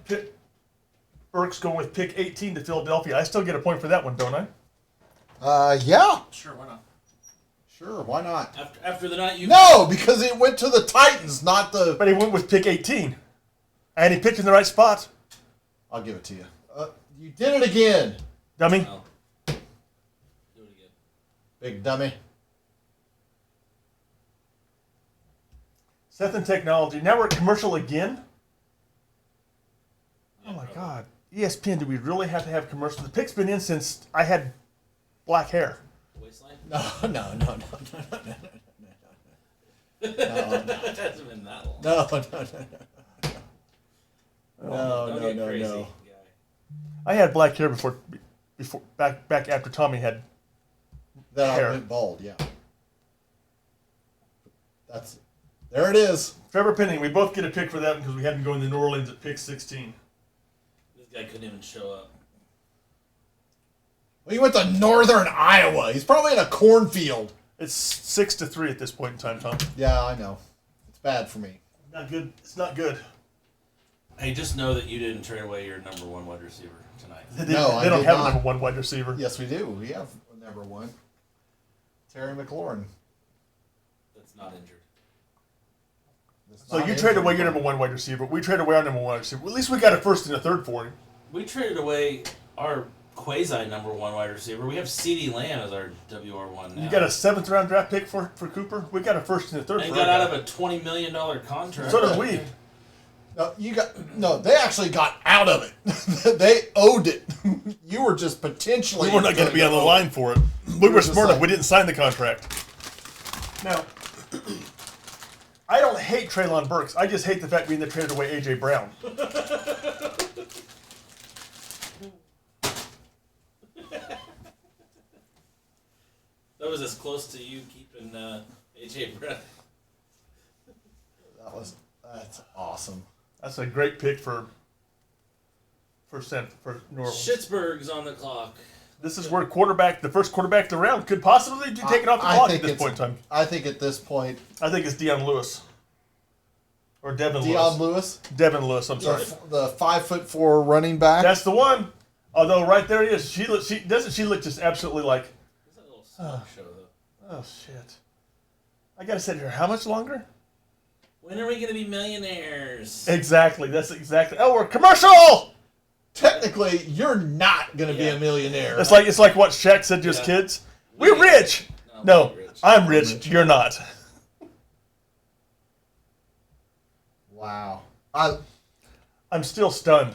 Burks go with pick 18 to Philadelphia. I still get a point for that one, don't I? Yeah. Sure, why not? Sure, why not? After the night you... No, because it went to the Titans, not the... But he went with pick 18. And he picked in the right spot. I'll give it to you. You did it again. Dummy. Well, do it again. Big dummy. Seth and Technology. Now we're at commercial again? Oh my God. ESPN, do we really have to have commercials? The pick's been in since I had black hair. Waistline? No. It hasn't been that long. No. Don't get crazy, guy. I had black hair before back after Tommy had Then hair. I went bald, yeah. There it is. Trevor Penning. We both get a pick for that because we had him going to New Orleans at pick 16. This guy couldn't even show up. Well, he went to northern Iowa. He's probably in a cornfield. It's 6-3 at this point in time, Tom. Yeah, I know. It's bad for me. Not good. It's not good. Hey, just know that you didn't trade away your number 1 wide receiver tonight. They I don't did have not. a number 1 wide receiver. Yes, we do. We have number 1. Terry McLaurin. That's not injured. So you trade away your number 1 wide receiver. We trade away our number 1 wide receiver. Well, at least we got a first and a third for him. We traded away our quasi number 1 wide receiver. We have CeeDee Lamb as our WR1 now. You got a 7th round draft pick for Cooper. We got a first and a third and for got our out guy. of a $20 million contract. So did we. No, they actually got out of it. They owed it. You were just potentially. We were not going to be on the line for it. We were smart enough. We didn't sign the contract. Now, I don't hate Traylon Burks. I just hate the fact we ended up traded away A.J. Brown. That was as close to you keeping AJ Brown. That's awesome. That's a great pick for New Orleans. Schittsburg's on the clock. This is where the first quarterback of the round, could possibly be taken off the clock at this point in time. I think at this point, I think it's Deion Lewis. Or Devin Deion Lewis. Lewis, Devin Lewis, I'm sorry. the 5'4" running back. That's the one. Although right there he is. She look just absolutely like, It's a little smoke show, though. oh shit. I gotta sit here. How much longer? When are we going to be millionaires? Exactly. That's exactly. Oh, we're commercial. Technically, you're not going to be a millionaire. It's like what Shaq said to his kids. We're rich. No, we're rich. I'm rich. You're not. Wow. I'm still stunned.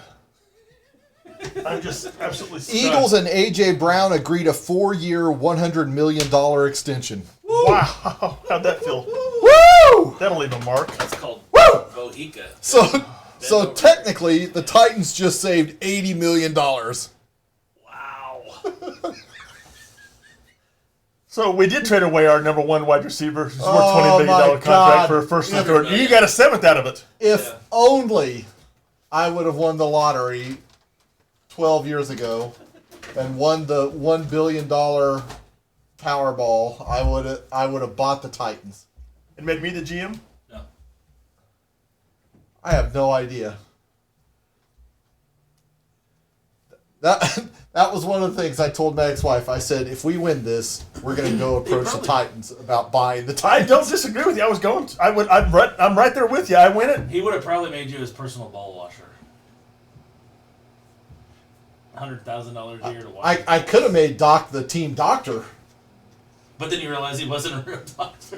I'm just absolutely stunned. Eagles and A.J. Brown agreed a 4-year, $100 million extension. Wow. How'd that feel? Woo! That'll leave a mark. That's called Woo! Bohica. So technically, the Titans just saved $80 million. Wow. So we did trade away our number one wide receiver, who's worth Oh, $20 my million contract God. for a first and If- third. You got a seventh out of it. If only I would have won the lottery 12 years ago and won the $1 billion Powerball, I would have bought the Titans. And made me the GM. No. I have no idea. That was one of the things I told my ex-wife. I said, if we win this, we're going to go approach the probably- Titans about buying the I Titans. don't disagree with you. I was going. I'm right there with you. I win it. He would have probably made you his personal ball washer. $100,000 a year to watch. I could have made Doc the team doctor. But then you realize he wasn't a real doctor.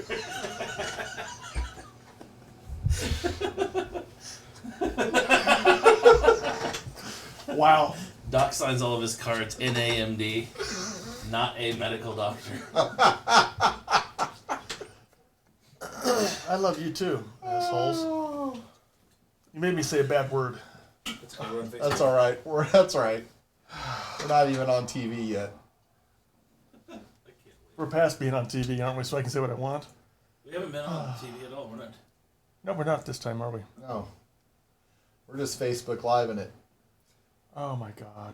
Wow. Doc signs all of his cards NAMD, not a medical doctor. I love you too, assholes. You made me say a bad word. That's all right. That's right. We're not even on TV yet. We're past being on TV, aren't we? So I can say what I want. We haven't been on TV at all. We're not. No, we're not this time, are we? No. We're just Facebook Live in it. Oh my God.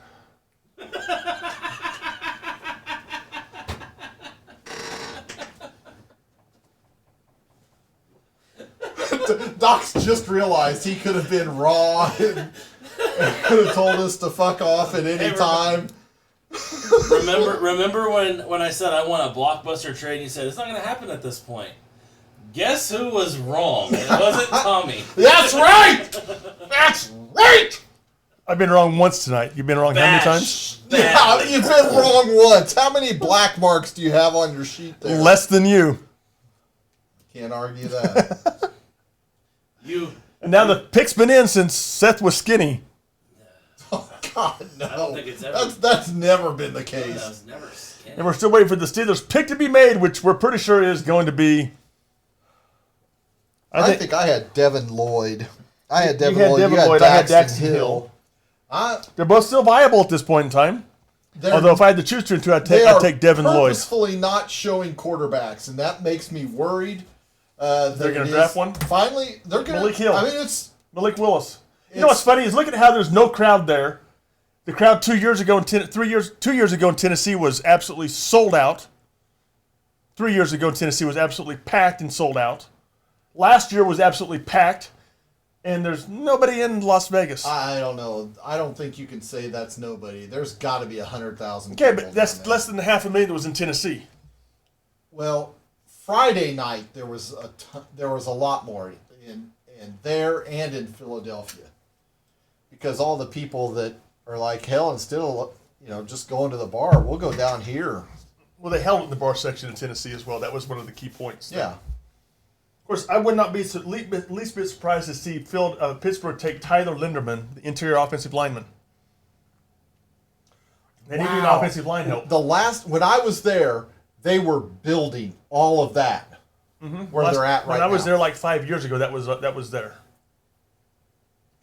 Doc's just realized he could have been raw and could have told us to fuck off at any time. Remember when I said I want a blockbuster trade and you said it's not going to happen at this point? Guess who was wrong? It wasn't Tommy. That's right! That's right! I've been wrong once tonight. You've been wrong how many times? Yeah, you've been wrong once. How many black marks do you have on your sheet there? Less than you. Can't argue that. You. And now the pick's been in since Seth was skinny. Oh, God, no. I don't think it's ever. That's never been the That case. was never skinny. And we're still waiting for the Steelers pick to be made, which we're pretty sure is going to be. I think I had Devin Lloyd. I had Devin had Lloyd. Devin You had Lloyd, I had Daxton Daxton Hill. They're both still viable at this point in time. Although if I had to choose between two, I'd take Devin Lloyd. Purposefully not showing quarterbacks, and that makes me worried. They're going to draft one? Finally, they're going to. Malik Hill. I mean, it's Malik Willis. You know what's funny is look at how there's no crowd there. The crowd 2 years ago in 2 years ago in Tennessee was absolutely sold out. 3 years ago in Tennessee was absolutely packed and sold out. Last year was absolutely packed, and there's nobody in Las Vegas. I don't know. I don't think you can say that's nobody. There's got to be 100,000. Okay, but that's less than 500,000 that was in Tennessee. Well, Friday night there was a lot more in there and in Philadelphia, because all the people that are like, hell, instead of just going to the bar, we'll go down here. Well, they held it in the bar section in Tennessee as well. That was one of the key points. Yeah. Of course, I would not be least bit surprised to see Pittsburgh take Tyler Linderman, the interior offensive lineman. They need an offensive line help. When I was there, they were building all of that where they're at right When now. I was there like 5 years ago, that was there.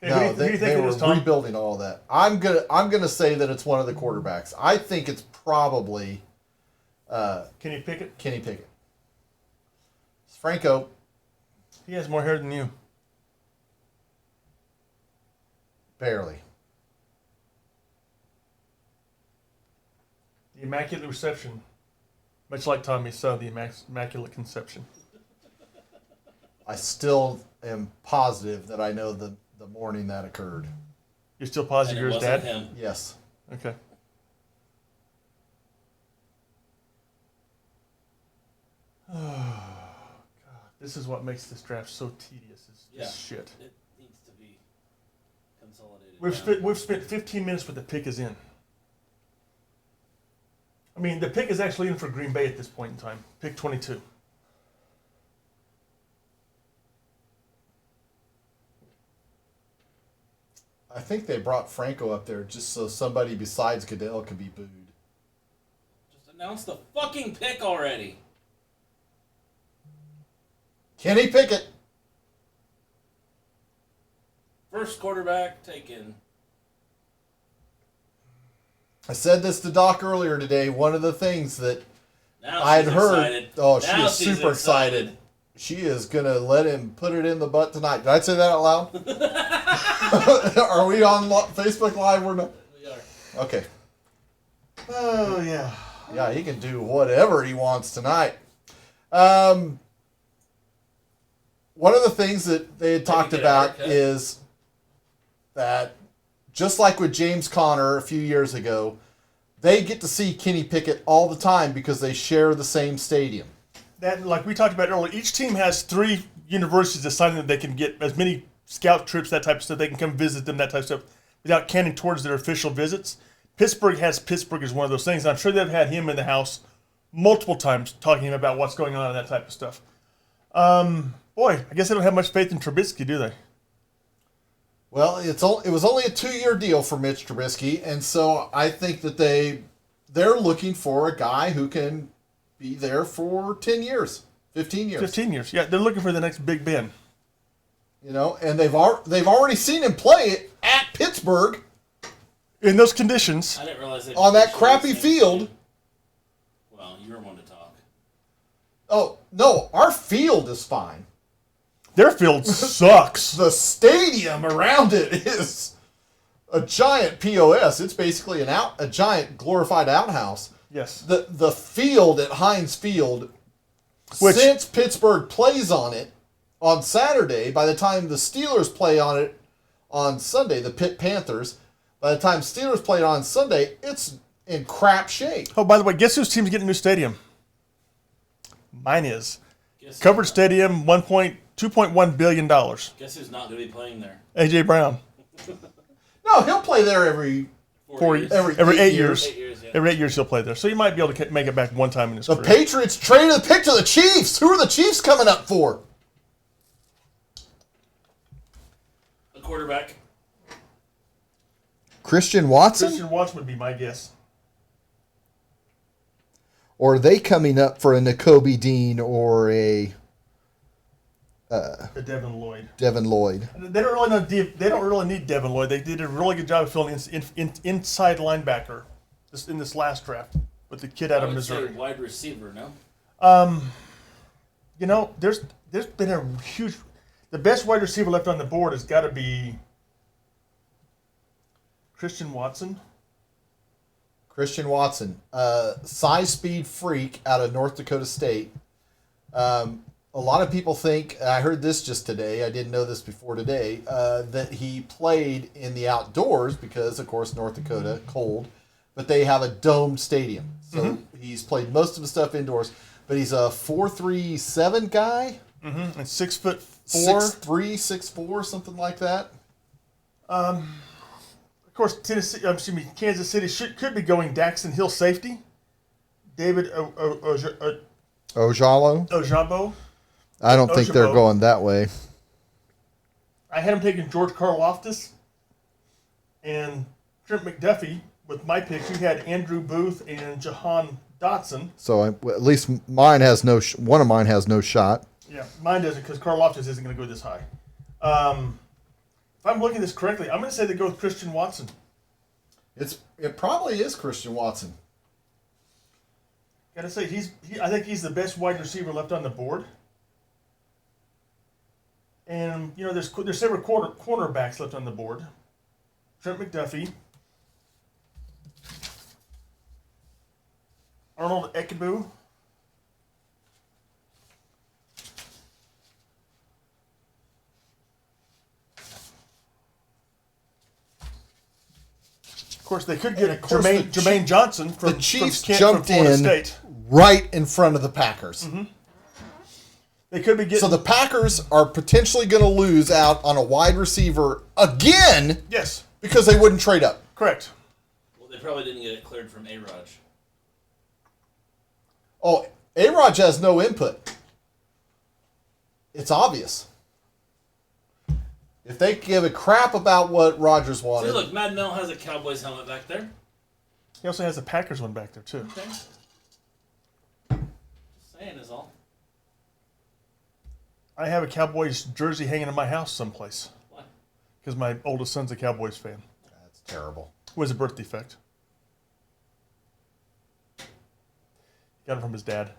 Okay, No, who do you think they it were is, Tom? rebuilding all of that. I'm gonna say that it's one of the quarterbacks. I think it's probably Kenny Pickett? Kenny Pickett. It's Franco. He has more hair than you. Barely. The Immaculate Reception. Much like Tommy's son, the Immaculate Conception. I still am positive that I know the morning that occurred. You're still And positive it you're his wasn't dad? him. Yes. Okay. Oh, God. This is what makes this draft so tedious. Is Yeah. shit. It needs to be consolidated. We've spent 15 minutes with the pick is in. I mean, the pick is actually in for Green Bay at this point in time. Pick 22. I think they brought Franco up there just so somebody besides Goodell could be booed. Just announce the fucking pick already. Kenny Pickett. First quarterback taken. I said this to Doc earlier today. One of the things that Now I'd she's heard. excited. Oh, she Now is she's super excited. She is gonna let him put it in the butt tonight. Did I say that out loud? Are we on Facebook Live? We're not. We are. Okay. Oh yeah. Yeah, he can do whatever he wants tonight. One of the things that they had talked get a about haircut. is that just like with James Conner a few years ago, they get to see Kenny Pickett all the time because they share the same stadium. That, like we talked about earlier, each team has 3 universities deciding that they can get as many scout trips, that type of stuff. They can come visit them, that type of stuff, without counting towards their official visits. Pittsburgh has Pittsburgh as one of those things. I'm sure they've had him in the house multiple times talking about what's going on and that type of stuff. Boy, I guess they don't have much faith in Trubisky, do they? Well, it was only a 2-year deal for Mitch Trubisky, and so I think that they're looking for a guy who can be there for 10 years, 15 years. 15 years. Yeah, they're looking for the next Big Ben. You know, and they've already seen him play at Pittsburgh In those conditions, I didn't realize they on that showed crappy the same field. thing. Well, you were one to talk. Oh, no, our field is fine. their field sucks. The stadium around it is a giant POS. It's basically a giant glorified outhouse. Yes. The field at Heinz Field, Which- since Pittsburgh plays on it on Saturday, by the time the Steelers play on it on Sunday, the Pitt Panthers, by the time Steelers play it on Sunday, it's in crap shape. Oh, by the way, guess whose team's getting a new stadium? Mine is. Guess Covered stadium, $2.1 billion. Guess who's not going to be playing there? A.J. Brown. No, he'll play there every 4 years. every 8 8 years. 8 years, yeah. Every 8 years he'll play there. So you might be able to make it back one time in his The career. Patriots traded the pick to the Chiefs. Who are the Chiefs coming up for? A quarterback. Christian Watson? Christian Watson would be my guess. Or are they coming up for a N'Kobe Dean or a The Devin Lloyd. Devin Lloyd? They don't really need Devin Lloyd. They did a really good job of filling inside linebacker in this last draft with the kid out I of would say Missouri. wide receiver, no? You know, there's been a huge. The best wide receiver left on the board has got to be Christian Watson. Christian Watson, size speed freak out of North Dakota State. A lot of people think, I heard this just today, I didn't know this before today, that he played in the outdoors because, of course, North Dakota, cold, but they have a domed stadium. So he's played most of his stuff indoors, but he's a 4'3" guy, And 6'4". 6'3", 6'4", something like that. Of course, Kansas City could be going Daxton Hill safety. David Ojalo? Ojabo. I don't think they're Ojabo. going that way. I had him taking George Karlaftis and Trent McDuffie. With my picks, you had Andrew Booth and Jahan Dotson. So at least mine has one of mine has no shot. Yeah, mine doesn't because Karlaftis isn't going to go this high. If I'm looking at this correctly, I'm going to say they go with Christian Watson. It probably is Christian Watson. Got to say, I think he's the best wide receiver left on the board. And you know, there's several cornerbacks left on the board. Trent McDuffie, Arnold Ekbu, of course, they could get course, Jermaine Johnson from The Chiefs from jumped Florida in State. right in front of the Packers. They could be getting. So the Packers are potentially going to lose out on a wide receiver again yes, because they wouldn't trade up. correct. Well, they probably didn't get it cleared from A-Raj. Oh, A-Raj has no input. It's obvious. If they give a crap about what Rodgers See, wanted, look, Mad Mel has a Cowboys helmet back there. He also has the Packers one back there too. Okay. Just saying is all. I have a Cowboys jersey hanging in my house someplace Why? because my oldest son's a Cowboys fan. that's terrible. It was a birth defect. Got it from his dad.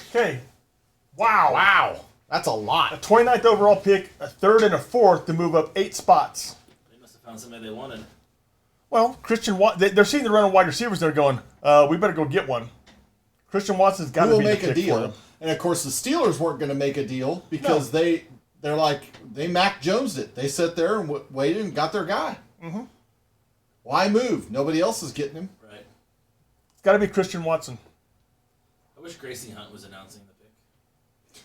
Okay. Wow, that's a lot. 29th overall pick, a third and a fourth to move up 8 spots. They must have found somebody they wanted. Well, they're seeing the run of wide receivers. They're going, we better go get one. Christian Watson's got Who to will be the make a pick for deal? them. And of course, the Steelers weren't going to make a deal because they Mac Jonesed it. They sat there and waited and got their guy. Mm-hmm. Why move? Nobody else is getting him. Right. It's got to be Christian Watson. I wish Gracie Hunt was announcing the pick.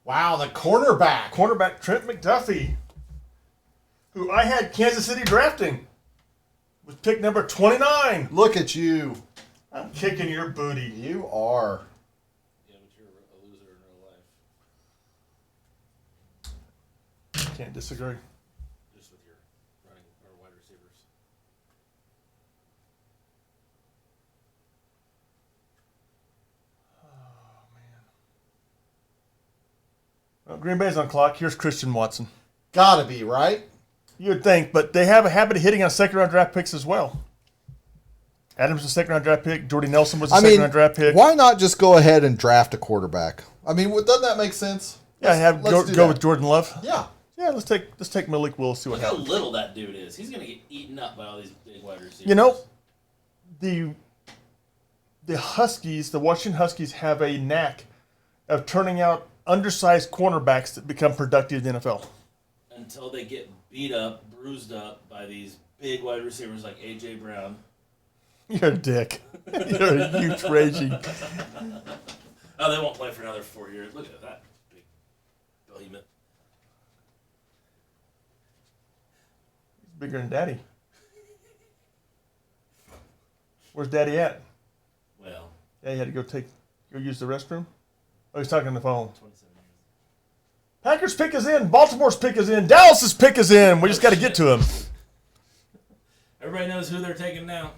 Wow, the cornerback. Cornerback Trent McDuffie, who I had Kansas City drafting, was pick number 29. Look at you. I'm kicking your booty. You are. Yeah, but you're a loser in real life. Can't disagree. Just with your running or wide receivers. Well, Green Bay's on clock. Here's Christian Watson. Gotta be, right? You would think, but they have a habit of hitting on second-round draft picks as well. Adams was a second-round draft pick. Jordy Nelson was a second-round draft pick. why not just go ahead and draft a quarterback? I mean, Doesn't that make sense? Yeah, Let's do go that. with Jordan Love. Yeah. Yeah, let's take Malik Willis. See what Look how happens. little that dude is. He's gonna get eaten up by all these big wide receivers. You know, the Huskies, the Washington Huskies, have a knack of turning out undersized cornerbacks that become productive in the NFL. Until they get beat up, bruised up by these big wide receivers like A.J. Brown. You're a dick. You're a huge raging. Oh, they won't play for another 4 years. Look at that big behemoth. He's bigger than Daddy. Where's Daddy at? Well, Yeah, he had to go use the restroom. Oh, he's talking on the phone. 27 years. Packers pick is in. Baltimore's pick is in. Dallas's pick is in. We just got to get to him. Everybody knows who they're taking now.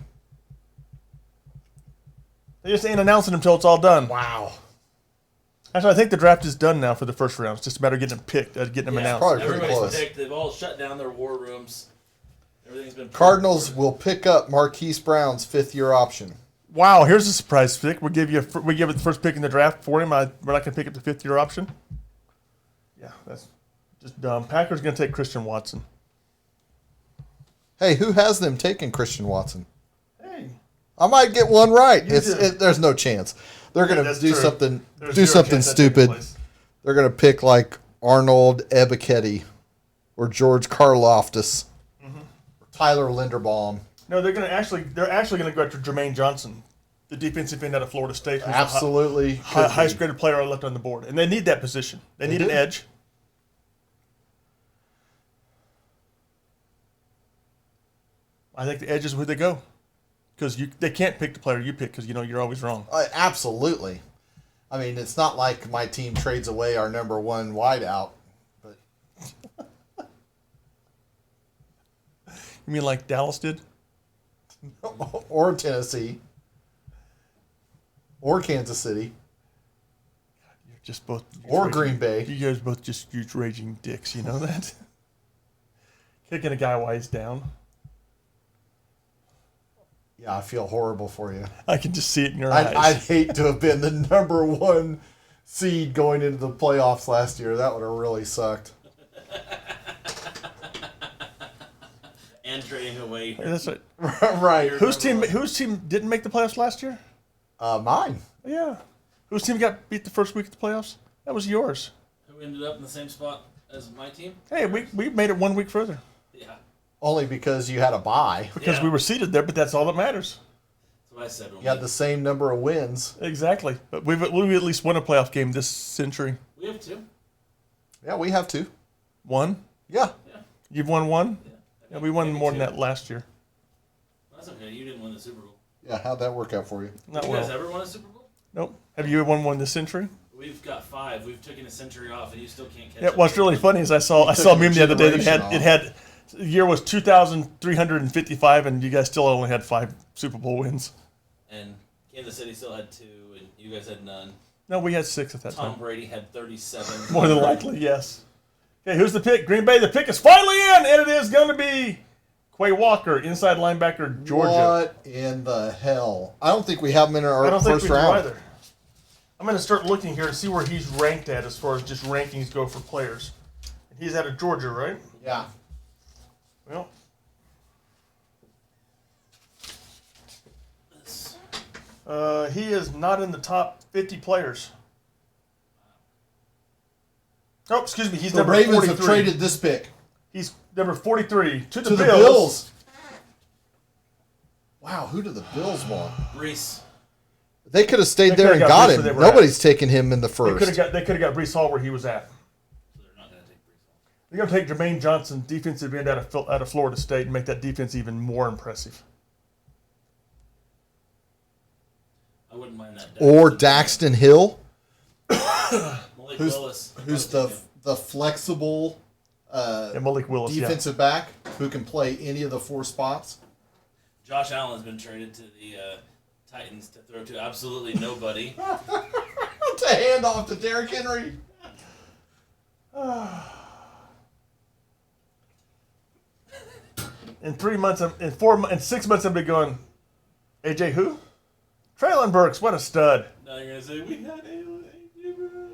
They just ain't announcing until it's all done. Wow. Actually, I think the draft is done now for the first round. It's just a matter of getting them picked, getting them announced. probably pretty Everybody's close. picked. They've all shut down their war rooms. Everything's been Cardinals will pick up Marquise Brown's 5th-year option. Wow, here's a surprise pick. We give it the first pick in the draft for him. We're not going to pick up the 5th-year option. Yeah, that's just dumb. Packers going to take Christian Watson. Hey, who has them taking Christian Watson? Hey, I might get one right. You do. There's no chance. They're going to that's do true. something There's do zero something chance that takes stupid. place. They're going to pick like Arnold Ebiketie or George Karlaftis or Tyler Linderbaum. No, they're actually going to go after Jermaine Johnson, the defensive end out of Florida State. who's Absolutely. the could highest be. graded player left on the board, and they need that position. They need an do. edge. I think the edge is where they go, because they can't pick the player you pick because you're always wrong. Absolutely. I mean, it's not like my team trades away our number one wideout, but You mean like Dallas did? or Tennessee or Kansas City You're just both or raging- Green Bay. You guys both just huge raging dicks. You know that? Kicking a guy while he's down. Yeah, I feel horrible for you. I can just see it in your I'd eyes. hate to have been the number one seed going into the playoffs last year. That would have really sucked. and trading away. That's right. Right. Whose team didn't make the playoffs last year? Mine. Yeah. Whose team got beat the first week of the playoffs? That was yours. Who ended up in the same spot as my team? Hey, we made it 1 week further Yeah. Only because you had a bye. because Yeah. we were seated there, but that's all that matters. That's what I said. When You had the same number of wins. Exactly. But we've at least won a playoff game this century. we have two. Yeah, we have two. One? Yeah. You've won one? Yeah, we won more than that last year. That's okay. You didn't win the Super Bowl. Yeah. How'd that work out for you? Not You guys well. ever won a Super Bowl? Nope. Have you won one this century? We've got 5. We've taken a century off, and you still can't catch Yeah. up. What's really funny is I saw a took meme the other day that generation had the year was 2,355, and you guys still only had 5 Super Bowl wins. And Kansas City still had 2, and you guys had none. No, we had 6 at that Tom time. Brady had 37. More than likely, yes. Okay, who's the pick? Green Bay. The pick is finally in, and it is going to be Quay Walker, inside linebacker, Georgia. What in the hell? I don't think we have him in our I don't think first we do round. either. I'm going to start looking here to see where he's ranked at as far as just rankings go for players. He's out of Georgia, right? Yeah. Well, he is not in the top 50 players. Oh, excuse me. He's The number Ravens 43. have traded this pick He's number 43 to the to the Bills. Bills. Wow, who do the Bills want? Brees. They could have stayed They there and coulda got got Brees him. where they were Nobody's taken him in the They could first. have got Brees Hall where he was at. So they're not going to take Brees. They're going to take Jermaine Johnson, defensive end out of Florida State, and make that defense even more impressive. I wouldn't mind that. Or Daxton Hill, Malik who's Willis. who's the flexible And Malik Willis, defensive back who can play any of the 4 spots. Josh Allen's been traded to the Titans to throw to absolutely nobody. To hand off to Derrick Henry. In 3 months, in 6 months, I've been going, AJ who? Traylon Burks, what a stud. Now you're going to say, we had a bro.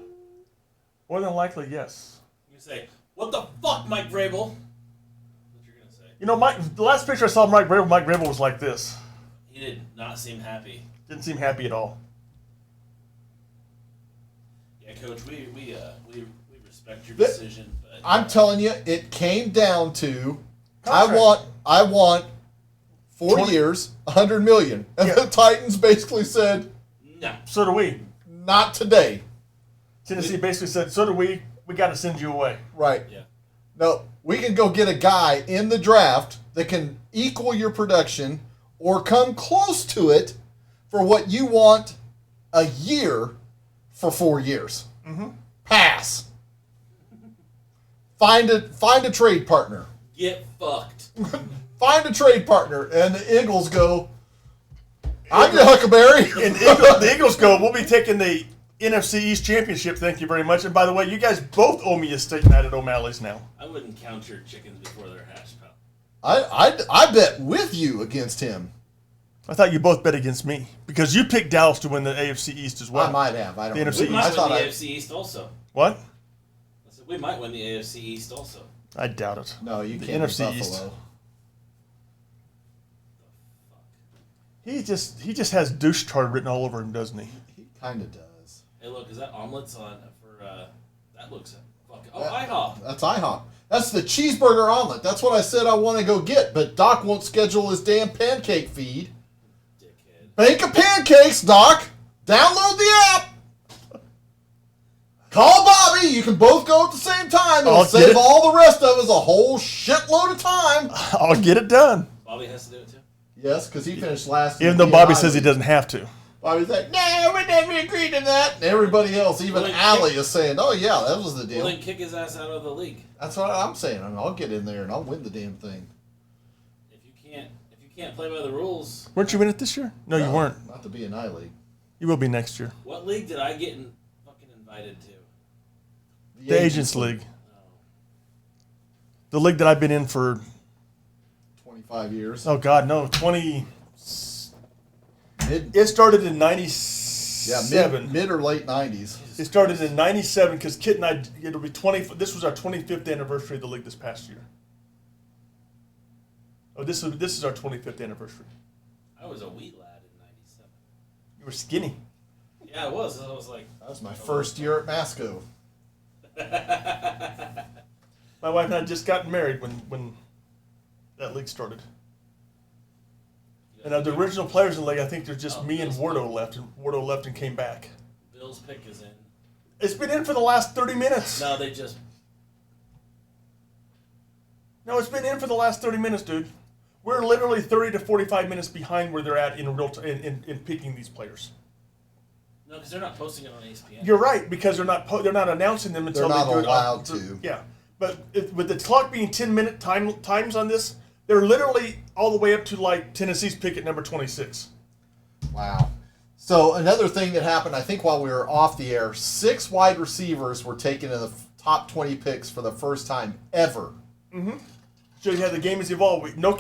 More than likely, yes. You say, what the fuck, Mike Vrabel? That's what you're going to say. You know, the last picture I saw of Mike Vrabel was like this. He did not seem happy. Didn't seem happy at all. Yeah, Coach, we respect your decision, but I'm telling you, it came down to Contract. I want 4 20 years, $100 million. And the Titans basically said, no. So do we. not today. Tennessee basically said, so do we. We got to send you away. Right. Yeah. No, we can go get a guy in the draft that can equal your production or come close to it for what you want a year for 4 years. Mm-hmm. Pass. Find a trade partner. Get fucked. Find a trade partner. And the Eagles go, I'm your Huckleberry. And the Eagles go, we'll be taking the NFC East Championship, thank you very much. And by the way, you guys both owe me a steak night at O'Malley's now. I wouldn't count your chickens before they're hatched, pal. I bet with you against him. I thought you both bet against me because you picked Dallas to win the AFC East as well. I might have. I don't The know. NFC We East. might I win thought the I, AFC East also. What? I said we might win the AFC East also. I doubt it. no, you The can't. NFC NFC East. Buffalo. He just has douche tard written all over him, doesn't he? He kind of does. Hey, look, is that omelets on for? That looks fucking. Oh, IHOP. That's IHOP. That's the cheeseburger omelet. That's what I said I want to go get, but Doc won't schedule his damn pancake feed. Dickhead. Bank of pancakes, Doc. Download the app. Call Bobby. You can both go at the same time. It'll I'll get save it. all the rest of us a whole shitload of time. I'll get it done. Bobby has to do it too. Yes, because he finished last. Even in though the Bobby Iowa. says he doesn't have to. Bobby's like, no, we never agreed to that. And everybody else, even Well, then Allie, kick- is saying, oh, yeah, that was the deal. Well, then kick his ass out of the league. That's what I'm saying. I mean, I'll get in there and I'll win the damn thing. If you can't play by the rules, Weren't you in it this year? No, you weren't. Not to be an I League. You will be next year. what league did I get fucking invited to? The Agents League. The league that I've been in for, 25 years. oh God, no, 20. Mid, It started in yeah, 97. mid or late 90s. It started in 97 because Kit and I, it'll be 20. This was our 25th anniversary of the league this past year. Oh, this is our 25th anniversary. I was a wheat lad in '97. You were skinny. Yeah, I was. I was like, That was my first year at Masco. My wife and I had just gotten married when that league started. And of the original players in the league, I think there's just me and Wardo left, and Wardo left and came back. Bill's pick is in. It's been in for the last 30 minutes. No, they just. No, it's been in for the last 30 minutes, dude. We're literally 30 to 45 minutes behind where they're at in in picking these players. No, because they're not posting it on ESPN. You're right, because they're not announcing them until They're not they do it. allowed to. Yeah, but with the clock being 10-minute times on this, they're literally all the way up to like Tennessee's pick at number 26. Wow. So another thing that happened, I think, while we were off the air, 6 wide receivers were taken in the top 20 picks for the first time ever. So you had the game has evolved. No.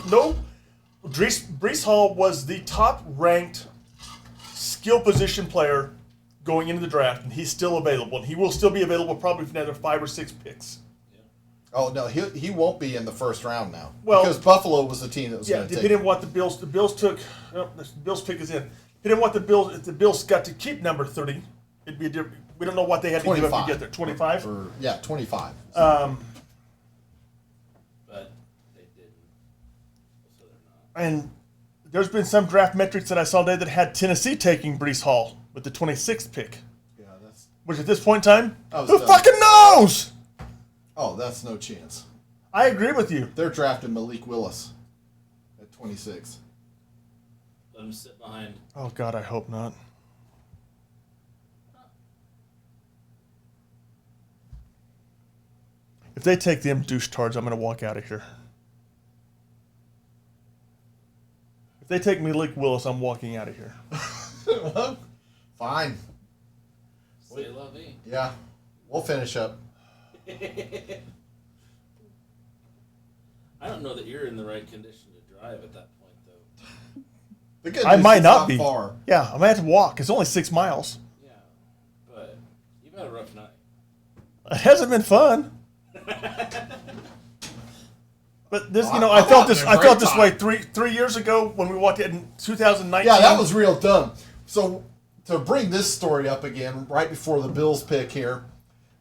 Brees Hall was the top-ranked skill position player going into the draft, and he's still available. And he will still be available probably for another 5 or 6 picks. Oh no, he won't be in the first round now. Well, because Buffalo was the team that was Yeah, going to take depending him. on what the Bills took. Oh, the Bills pick is in. Depending on what the Bills, if the Bills got to keep number 30, it'd be a different. We don't know what they had to give up 25. to get there. 25. 25. But they didn't. So they're not. And there's been some draft metrics that I saw today that had Tennessee taking Brees Hall with the 26th pick. Yeah, that's Which at this point in time, I was who done. fucking knows? that's no chance. I agree with you. They're drafting Malik Willis at 26. Let them sit behind. Oh God, I hope not. If they take them douchetards, I'm going to walk out of here. If they take Malik Willis, I'm walking out of here. Fine. Say la vie. Yeah, we'll finish up. I don't know that you're in the right condition to drive at that point, though. The good I news might is not be. far. Yeah, I might have to walk. It's only 6 miles. Yeah, but you've had a rough night. It hasn't been fun. But this, I'm I felt having this. a I great felt this time. way three years ago when we walked in 2019. Yeah, that was real dumb. So to bring this story up again, right before the Bills pick here,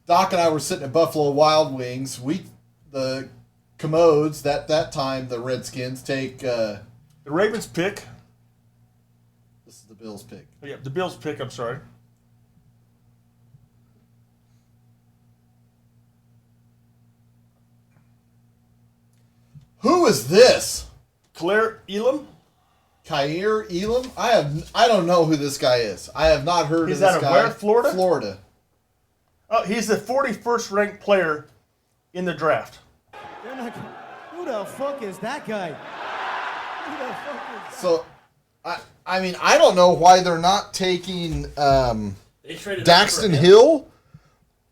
Doc and I were sitting at Buffalo Wild Wings. The Commodes, that time the Redskins take. the Ravens pick. This is the Bills pick. Oh, yeah, the Bills pick. I'm sorry. Who is this? Claire Elam. Kyer Elam? I don't know who this guy is. I have not heard He's of this out of guy. where? Florida? Florida. Oh, he's the 41st ranked player in the draft. Who the fuck is that guy? Who the fuck is... So, I mean, I don't know why they're not taking They traded up Daxton for him. Hill.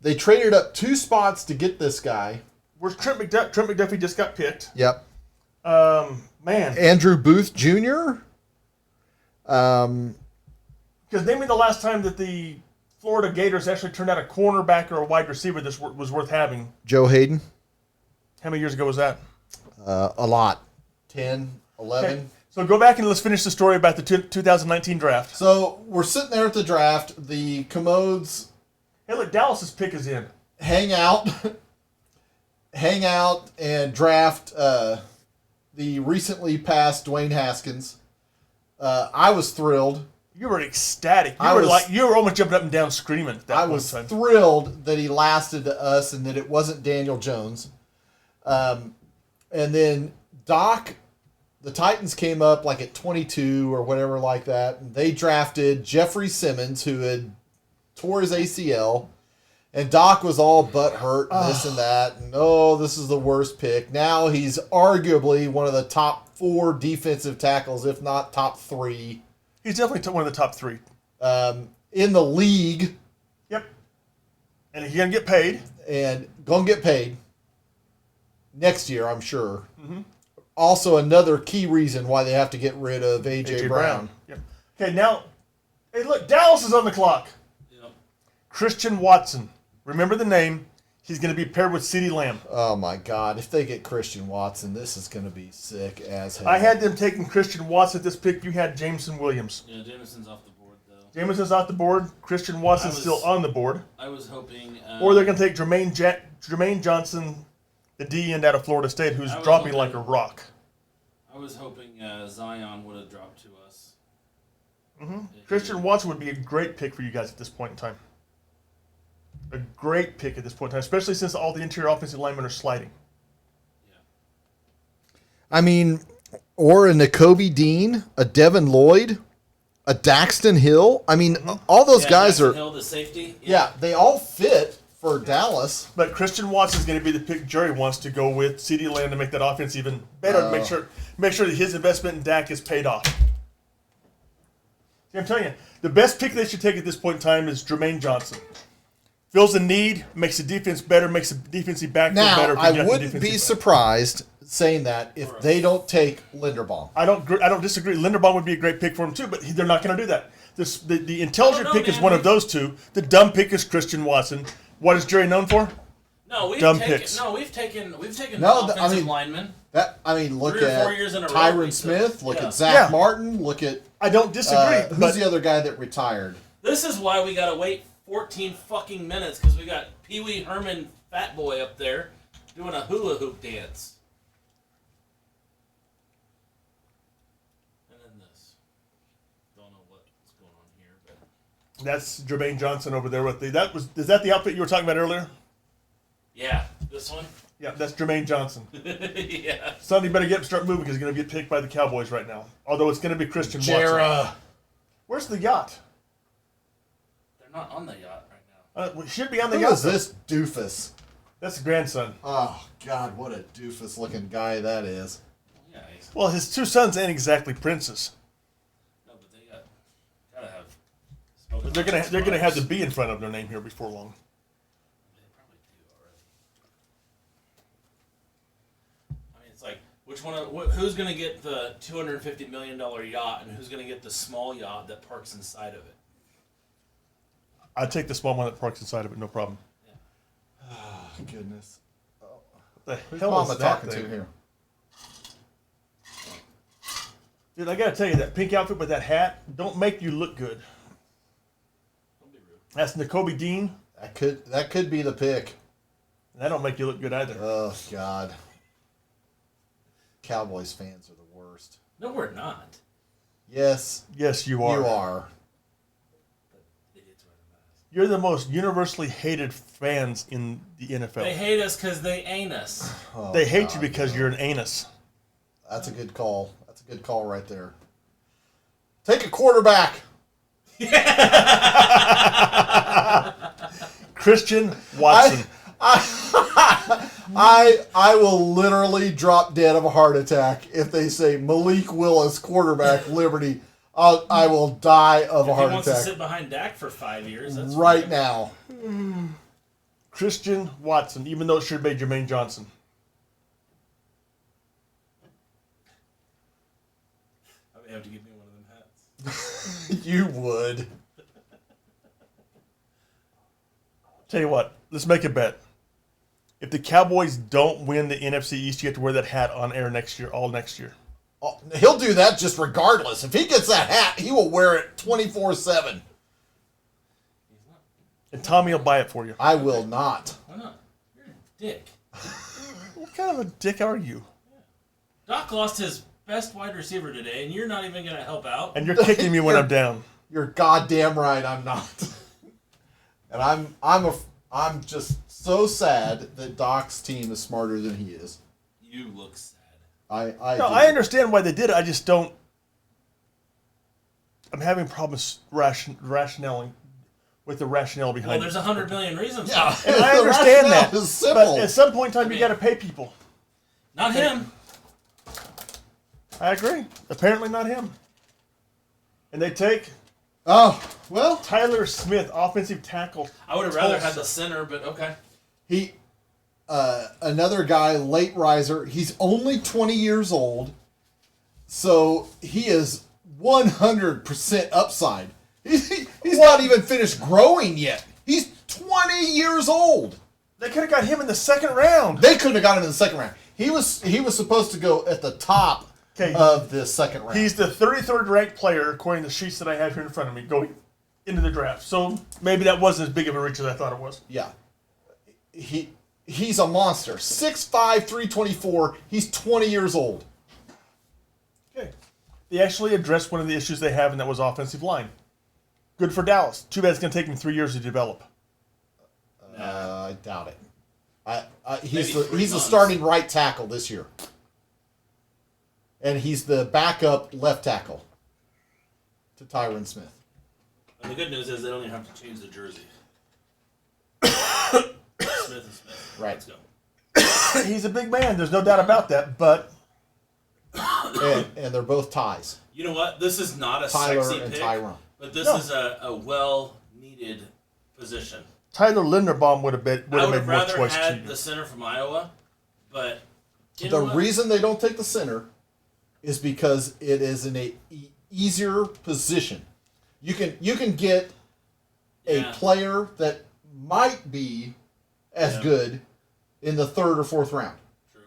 They traded up 2 spots to get this guy. Where's Trent McDuffie? Trent McDuffie just got picked. Yep. Man, Andrew Booth Jr. because name me the last time that the Florida Gators actually turned out a cornerback or a wide receiver that was worth having. Joe Hayden. How many years ago was that? A lot. 10, 11. Okay. So go back and let's finish the story about the 2019 draft. So we're sitting there at the draft. The Commodes Hey, look, Dallas's pick is in. hang out and draft the recently passed Dwayne Haskins. I was thrilled. You were ecstatic. I was- You were almost jumping up and down screaming at that I point was in time. thrilled that he lasted to us and that it wasn't Daniel Jones. And then Doc, the Titans came up like at 22 or whatever like that. And they drafted Jeffrey Simmons, who had tore his ACL. And Doc was all butthurt and this and that. And, this is the worst pick. Now he's arguably one of the top 4 defensive tackles, if not top 3, He's definitely one of the top 3. in the league. Yep. And he's going to get paid. And going to get paid next year, I'm sure. Also, another key reason why they have to get rid of A.J. Brown. Yep. Okay, now, hey, look, Dallas is on the clock. Yep. Christian Watson. Remember the name. He's going to be paired with CeeDee Lamb. Oh, my God. If they get Christian Watson, this is going to be sick as hell. I had them taking Christian Watson at this pick. You had Jameson Williams. Yeah, Jameson's off the board, though. Jameson's off the board. Christian Watson's still on the board. I was hoping... Or they're going to take Jermaine Johnson, the D end out of Florida State, who's I was dropping hoping- like a rock. I was hoping Zion would have dropped to us. Christian Watson would be a great pick for you guys at this point in time. A great pick at this point in time, especially since all the interior offensive linemen are sliding. Yeah. I mean, or a N'Kobe Dean, a Devin Lloyd, a Daxton Hill. I mean, all those guys Jackson are. Hill, the safety. Yeah, they all fit for Dallas. But Christian Watson's going to be the pick Jerry wants to go with. CeeDee Lamb to make that offense even better. To make sure that his investment in Dak is paid off. See, I'm telling you, the best pick they should take at this point in time is Jermaine Johnson. Fills the need, makes the defense better, makes the defensive backfield Now, better. I wouldn't be surprised saying that if they don't take Linderbaum. I don't disagree. Linderbaum would be a great pick for him too, but they're not going to do that. The intelligent pick is one of those two. The dumb pick is Christian Watson. What is Jerry known for? No, we've Dumb taken. picks. No, we've taken No, offensive linemen. Look 3 or at 4 years in a row, Tyron we Smith. took- Look yeah. at Zach Yeah. Martin. Look at I don't disagree. who's but the other guy that retired? This is why we gotta wait 14 fucking minutes because we got Pee Wee Herman, fat boy, up there doing a hula hoop dance. And then this. Don't know what's going on here, but that's Jermaine Johnson over there with is that the outfit you were talking about earlier? yeah, this one. Yeah, that's Jermaine Johnson. Yeah. Sonny better get up and start moving because he's going to get picked by the Cowboys right now. Although it's going to be Christian Watson. Jera. Where's the yacht? They're not on the yacht right now. We should be on the Who yacht. is this doofus? That's the grandson. Oh God, what a doofus looking guy that is. Yeah, he's, Well, his two sons ain't exactly princes. no, but they gotta have. smoking They're gonna have the cigars. B in front of their name here before long. They probably do already. I mean, it's like which one? Who's gonna get the $250 million yacht, and who's gonna get the small yacht that parks inside of it? I'd take the small one that parks inside of it, no problem. Oh, goodness. What the Who's hell Mama is that talking thing? to here? Dude, I gotta tell you, that pink outfit with that hat don't make you look good. Don't be rude. That's N'Kobe Dean, That could be the pick. and that don't make you look good either. Oh God. Cowboys fans are the worst. No, we're not. Yes, Yes, you are. you are. Idiots wearing masks. You're the most universally hated fans in the NFL. They hate us because they ain't us. Oh, They hate God, you because no. you're an anus. That's a good call. That's a good call right there. Take a quarterback. Christian Watson. I will literally drop dead of a heart attack if they say Malik Willis quarterback Liberty. I will die of a If he heart wants to attack sit behind Dak for 5 years, that's right fine. now. Christian Watson, even though it should be Jermaine Johnson. I may have to give me one of them hats. You would. Tell you what, let's make a bet. If the Cowboys don't win the NFC East, you have to wear that hat on air next year, all next year. Oh, he'll do that just regardless. If he gets that hat, he will wear it 24/7. And Tommy will buy it for you. I will not. Why not? You're a dick. What kind of a dick are you? Doc lost his best wide receiver today, and you're not even going to help out. And you're kicking me when I'm down. You're goddamn right. I'm not. And I'm just so sad that Doc's team is smarter than he is. You look sad. I No, do. I understand why they did it. I just don't. I'm having problems rationaling with the rationale Well, behind there's it. 100 million reasons. Yeah. And I The understand rationale that. is simple. But at some point in time, you got to pay people. Not him. I agree. Apparently not him. And they take Oh, well, Tyler Smith, offensive tackle. I would have rather Tulsa. had the center, but okay. he another guy, late riser. He's only 20 years old, so he is 100% upside. He's not even finished growing yet. He's 20 years old. They could have got him in the second round. They couldn't have got him in the second round. He was supposed to go at the top Okay. of the second round. He's the 33rd ranked player, according to the sheets that I have here in front of me, going into the draft. So maybe that wasn't as big of a reach as I thought it was. Yeah. He's a monster. 6'5", 324. He's 20 years old. Okay. They actually addressed one of the issues they have, and that was offensive line. Good for Dallas. Too bad it's going to take him 3 years to develop. I doubt it. He's Maybe 3 the months. starting right tackle this year. and he's the backup left tackle to Tyron Smith. And the good news is they don't even have to change the jersey. Smith and Smith. Right. Let's go. He's a big man. There's no doubt about that. But And they're both ties. You know what? This is not a Tyler sexy and pick, Tyrone. but this No. is a well-needed position. Tyler Linderbaum would have I made would have more rather choice had to the center from Iowa, but you The know what? reason they don't take the center is because it is in a easier position. You can get a Yeah. player that might be as Yeah. good in the 3rd or 4th round True.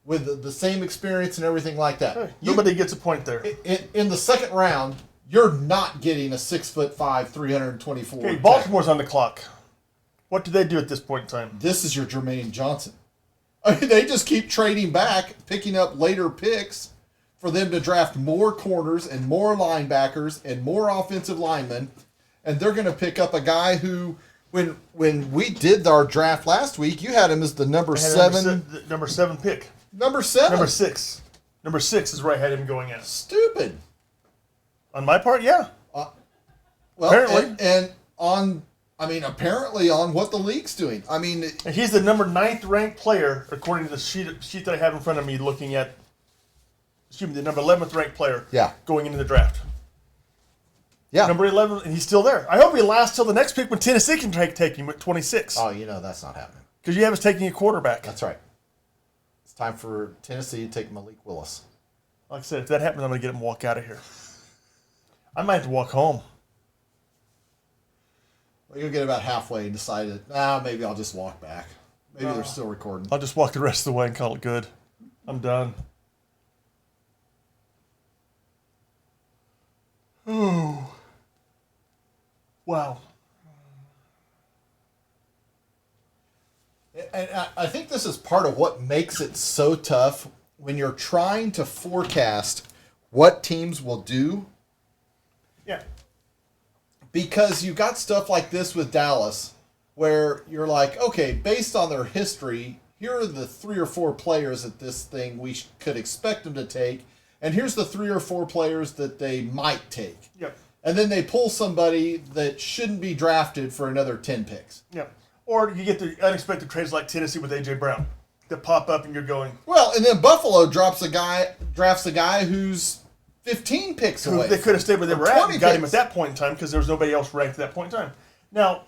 with the same experience and everything like that. Hey, nobody gets a point there. In the 2nd round, you're not getting a 6'5", 324. Okay, tackle. Baltimore's on the clock. What do they do at this point in time? This is your Jermaine Johnson. I mean, they just keep trading back, picking up later picks for them to draft more corners and more linebackers and more offensive linemen. And they're going to pick up a guy who, when we did our draft last week, you had him as the number They had 7. number 7 pick. Number 7. Number 6. Number 6 is where I had him going at. Stupid. On my part, yeah. Well, Apparently. and on, I mean, apparently on what the league's doing. I mean, And he's the number 9th ranked player, according to the sheet that I have in front of me, looking at, excuse me, the number 11th ranked player Yeah. going into the draft. yeah. Number 11, and he's still there. I hope he lasts till the next pick when Tennessee can take him at 26. Oh, that's not happening. Because you have us taking a quarterback. That's right. It's time for Tennessee to take Malik Willis. Like I said, if that happens, I'm going to get him to walk out of here. I might have to walk home. Well, you'll get about halfway and decide that, maybe I'll just walk back. Maybe they're still recording. I'll just walk the rest of the way and call it good. I'm done. Oh. Wow. And I think this is part of what makes it so tough when you're trying to forecast what teams will do, Yeah. because you got stuff like this with Dallas where you're like, okay, based on their history, here are the 3 or 4 players at this thing we could expect them to take, and here's the 3 or 4 players that they might take. Yep. And then they pull somebody that shouldn't be drafted for another 10 picks. Yep. Or you get the unexpected trades like Tennessee with A.J. Brown that pop up and you're going, Well, and then Buffalo drafts a guy who's 15 picks away. they could have stayed where they Or were at 20 and got him picks. at that point in time because there was nobody else ranked at that point in time. Now,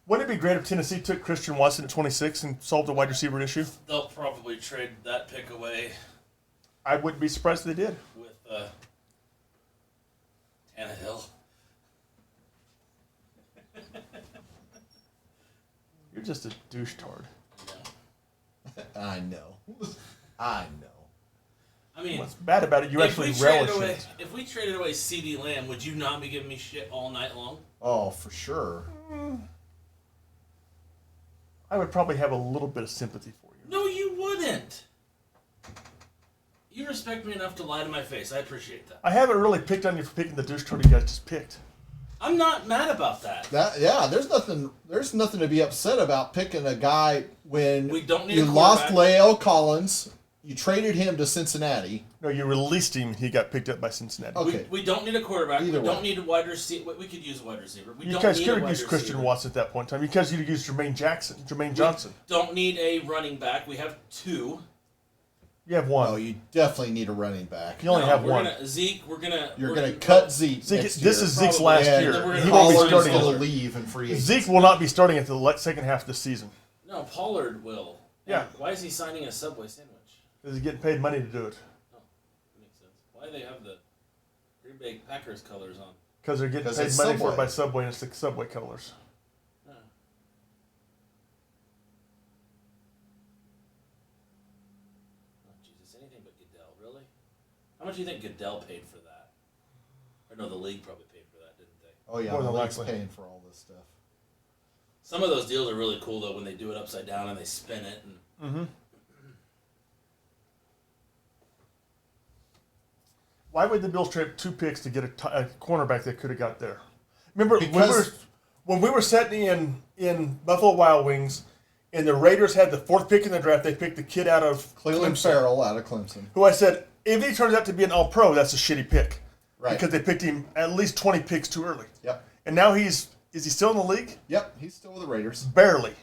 wouldn't it be great if Tennessee took Christian Watson at 26 and solved the wide receiver issue? They'll probably trade that pick away I wouldn't be surprised if they did. with Tannehill. You're just a douche-tard. I know. I know. I mean, What's bad about it, you actually relish it. If we traded away CeeDee Lamb, would you not be giving me shit all night long? Oh, for sure. I would probably have a little bit of sympathy for you. No, you wouldn't. You respect me enough to lie to my face. I appreciate that. I haven't really picked on you for picking the douche-tard you guys just picked. I'm not mad about that. There's nothing to be upset about picking a guy when We don't need you a lost quarterback. Lael Collins, you traded him to Cincinnati. No, you released him. He got picked up by Cincinnati. Okay. We don't need a quarterback. Either we don't way. need a wide receiver. We could use a wide receiver. We You don't guys need could a have wide used Christian receiver. Watson at that point in time. You guys could have used Jermaine Johnson. Don't need a running back. We have 2. You have one. No, you definitely need a running back. You only have we're one. You're We're going to cut Zeke. Zeke, next this year. is Zeke's Probably. last And year. then we're gonna He won't be Pollard's starting. going to leave in free agency. Zeke will not be starting until the second half of the season. No, Pollard will. Yeah. Why is he signing a Subway sandwich? Because he's getting paid money to do it. Oh, that makes sense. Why do they have the Green Bay Packers colors on? Because they're getting 'Cause paid it's money for Subway. it by Subway, and it's the Subway colors. Oh. Oh, Jesus, anything but Goodell, really? How much do you think Goodell paid for that? Or no, the league probably paid for that, didn't they? Oh, yeah. More The than league's likely. paying for all this stuff. Some of those deals are really cool though when they do it upside down and they spin it and Why would the Bills trade 2 picks to get a cornerback they could have got there? Remember Because- when we were sitting in Buffalo Wild Wings, and the Raiders had the 4th pick in the draft. They picked the kid out of Cleveland Clemson, Farrell out of Clemson. who I said if he turns out to be an All-Pro, that's a shitty pick. Right. Because they picked him at least 20 picks too early. Yep. And now is he still in the league? Yep. He's still with the Raiders. Barely.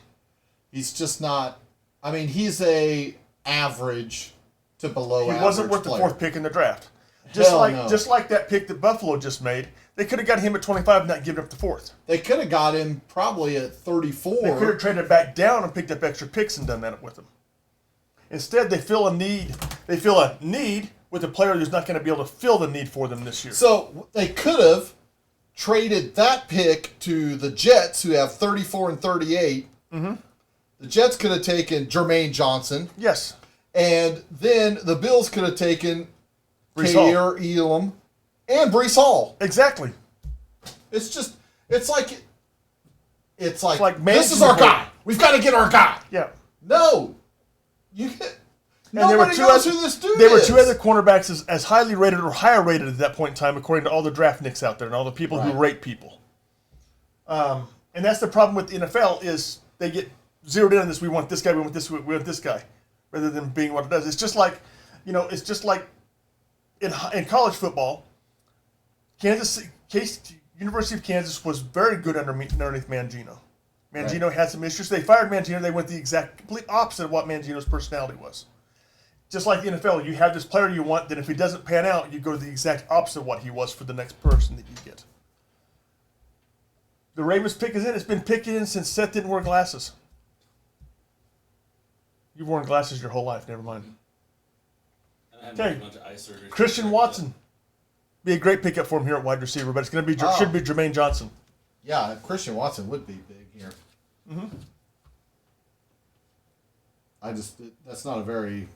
He's just not. I mean, he's a average to below He average wasn't worth player. the 4th pick in the draft. Hell no. Just like that pick that Buffalo just made, they could have got him at 25 and not given up the 4th. They could have got him probably at 34. They could have traded back down and picked up extra picks and done that with him. Instead, they feel a need. They feel a need with a player who's not going to be able to fill the need for them this year. So they could have traded that pick to the Jets, who have 34 and 38. Mm-hmm. The Jets could have taken Jermaine Johnson, Yes. and then the Bills could have taken Brees Kair Elam and Brees Hall. Exactly. It's like like this is our managing guy. We've got to get our guy. Yeah. No, And nobody knows who this dude There were is. two other cornerbacks as highly rated or higher rated at that point in time, according to all the draft nicks out there and all the people who Right. rate people. And that's the problem with the NFL is they get zeroed in on this. We want this guy. We want this. We want this guy, rather than being what it does. It's just like, it's just like in college football. University of Kansas was very good underneath Mangino. Mangino had some issues. They fired Mangino. They went the complete opposite of what Mangino's personality was. Just like the NFL, you have this player you want, then if he doesn't pan out, you go to the exact opposite of what he was for the next person that you get. The Ravens pick is in. It's been picked in since Seth didn't wear glasses. You've worn glasses your whole life, never mind. Okay. Christian Watson. Be a great pickup for him here at wide receiver, but it's going to be should be Jermaine Johnson. Yeah, Christian Watson would be big here. Mm-hmm. That's not a very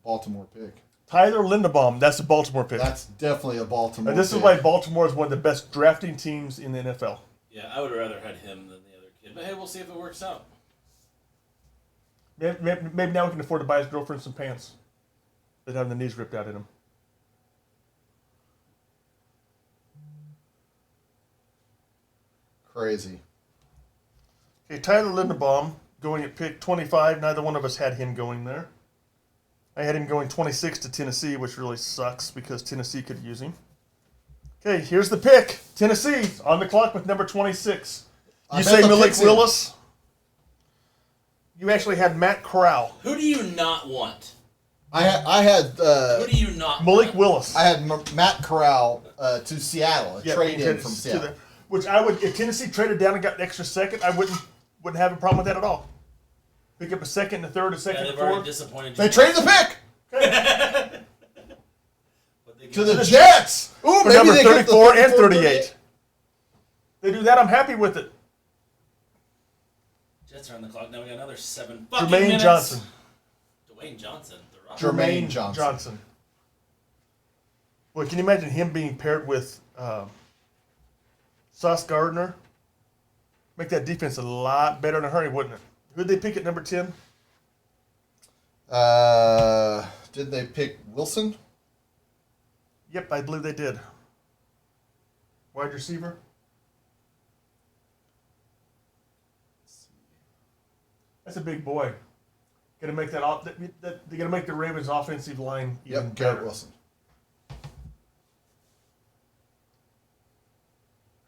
Baltimore pick. Tyler Linderbaum, that's a Baltimore pick. That's definitely a Baltimore And this pick. is why Baltimore is one of the best drafting teams in the NFL. Yeah, I would rather had him than the other kid. But hey, we'll see if it works out. Maybe now we can afford to buy his girlfriend some pants that have the knees ripped out in them. Crazy. Okay, Tyler Linderbaum going at pick 25. Neither one of us had him going there. I had him going 26 to Tennessee, which really sucks because Tennessee could use him. Okay, here's the pick. Tennessee on the clock with number 26. I You bet say the Malik pick's in. Willis. You actually had Matt Corral. Who do you not want? I had Who do you not Malik want? Willis. I had Matt Corral to Seattle, a Yeah, trade in to- from to Seattle. the- which I would, if Tennessee traded down and got an extra second, I wouldn't have a problem with that at all. Pick up a second, a third, a Yeah, second, a they've already fourth. disappointed you. They traded the pick But they to get- the Jets. Ooh, For maybe number they get the 34 and 34, 38. They do that, I'm happy with it. Jets are on the clock. Now we got another 7 fucking Jermaine minutes. Johnson. Dwayne Johnson. The Rock. Jermaine Johnson. Boy, can you imagine him being paired with Sauce Gardner? Make that defense a lot better in a hurry, wouldn't it? Who'd they pick at number 10? Did they pick Wilson? Yep, I believe they did. Wide receiver? That's a big boy. Gonna make they're gonna make the Ravens offensive line even Yep, Garrett better. Wilson.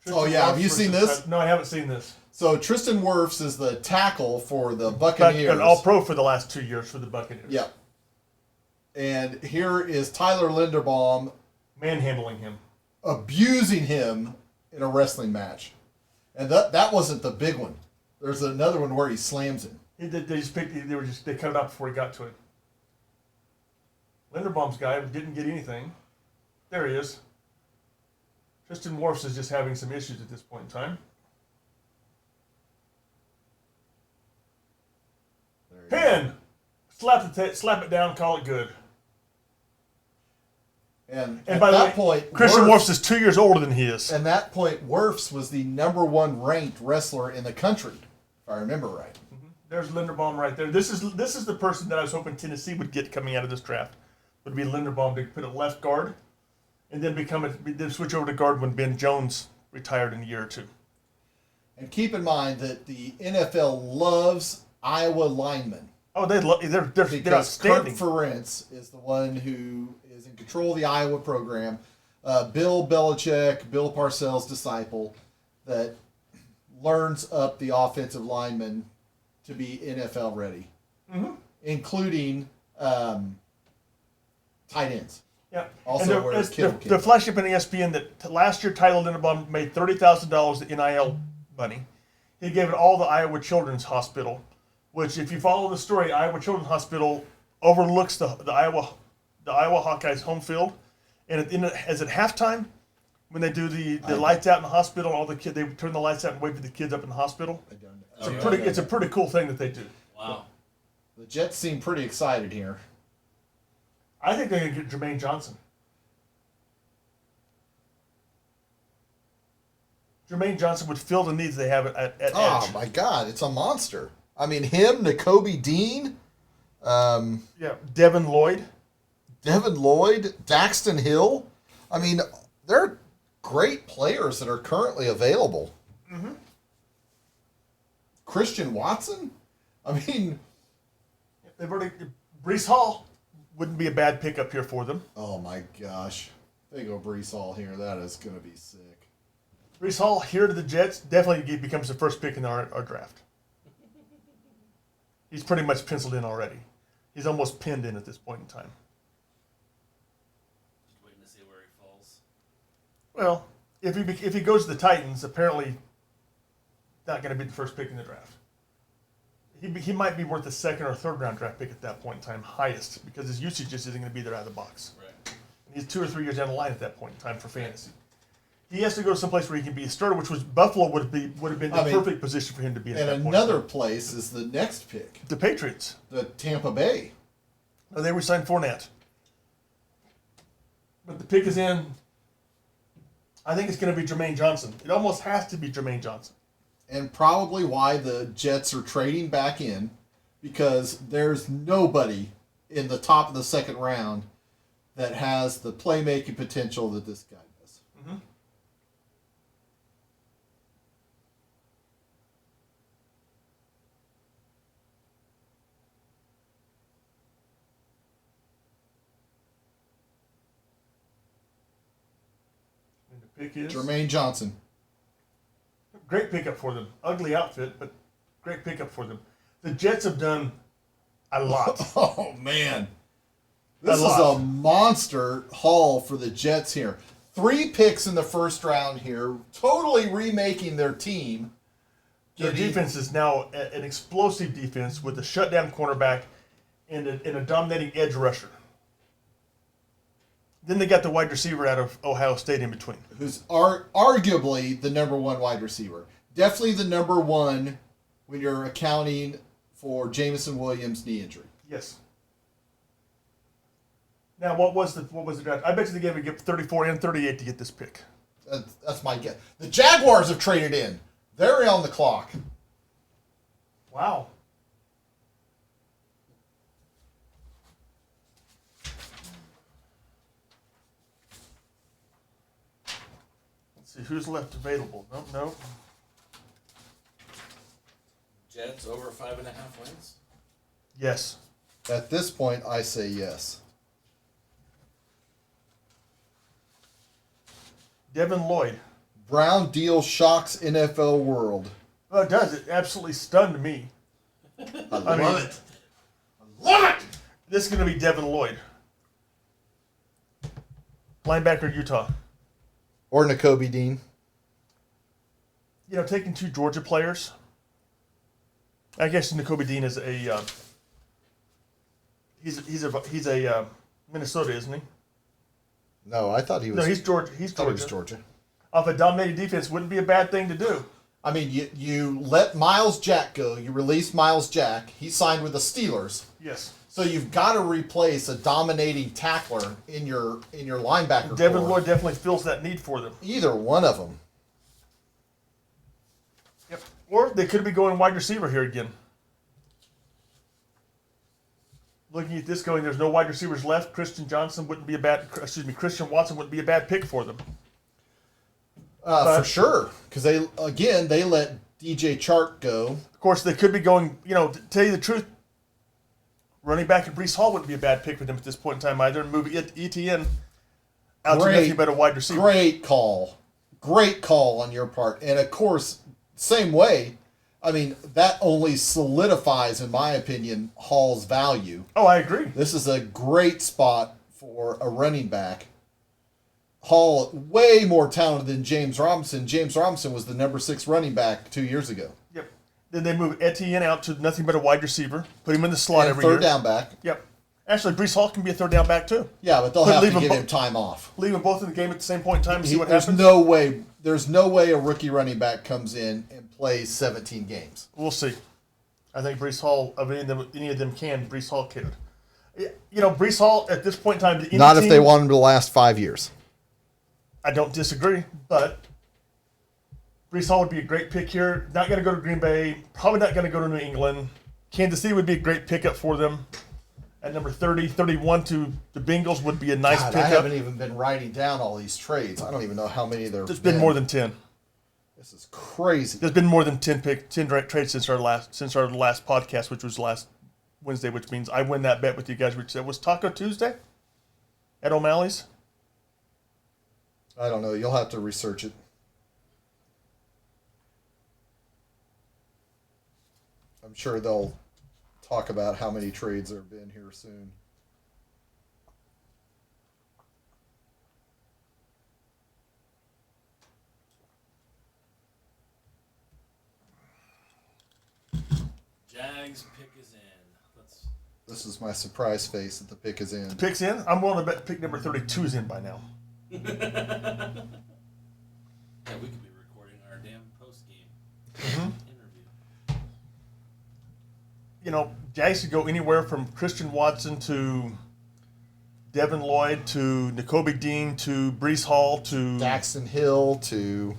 Tristan Oh, yeah, have Wirfs you seen versus- this? No, I haven't seen this. So Tristan Wirfs is the tackle for the But Buccaneers. an All-Pro for the last 2 years for the Buccaneers. Yep. And here is Tyler Linderbaum Manhandling him. abusing him in a wrestling match. And that wasn't the big one. There's another one where he slams him. They just picked. They cut it out before he got to it. Linderbaum's guy didn't get anything. There he is. Tristan Wirfs is just having some issues at this point in time. There you Pin! Slap it down, call it good. And, And at by the that way, point, Christian Wirfs is 2 years older than he is. At that point, Wirfs was the #1 ranked wrestler in the country, if I remember right. There's Linderbaum right there. This is the person that I was hoping Tennessee would get coming out of this draft. Would be Linderbaum to put a left guard, and then switch over to guard when Ben Jones retired in a year or two. And keep in mind that the NFL loves Iowa linemen Oh, they're because Kurt outstanding. Ferentz is the one who is is in control of the Iowa program. Bill Belichick, Bill Parcells' disciple, that learns up the offensive linemen to be NFL ready, including tight ends. Yeah. Also, and whereas Kittle the flagship in ESPN that last year Tyler Linderbaum made $30,000 in NIL money. He gave it all to Iowa Children's Hospital, which, if you follow the story, Iowa Children's Hospital overlooks the Iowa Hawkeyes home field, and as at halftime, when they do the lights out in the hospital, all the kids, they turn the lights out and wait for the kids up in the hospital. It's a pretty cool thing that they do. Wow. The Jets seem pretty excited here. I think they're going to get Jermaine Johnson. Jermaine Johnson would fill the needs they have at Oh edge. my God, it's a monster. I mean, him, Nakobe Dean, Yeah, Devin Lloyd. Devin Lloyd, Daxton Hill. I mean, they're great players that are currently available. Christian Watson. I mean, They've already Brees Hall wouldn't be a bad pickup here for them. oh my gosh, they go Brees Hall here. That is going to be sick. Brees Hall here to the Jets definitely becomes the first pick in our draft. He's pretty much penciled in already. He's almost pinned in at this point in time. Just waiting to see where he falls. Well, if he goes to the Titans, apparently not going to be the first pick in the draft. He might be worth a second or third round draft pick at that point in time, highest, because his usage just isn't going to be there out of the box. Right. And he's 2 or 3 years down the line at that point in time for fantasy. He has to go someplace where he can be a starter, which was Buffalo would have been the perfect position for him to be in. And at that point another in time. place is the next pick, The Patriots. the Tampa Bay. They re-signed Fournette. But the pick is in. I think it's going to be Jermaine Johnson. It almost has to be Jermaine Johnson. And probably why the Jets are trading back in, because there's nobody in the top of the second round that has the playmaking potential that this guy does. And the pick is Jermaine Johnson. great pickup for them. Ugly outfit, but great pickup for them. The Jets have done a lot. Oh man, this is lot. a monster haul for the Jets here. 3 picks in the first round here, totally remaking their team. Their defense is now an explosive defense with a shutdown cornerback and a dominating edge rusher. Then they got the wide receiver out of Ohio State in between. Who's arguably the number 1 wide receiver. Definitely the number 1 when you're accounting for Jameson Williams' knee injury. Yes. Now, what was the draft? I bet you they gave a 34 and 38 to get this pick. That's my guess. The Jaguars have traded in. They're on the clock. Wow. Let's see who's left available. No. Jets over 5.5 wins. Yes. At this point, I say yes. Devin Lloyd. Brown deal shocks NFL world. Well, it does. It absolutely stunned me. I love it. Love it! This is going to be Devin Lloyd. Linebacker, Utah. Or Nakobe Dean. You know, taking 2 Georgia players. I guess Nakobe Dean is a he's a Minnesota, isn't he? No, I thought he was. No, he's Georgia. He's I thought he Georgia. was Georgia. Off a dominating defense wouldn't be a bad thing to do. I mean, you let Miles Jack go. You release Miles Jack. He signed with the Steelers. Yes. So you've got to replace a dominating tackler in your linebacker Devin core. Lloyd definitely fills that need for them. Either one of them. Yep. Or they could be going wide receiver here again. Looking at this going, there's no wide receivers left. Christian Watson wouldn't be a bad pick for them. For sure, because they let DJ Chark go. Of course, they could be going, to tell you the truth, Running back and Brees Hall wouldn't be a bad pick for them at this point in time either. And move ETN out to nothing but a wide receiver. Great call. Great call on your part. And of course, same way, I mean, that only solidifies, in my opinion, Hall's value. Oh, I agree. This is a great spot for a running back. Hall, way more talented than James Robinson. James Robinson was the number 6 running back 2 years ago. Yep. Then they move Etienne out to nothing but a wide receiver. Put him in the slot And every year. third down back. Yep. Actually, Brees Hall can be a third down back too. Yeah, but they'll But have leave to him give bo- him time off. Leave them both in the game at the same point in time and see what There's happens. there's no way a rookie running back comes in and plays 17 games. We'll see. I think Brees Hall, of any of them can, Brees Hall could. You know, Brees Hall at this point in time, any Not if they team- want him to last 5 years. I don't disagree, but Brees Hall would be a great pick here. Not going to go to Green Bay. Probably not going to go to New England. Kansas City would be a great pickup for them. At number 30, 31 to the Bengals would be a nice God, I pickup. haven't even been writing down all these trades. I don't even know how many there have There's been more than 10. This is crazy. There's been more than 10 trades since our last podcast, which was last Wednesday, which means I win that bet with you guys. Which was Taco Tuesday at O'Malley's. I don't know. You'll have to research it. I'm sure they'll talk about how many trades there have been here soon. Jags pick is in. Let's. This is my surprise face that the pick is in. Picks in. I'm willing to bet pick number 32 is in by now. Yeah, we could be recording our damn post game interview. You know, Jags could go anywhere from Christian Watson to Devin Lloyd to N'Kobe Dean to Brees Hall to Daxton Hill to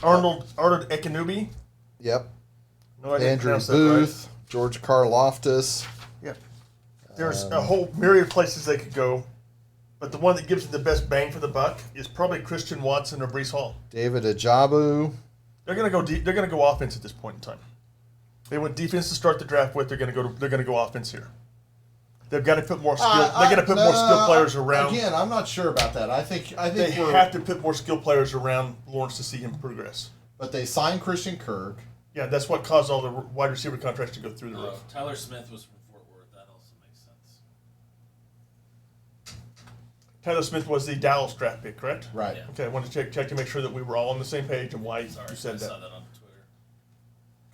Arnold Ekanubi. yep, No, I didn't Andrew pronounce that Booth, George Karloftis. right. Yep. There's a whole myriad of places they could go, but the one that gives them the best bang for the buck is probably Christian Watson or Brees Hall. David Ajabu. They're gonna go deep. They're gonna go offense at this point in time. They went defense to start the draft with. They're gonna go offense here. They've got to put more skill. They got to put more skill players around. Again, I'm not sure about that. I think They we're. have to put more skill players around Lawrence to see him progress. But they signed Christian Kirk. Yeah, that's what caused all the wide receiver contracts to go through the roof. Tyler Smith was from Fort Worth. That also makes sense. Tyler Smith was the Dallas draft pick, correct? Right. Yeah. Okay, I wanted to check to make sure that we were all on the same page and why Sorry, you said I that. saw that on Twitter.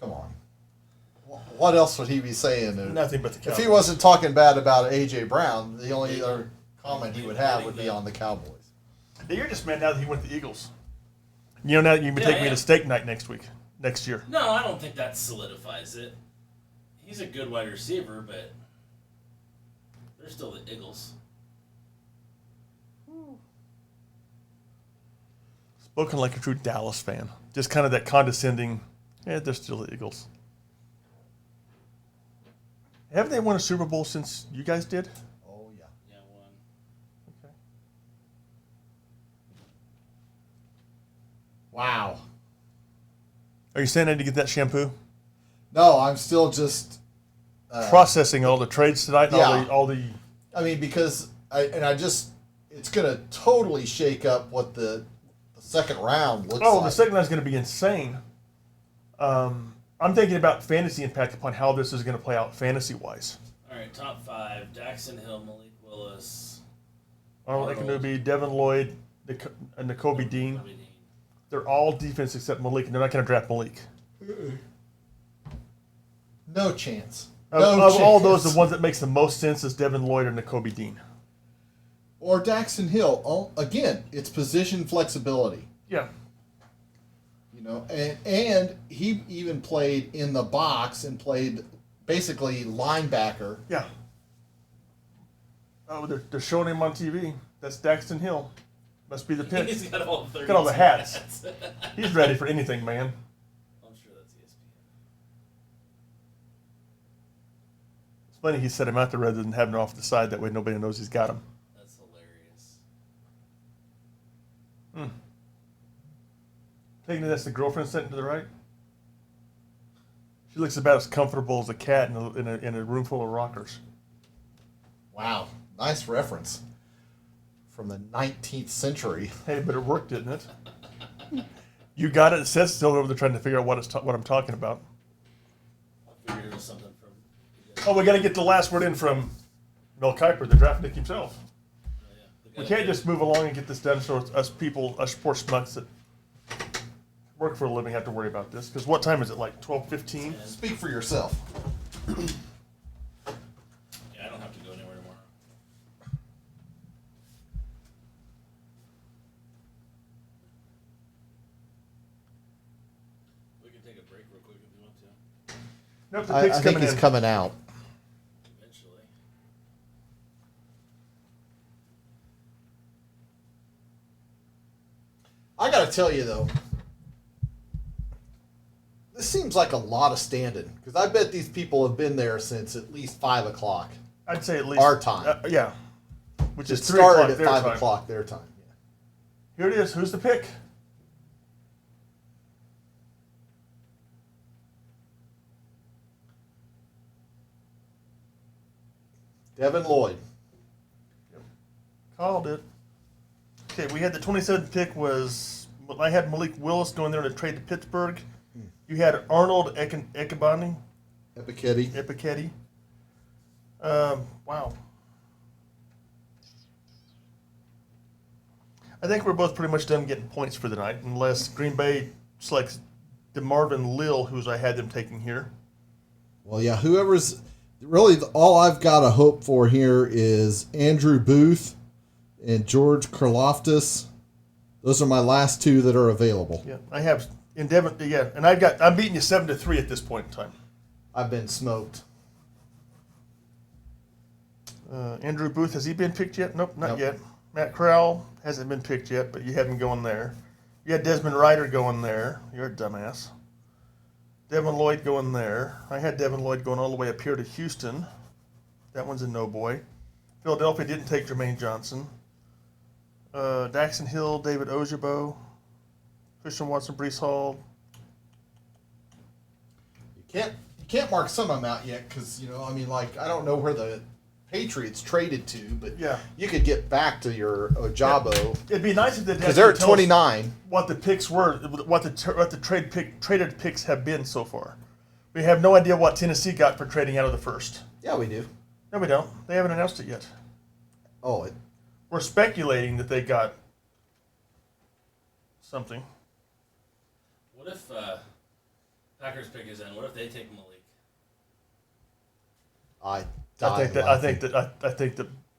Come on. What else would he be saying? Nothing but the If Cowboys. he wasn't talking bad about A.J. Brown, the only other comment he would have would be on the Cowboys. Yeah, you're just mad now that he went to the Eagles. You know, now that you can Yeah, take me yeah. to steak night next year. No, I don't think that solidifies it. He's a good wide receiver, but they're still the Eagles. Spoken like a true Dallas fan. Just kind of that condescending, yeah, they're still the Eagles. Haven't they won a Super Bowl since you guys did? Oh, yeah. Yeah, one. Okay. Wow. Are you saying I need to get that shampoo? No, I'm still just. Processing all the trades tonight, and Yeah. all the I mean, because it's going to totally shake up what the second round looks Oh, like. the second round is going to be insane. I'm thinking about fantasy impact upon how this is going to play out fantasy-wise. All right, top 5. Daxton Hill, Malik Willis. Arnold Ekanubi, Devin Lloyd, N'Kobe Dean. Bobby Dean. They're all defense except Malik, and they're not going to draft Malik. No chance. Of all those, the ones that makes the most sense is Devin Lloyd or N'Kobe Dean. Or Daxton Hill. Oh, again, it's position flexibility. Yeah. You know, and he even played in the box and played basically linebacker. Yeah. Oh, they're showing him on TV. That's Daxton Hill. Must be the pick. He's got all 30 Got all the hats. He's ready for anything, man. I'm sure that's ESPN. It's funny he set him out there rather than having him off the side. That way nobody knows he's got him. That's hilarious. Taking it that's the girlfriend sitting to the right. She looks about as comfortable as a cat in a room full of rockers. Wow, nice reference from the 19th century. Hey, but it worked, didn't it? You got it. It says still over there trying to figure out what I'm talking about. I figured it was something from. Oh, we got to get the last word in from Mel Kiper, the draft nick himself. We can't just move along and get this done so us sports nuts that work for a living have to worry about this. Because what time is it, like 12:15? Speak for yourself. Yeah, I don't have to go anywhere tomorrow. We can take a break real quick if you want to. Nope, the I pick's think coming he's in. coming out. Eventually. I gotta tell you though, this seems like a lot of standing because I bet these people have been there since at least 5 o'clock. I'd say at least Our time. yeah, which It is 3 started o'clock at their 5 time. o'clock their time. Yeah. Here it is. Who's the pick? Devin Lloyd. Called it. Okay, we had the 27th pick I had Malik Willis going there in a trade to Pittsburgh. You had Arnold Ekabani. Epiketti. Wow. I think we're both pretty much done getting points for the night, unless Green Bay selects DeMarvin Lill, who's I had them taking here. Well, yeah, whoever's really all I've got to hope for here is Andrew Booth and George Karlaftis. Those are my last two that are available. Yeah, I have in Devon. Yeah, and I'm beating you 7-3 at this point in time. I've been smoked. Andrew Booth, has he been picked yet? Nope, not Nope. yet. Matt Corral hasn't been picked yet, but you had him going there. You had Desmond Ryder going there. You're a dumbass. Devin Lloyd going there. I had Devin Lloyd going all the way up here to Houston. That one's a no boy. Philadelphia didn't take Jermaine Johnson. Daxton Hill, David Ojabo, Christian Watson, Brees Hall. You can't mark some of them out yet because I don't know where the Patriots traded to, but Yeah. you could get back to your Ojabo It'd be nice if they because they're at 29. what the picks were, what the traded picks have been so far. We have no idea what Tennessee got for trading out of the first. Yeah, we do. No, we don't. They haven't announced it yet. Oh, We're speculating that they got something. What if Packers pick is in? What if they take Malik? I think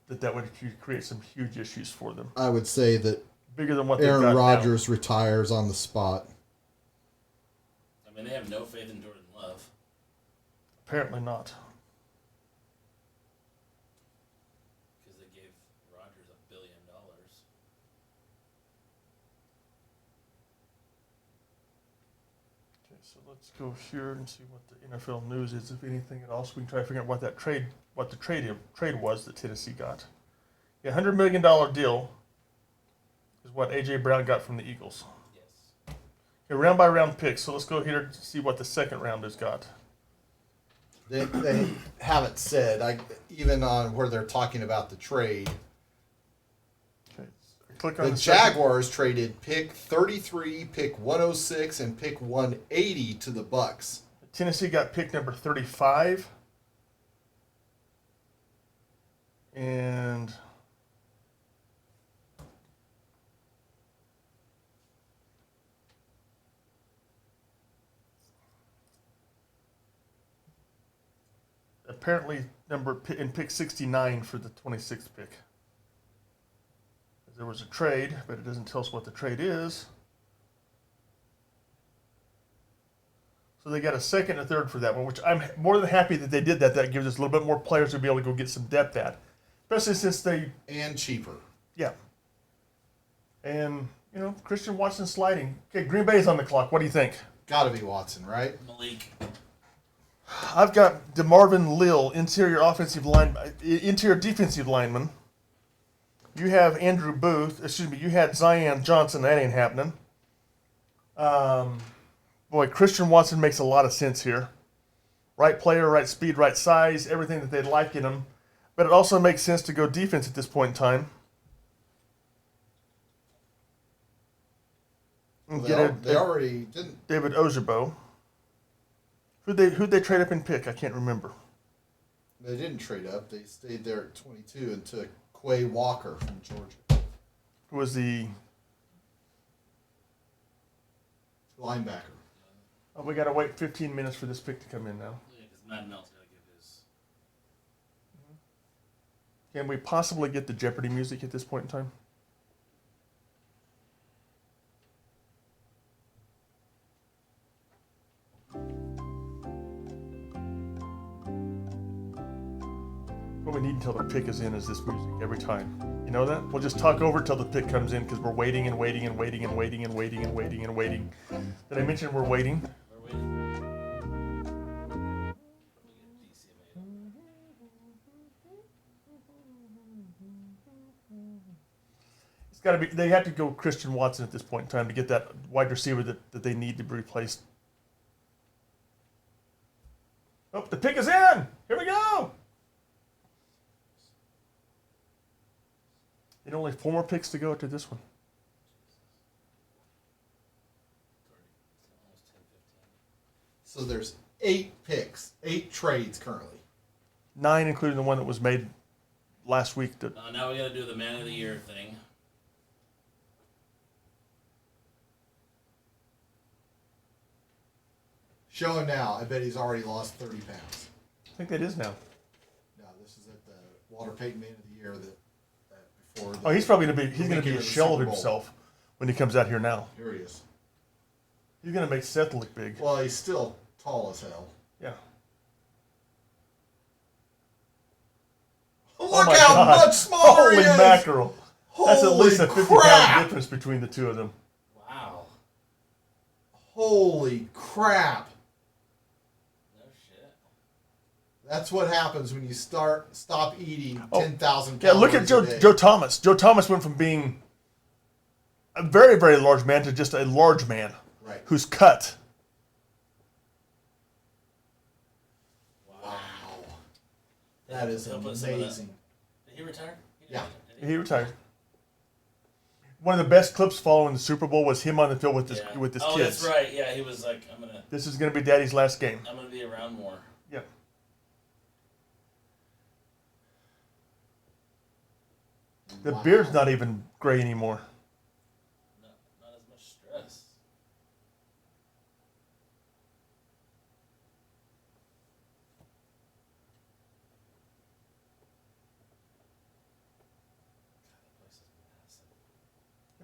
that would create some huge issues for them. I would say that Bigger than what they've Aaron got Rodgers retires on the spot. I mean, they have no faith in Jordan Love. now. Apparently not. Because they gave Rodgers $1 billion. Okay, so let's go here and see what the NFL news is, if anything else. We can try to figure out what the trade was that Tennessee got. Yeah, $100 million deal is what A.J. Brown got from the Eagles. Yes. Okay, round by round picks. So let's go here to see what the second round has got. They haven't said, even on where they're talking about the trade. Okay, click on The the second- Jaguars traded pick 33, pick 106, and pick 180 to the Bucks. Tennessee got pick number 35. And apparently in pick 69 for the 26th pick. There was a trade, but it doesn't tell us what the trade is. So they got a second and a third for that one, which I'm more than happy that they did that. That gives us a little bit more players to be able to go get some depth at. Especially since they, And cheaper. yeah. And, Christian Watson sliding. Okay, Green Bay's on the clock. What do you think? Gotta be Watson, right? Malik. I've got DeMarvin Lill, interior defensive lineman. You have Andrew Booth. You had Zion Johnson. That ain't happening. Boy, Christian Watson makes a lot of sense here. right player, right speed, right size, everything that they'd like in them. But it also makes sense to go defense at this point in time. And get They already didn't. David Ojabo. Who'd they trade up and pick? I can't remember. They didn't trade up. They stayed there at 22 and took Quay Walker from Georgia, Who was the... linebacker. Oh, we got to wait 15 minutes for this pick to come in now. Yeah, because Madden Mel's got to give his. Can we possibly get the Jeopardy music at this point in time? What we need until the pick is in is this music every time. You know that? We'll just talk over till the pick comes in because we're waiting and waiting and waiting and waiting and waiting and waiting and waiting. Did I mention we're waiting? We're waiting. It's got to be. They have to go Christian Watson at this point in time to get that wide receiver that they need to be replaced. Oh, the pick is in. Here we go. And only 4 more picks to go to this one. So there's 8 picks, 8 trades currently. 9, including the one that was made last week. Now we got to do the Man of the Year thing. Show him now. I bet he's already lost 30 pounds. I think that is now. No, this is at the Walter Payton Man of the Year before. Oh, he's probably gonna be. He's gonna Making be it a to the shell of Super Bowl. himself when he comes out here now. Here he is. He's gonna make Seth look big. Well, he's still tall as hell. Yeah. Look Oh my how God. much smaller he Holy is. mackerel! That's at least a Holy 50-pound crap. difference between the two of them. Wow. Holy crap! No shit. That's what happens when you stop eating 10,000 Yeah, calories look at a day. Joe Thomas. Joe Thomas went from being a very, very large man to just a large man Right. who's cut. Wow. That is They'll put some of that- amazing. Did he retire? Yeah. Did He retired. One of the best clips following the Super Bowl was him on the field with his Yeah. with his oh, kids. that's right. Yeah, he was like, This is going to be Daddy's last game. I'm gonna be around more. Yeah. The Wow. beard's not even gray anymore. Not as much stress.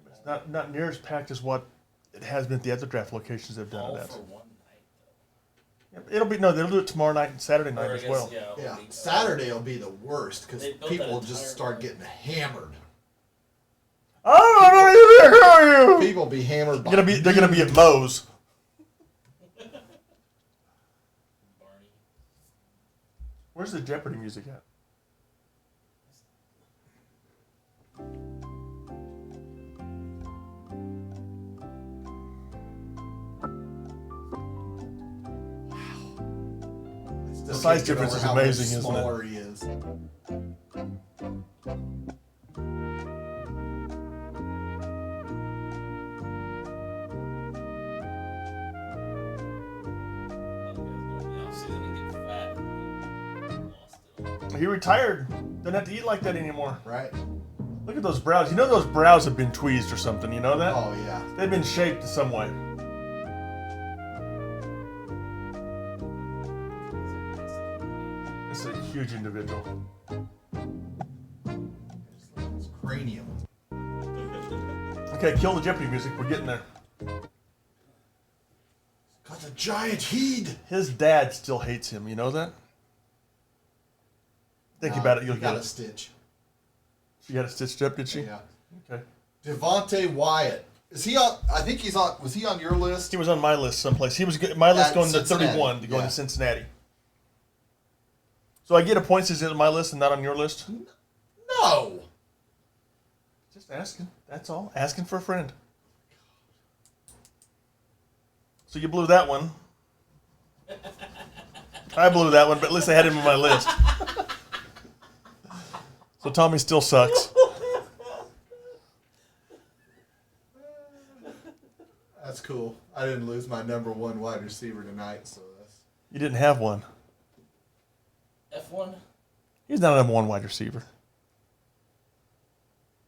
It's not near as packed as what it has been at the other draft locations they've done All it at. for one night though. It'll be they'll do it tomorrow night and Saturday night Or I as guess, well. yeah. a Yeah, week. Saturday will be the worst because They built people that just entire start park. getting hammered. Oh, I'm not even hear you. People be hammered. By They're gonna be at Moe's. Barney. Where's the Jeopardy music at? Still size can't get difference over is how much amazing, isn't it? smaller he is. He retired. Doesn't have to eat like that anymore. Right? Look at those brows. You know those brows have been tweezed or something. You know that? Oh yeah. They've been shaped in some way. It's a huge individual. His cranium. Okay, kill the Jeopardy music. We're getting there. Got the giant heat. His dad still hates him. You know that? Think about it. You'll He get got a it. stitch. She got it stitched up, did she? Yeah. Okay. Devontae Wyatt. Is he on? I think he's on. Was he on your list? He was on my list someplace. He was my list At going to Cincinnati, 31 to go yeah. into Cincinnati. So I get a point since it's on my list and not on your list? No. Just asking. That's all. Asking for a friend. So you blew that one. I blew that one, but at least I had him on my list. So Tommy still sucks. That's cool. I didn't lose my number one wide receiver tonight, so that's. You didn't have one. F1. He's not a number one wide receiver.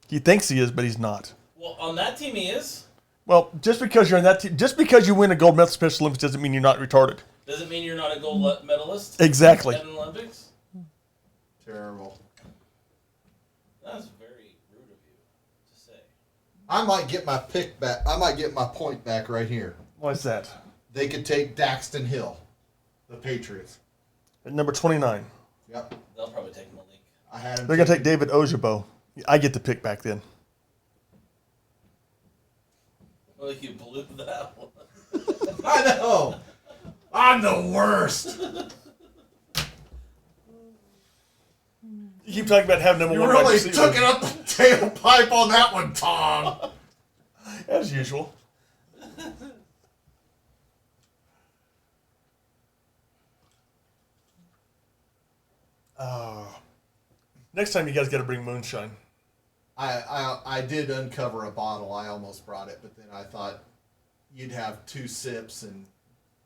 He thinks he is, but he's not. Well, on that team he is. Well, just because you're in that team, just because you win a gold medal Special Olympics doesn't mean you're not retarded. Doesn't mean you're not a gold medalist. Exactly. In the Olympics. Terrible. That's very rude of you to say. I might get my pick back. I might get my point back right here. What's that? They could take Daxton Hill, the Patriots. At number 29. Yep. They'll probably take Malik. I had him. They're going to take David Ojabo. I get the pick back then. Well, you blew that one. I know. I'm the worst. You keep talking about having number You one wide really receiver. took it up the tailpipe on that one, Tom. As usual. Next time you guys got to bring moonshine. I did uncover a bottle. I almost brought it, but then I thought you'd have 2 sips and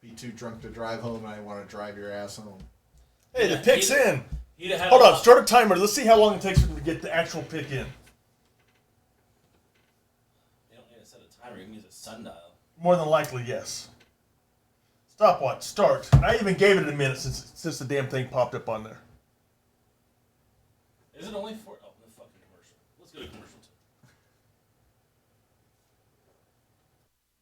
be too drunk to drive home, and I didn't want to drive your ass home. Hey, the pick's in. He'd have had Hold a on, lot- start a timer. Let's see how long it takes for them to get the actual pick in. You don't need to set a timer. You can use a sundial. More than likely, yes. Stopwatch, start. I even gave it a minute since the damn thing popped up on there. Is it only for? Oh, the fucking commercial. Let's go to commercial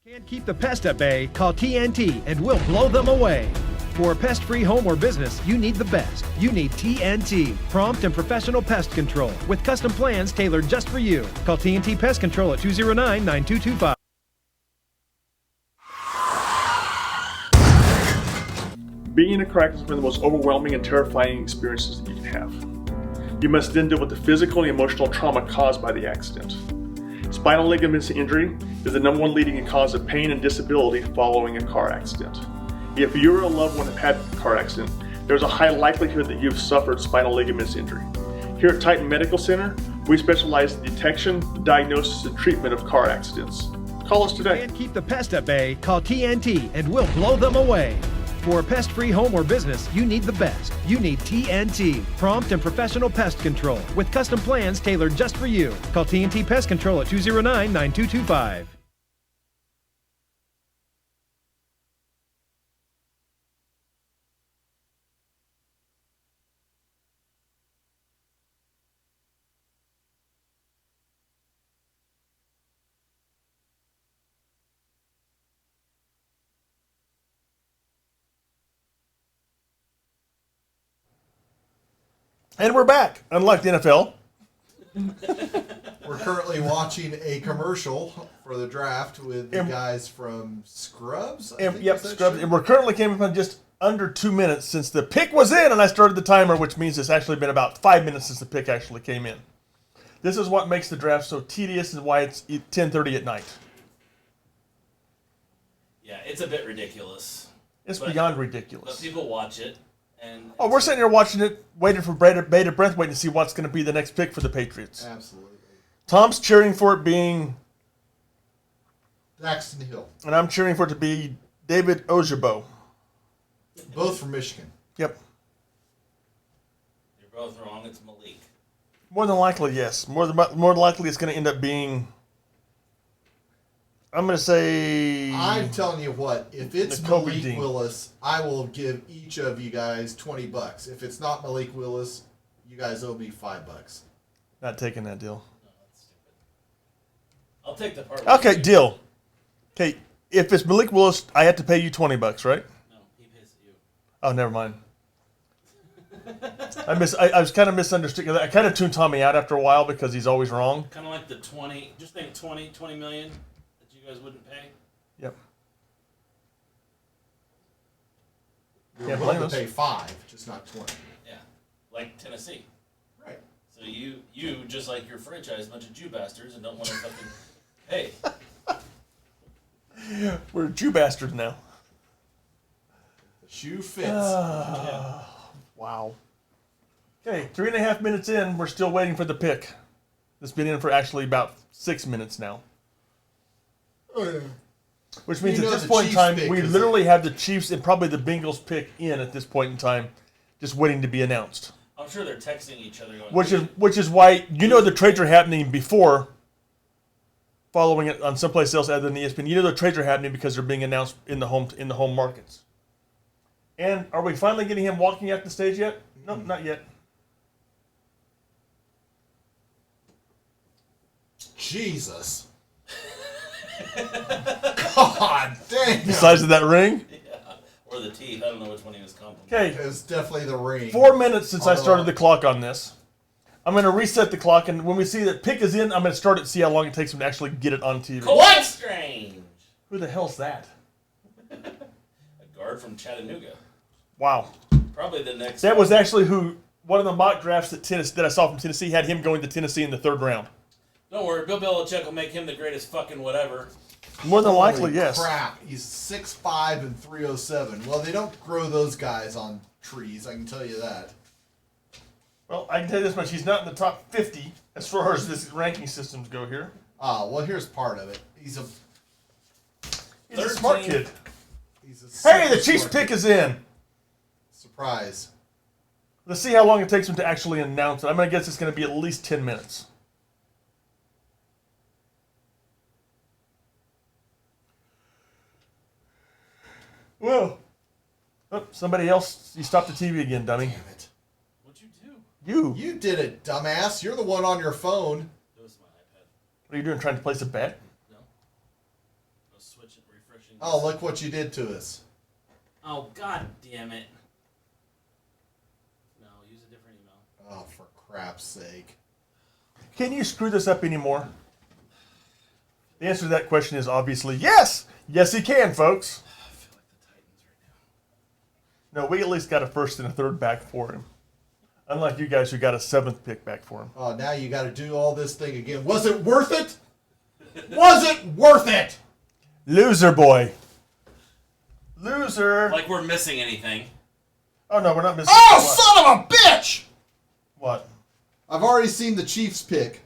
two. Can't keep the pest at bay? Call TNT and we'll blow them away. For a pest-free home or business, you need the best. You need TNT, prompt and professional pest control with custom plans tailored just for you. Call TNT Pest Control at 209-9225. Being in a car accident is one of the most overwhelming and terrifying experiences that you can have. You must then deal with the physical and emotional trauma caused by the accident. Spinal ligament injury is the number one leading cause of pain and disability following a car accident. If you or a loved one have had a car accident, there's a high likelihood that you've suffered spinal ligament injury. Here at Titan Medical Center, we specialize in detection, diagnosis, and treatment of car accidents. Call us today. Can't keep the pest at bay? Call TNT and we'll blow them away. For a pest-free home or business, you need the best. You need TNT, prompt and professional pest control with custom plans tailored just for you. Call TNT Pest Control at 209-9225. And we're back. Unlike the NFL. We're currently watching a commercial for the draft with the And- guys from Scrubs. I And, think yep, is that Scrubs. show? And we're currently came up on just under 2 minutes since the pick was in and I started the timer, which means it's actually been about 5 minutes since the pick actually came in. This is what makes the draft so tedious and why it's 10:30 at night. Yeah, it's a bit ridiculous. It's But- beyond But ridiculous. people watch it, and Oh, we're sitting here watching it, waiting for bated breath, waiting to see what's going to be the next pick for the Patriots. Absolutely. Tom's cheering for it being, Daxton Hill, and I'm cheering for it to be David Ojabo. both from Michigan. Yep. you're both wrong. It's Malik. More than likely, yes. More than likely, it's going to end up being. I'm going to say. I'm telling you what, if it's Nakobe Malik Dean. Willis, I will give each of you guys $20. If it's not Malik Willis, you guys owe me $5. Not taking that deal. No, that's stupid. I'll take the part. Okay, deal. Okay, if it's Malik Willis, I have to pay you $20, right? No, he pays you. Oh, never mind. I was kind of misunderstood. I kind of tuned Tommy out after a while because he's always wrong. Kind of like the 20. Just think 20 million that you guys wouldn't pay. Yep. You're Can't willing blame to us. pay 5, just not 20. Yeah, like Tennessee. Right. So you just like your franchise, bunch of Jew bastards, and don't want to fucking pay. We're Jew bastards now. Shoe fits. Wow. Okay, 3.5 minutes in, we're still waiting for the pick. It's been in for actually about 6 minutes now. Which means You know at this the point in Chiefs time, pick we is- literally have the Chiefs and probably the Bengals pick in at this point in time, just waiting to be announced. I'm sure they're texting each other going. Which is why the trades are happening before following it on someplace else other than ESPN. The trades are happening because they're being announced in the home markets. And are we finally getting him walking off the stage yet? No, not yet. Jesus. God damn. The size of that ring. Or the teeth. I don't know which one he was complimenting. Okay, It was definitely the ring. 4 minutes since I Although- started the clock on this. I'm going to reset the clock, and when we see that pick is in, I'm going to start it, see how long it takes him to actually get it on TV. What? Strange. Who the hell's that? A guard from Chattanooga. Wow. Probably the next. That was actually one of the mock drafts that I saw from Tennessee had him going to Tennessee in the 3rd round. Don't worry, Bill Belichick will make him the greatest fucking whatever. More than likely, Holy yes. crap. He's 6'5" and 307. Well, they don't grow those guys on trees, I can tell you that. Well, I can tell you this much: he's not in the top 50 as far as this ranking systems go here. Well, here's part of it. He's a Smart kid. He's a Hey, the super Chiefs smart pick kid. is in. Surprise. Let's see how long it takes him to actually announce it. I'm going to guess it's going to be at least 10 minutes. Whoa. Oh, somebody else. You stopped the TV again, dummy. Damn it. What'd you do? You. You did it, dumbass. You're the one on your phone. It was my iPad. What are you doing, trying to place a bet? No. I was switching, refreshing. Oh, look what you did to us. Oh, god damn it. No, use a different email. Oh, for crap's sake. Can you screw this up anymore? The answer to that question is obviously yes. Yes, he can, folks. I feel like the Titans right now. No, we at least got a 1st and a 3rd back for him. Unlike you guys who got a 7th pick back for him. Oh, now you got to do all this thing again. Was it worth it? Was it worth it? Loser boy. Loser. Like we're missing anything. Oh, no, we're not missing. Oh, What? son of a bitch! What? I've already seen the Chiefs pick.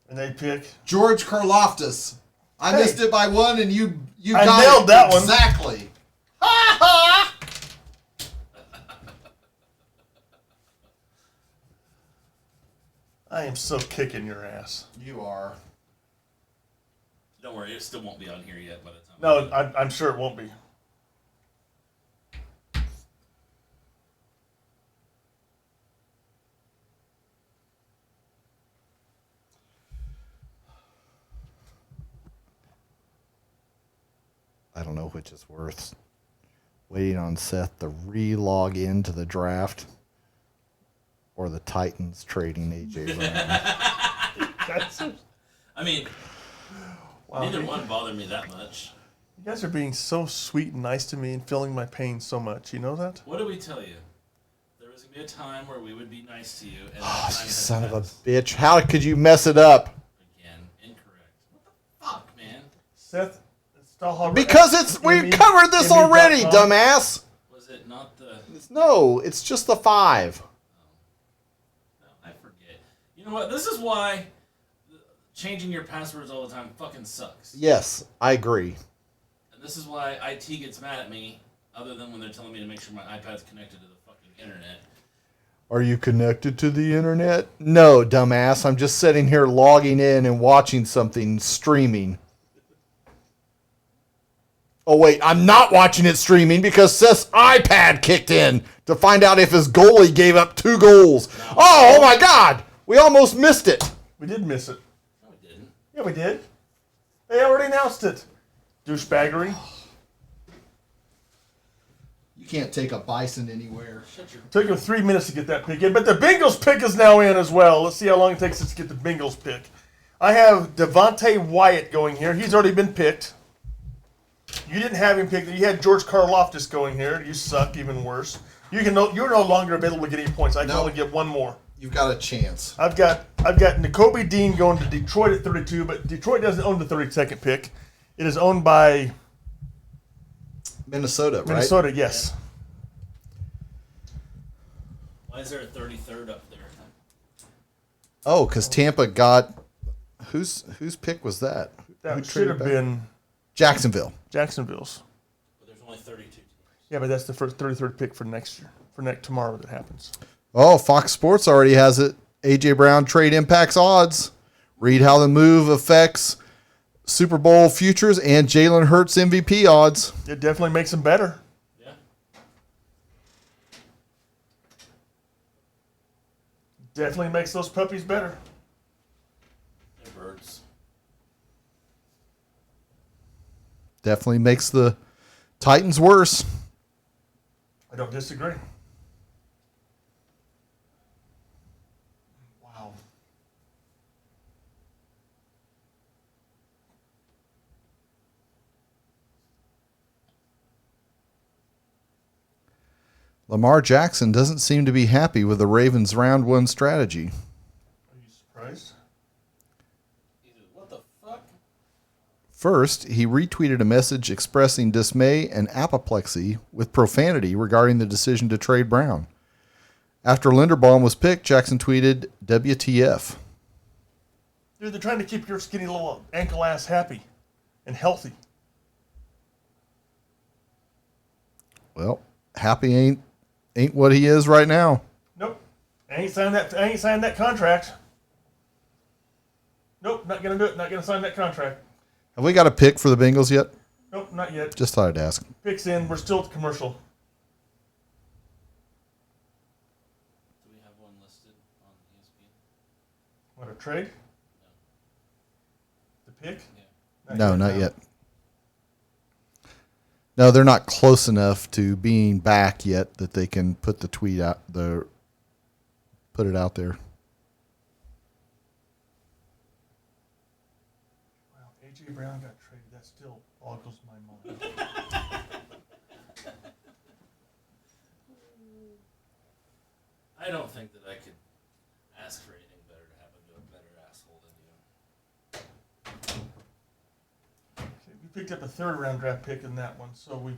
And they pick. George Karlaftis. I Hey. missed it by one, and you I got nailed it that one. exactly. Ha ha! I am so kicking your ass. You are. Don't worry, it still won't be on here yet by the time. No, I'm sure it won't be. I don't know which is worse. Waiting on Seth to re-log into the draft or the Titans trading AJ Brown. That's, you I mean, Wow. neither one bothered me that much. guys are being so sweet and nice to me and feeling my pain so much. You know that? What did we tell you? There was going to be a time where we would be nice to you. And Oh, that time you has son of a passed. bitch. How could you mess it up? Again, incorrect. What the fuck, man? Seth, Stahlhaber. Because we covered this already, dumbass. Was it not the... No, it's just the 5. No, I forget. You know what? This is why changing your passwords all the time fucking sucks. Yes, I agree. And this is why IT gets mad at me, other than when they're telling me to make sure my iPad's connected to the fucking internet. Are you connected to the internet? No, dumbass. I'm just sitting here logging in and watching something streaming. Oh, wait. I'm not watching it streaming because Seth's iPad kicked in to find out if his goalie gave up 2 goals. Oh my God. We almost missed it. We did miss it. No, it didn't. Yeah, we did. They already announced it. Douchebaggery. You can't take a bison anywhere. Shut your... Took him 3 minutes to get that pick in, but the Bengals pick is now in as well. Let's see how long it takes us to get the Bengals pick. I have Devontae Wyatt going here. He's already been picked. You didn't have him picked. You had George Karlaftis going here. You suck, even worse. You're no longer available to get any points. I can No. only get one more. You've got a chance. I've got Nakobe Dean going to Detroit at 32, but Detroit doesn't own the 32nd pick. It is owned by Minnesota, right? Minnesota, yes. Why is there a 33rd up there? Oh, because Tampa got whose pick was that? Who That should traded have back? been Jacksonville. Jacksonville's. But there's only 32 teams. Yeah, but that's the first 33rd pick for next year. For tomorrow that happens. Oh, Fox Sports already has it. AJ Brown trade impacts odds. Read how the move affects Super Bowl futures and Jalen Hurts MVP odds. It definitely makes them better. Yeah. Definitely makes those puppies better. They're birds. Definitely makes the Titans worse. I don't disagree. Wow. Lamar Jackson doesn't seem to be happy with the Ravens' round one strategy. Are you surprised? What the fuck? First, he retweeted a message expressing dismay and apoplexy with profanity regarding the decision to trade Brown. After Linderbaum was picked, Jackson tweeted, WTF. Dude, they're trying to keep your skinny little ankle ass happy and healthy. Well, happy ain't what he is right now. Nope. I ain't signed that contract. Nope, not gonna do it. Not gonna sign that contract. Have we got a pick for the Bengals yet? Nope, not yet. Just thought I'd ask. Picks in. We're still at the commercial. Do we have one listed on ESPN? What, a trade? The pick? Yeah. No, not yet. No, they're not close enough to being back yet that they can put the tweet out, put it out there. Wow, AJ Brown got traded. That still boggles my mind. I don't think that I could ask for anything better to happen to a better asshole than you. We picked up a third round draft pick in that one, so we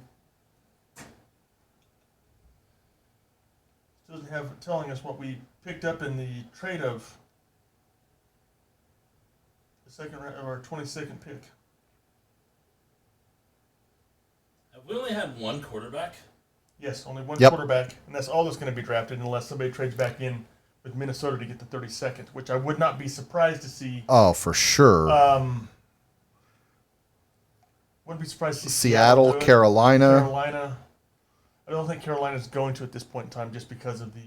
still doesn't have telling us what we picked up in the trade of the second round of our 22nd pick. Have we only had one quarterback? Yes, only one Yep. quarterback, and that's all that's going to be drafted unless somebody trades back in with Minnesota to get the 32nd, which I would not be surprised to see. Oh, for sure. Wouldn't be surprised to see Seattle, do it. Carolina. Carolina. I don't think Carolina's going to at this point in time just because of the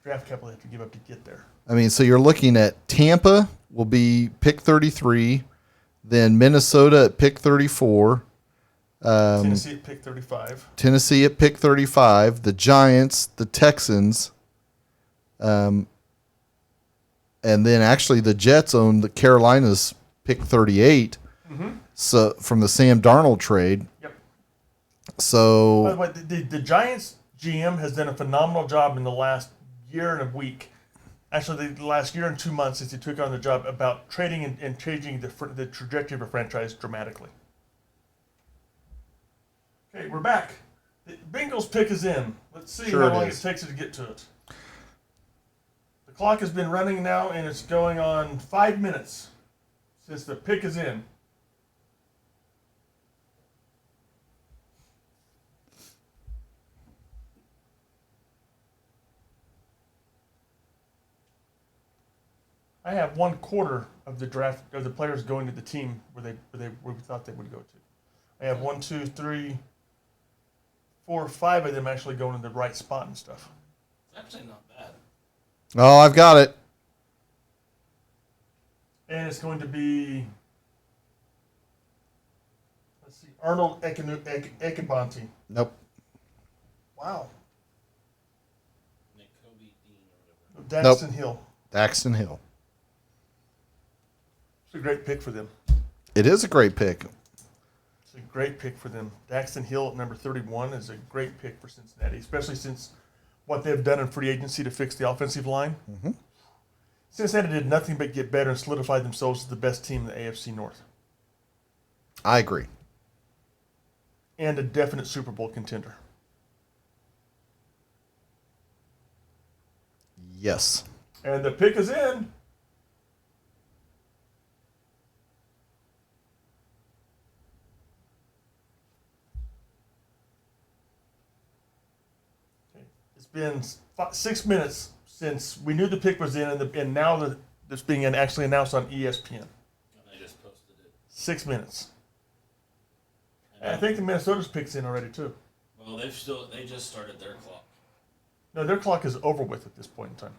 draft capital they have to give up to get there. I mean, so you're looking at Tampa will be pick 33, then Minnesota at pick 34, Tennessee at pick 35. Tennessee at pick 35, the Giants, the Texans, and then actually the Jets own the Carolinas pick 38. So from the Sam Darnold trade. Yep. So By the way, the Giants GM has done a phenomenal job in the last year and a week. Actually, the last year and 2 months since he took on the job about trading and changing the trajectory of a franchise dramatically. Okay, we're back. The Bengals pick is in. Let's see Sure how it long is. it takes to get to it. The clock has been running now, and it's going on 5 minutes since the pick is in. I have 1/4 of the draft of the players going to the team where we thought they would go to. I have 1, 2, 3, 4, 5 of them actually going in the right spot and stuff. It's actually not bad. oh, I've got it. And it's going to be, let's see, Arnold Ekebonti. Nope. Wow. Nick Kobe Dean or whatever. Daxton Hill. Daxton Hill. It's a great pick for them. It is a great pick. It's a great pick for them. Daxton Hill at number 31 is a great pick for Cincinnati, especially since what they've done in free agency to fix the offensive line. Mm-hmm. Cincinnati did nothing but get better and solidify themselves as the best team in the AFC North I agree. and a definite Super Bowl contender. Yes. And the pick is in. It's been 6 minutes since we knew the pick was in, and now that it's being actually announced on ESPN. And they just posted it. 6 minutes. And I think the Minnesota's pick's in already too. Well, they just started their clock. No, their clock is over with at this point in time.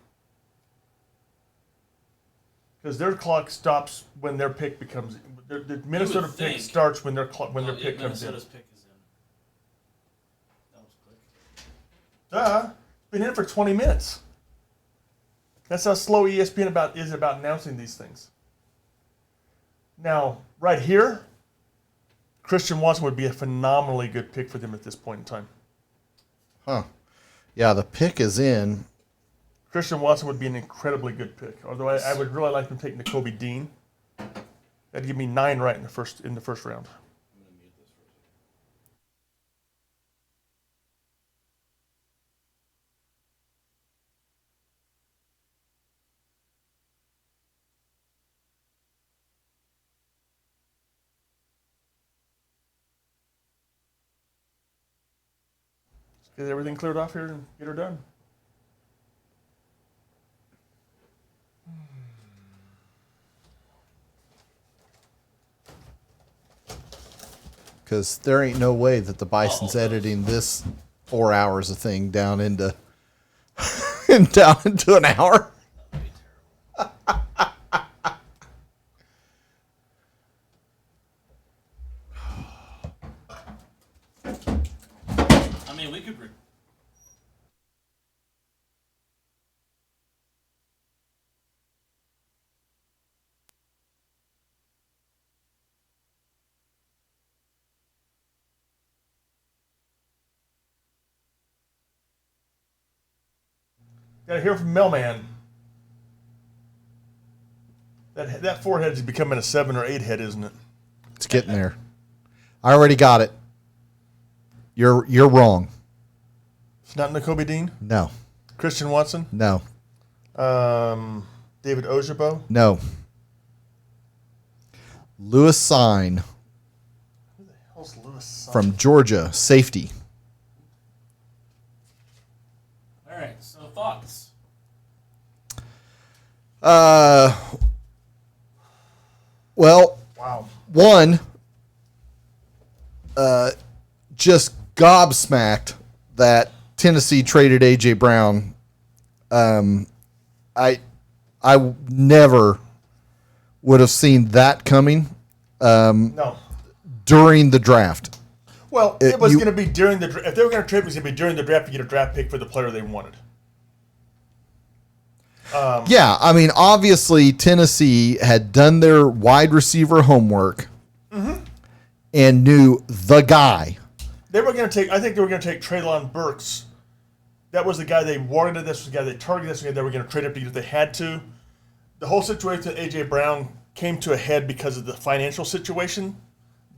Because their clock stops when their pick becomes. The Minnesota pick think. starts when their pick comes in. Minnesota's pick is in. That was quick. Duh, been in for 20 minutes. That's how slow ESPN is about announcing these things. Now, right here, Christian Watson would be a phenomenally good pick for them at this point in time. Huh. Yeah, the pick is in. Christian Watson would be an incredibly good pick. Although I would really like them to take Nakobe Dean. That'd give me 9 right in the first round. Get everything cleared off here and get her done. Because there ain't no way that the Bison's editing this 4 hours of thing down into down into an hour. I mean, we could. Gotta hear from Mailman. That 4 head is becoming a 7 or 8 head, isn't it? It's getting there. I already got it. You're wrong. It's not Nakobe Dean? No. Christian Watson? No. David Ojabo? No. Lewis Sign How's Lewis from Georgia, safety. All right. So thoughts. Well, Wow. one, just gobsmacked that Tennessee traded A.J. Brown. I never would have seen that coming No. during the draft. Well, it was you- going to be during the draft. If they were going to trade, it was going to be during the draft to get a draft pick for the player they wanted. Yeah, I mean, obviously Tennessee had done their wide receiver homework and knew the guy. They were going to take. I think they were going to take Treylon Burks. That was the guy they wanted. This was the guy they targeted. This was the guy they were going to trade up to if they had to. The whole situation with AJ Brown came to a head because of the financial situation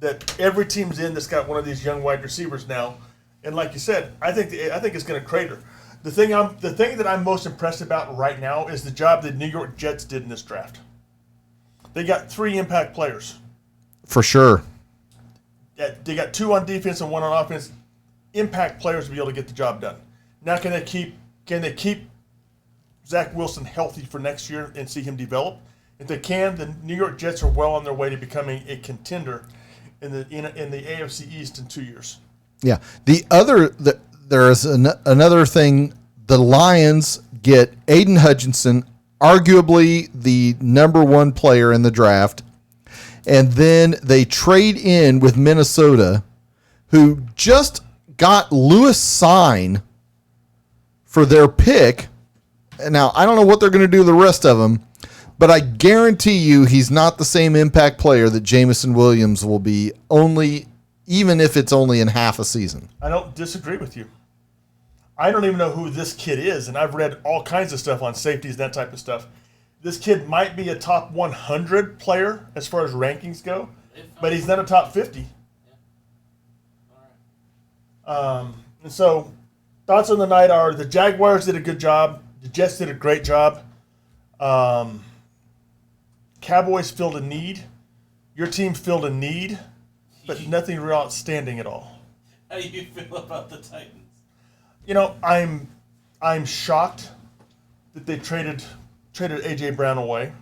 that every team's in that's got one of these young wide receivers now. And like you said, I think it's going to crater. The thing that I'm most impressed about right now is the job the New York Jets did in this draft. They got 3 impact players. For sure. They got 2 on defense and 1 on offense. Impact players to be able to get the job done. Now, can they keep Zach Wilson healthy for next year and see him develop? If they can, the New York Jets are well on their way to becoming a contender in the AFC East in 2 years. Yeah. There is another thing. The Lions get Aiden Hutchinson, arguably the number 1 player in the draft, and then they trade in with Minnesota, who just got Lewis Sign for their pick. Now, I don't know what they're going to do the rest of them, but I guarantee you he's not the same impact player that Jameson Williams will be, even if it's only in half a season. I don't disagree with you. I don't even know who this kid is, and I've read all kinds of stuff on safeties and that type of stuff. This kid might be a top 100 player as far as rankings go, but he's not a top 50. And so, thoughts on the night are the Jaguars did a good job. The Jets did a great job. Cowboys filled a need. Your team filled a need, but nothing real outstanding at all. How do you feel about the Titans? You know, I'm shocked that they traded AJ Brown away.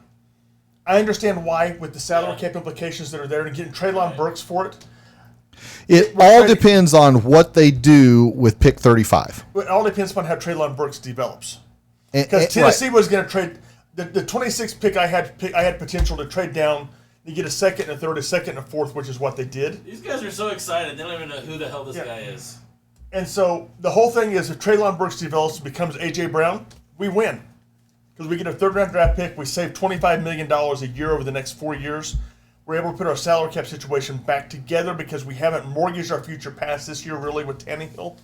I understand why with the salary cap implications that are there and getting Treylon Burks for it. It all depends on what they do with pick 35. It all depends upon how Treylon Burks develops. And- Because and- Tennessee right. was going to trade the 26th pick. I had potential to trade down. You get a second, and a third, a second, and a fourth, which is what they did. These guys are so excited. They don't even know who the hell this guy is. And so the whole thing is if Treylon Burks develops and becomes A.J. Brown, we win. Because we get a third-round draft pick. We save $25 million a year over the next 4 years. We're able to put our salary cap situation back together because we haven't mortgaged our future past this year really with Tannehill.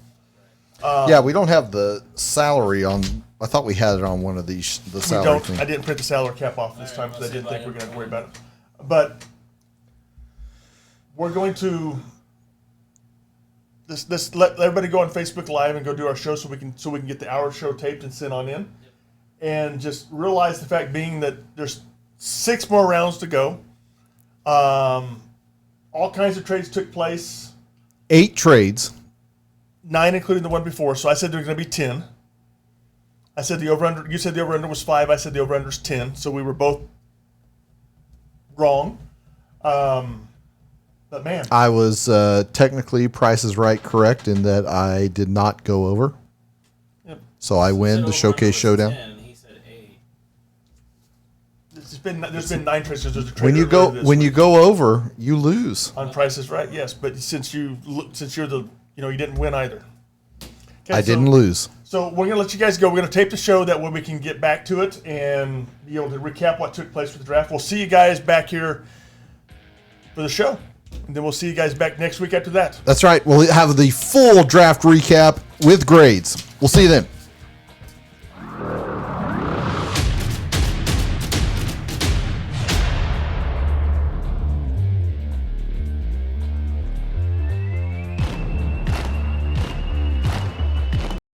Yeah, we don't have the salary on. I thought we had it on one of these. The We salary don't. thing. I didn't print the salary cap off this All time right, because I didn't think we were let's going to worry about it. But we're going to this let everybody go on Facebook Live and go do our show so we can get the hour show taped and sent on in, and just realize the fact being that there's 6 more rounds to go. All kinds of trades took place. 8 trades. 9 including the one before. So I said there were going to be 10. I said the over-under. You said the over-under was 5. I said the over-under is 10. So we were both wrong. But man, I was technically Price is Right correct in that I did not go over. Yep. So I win the Showcase Showdown. He said 8. there's been 9 trades. There's a trade When you earlier this you week go over, you lose. on Price is Right, yes. But since you're the you didn't win either. Okay, I didn't lose. So we're gonna let you guys go. We're gonna tape the show that way we can get back to it and be able to recap what took place with the draft. We'll see you guys back here for the show, and then we'll see you guys back next week after that. That's right. We'll have the full draft recap with grades. We'll see you then.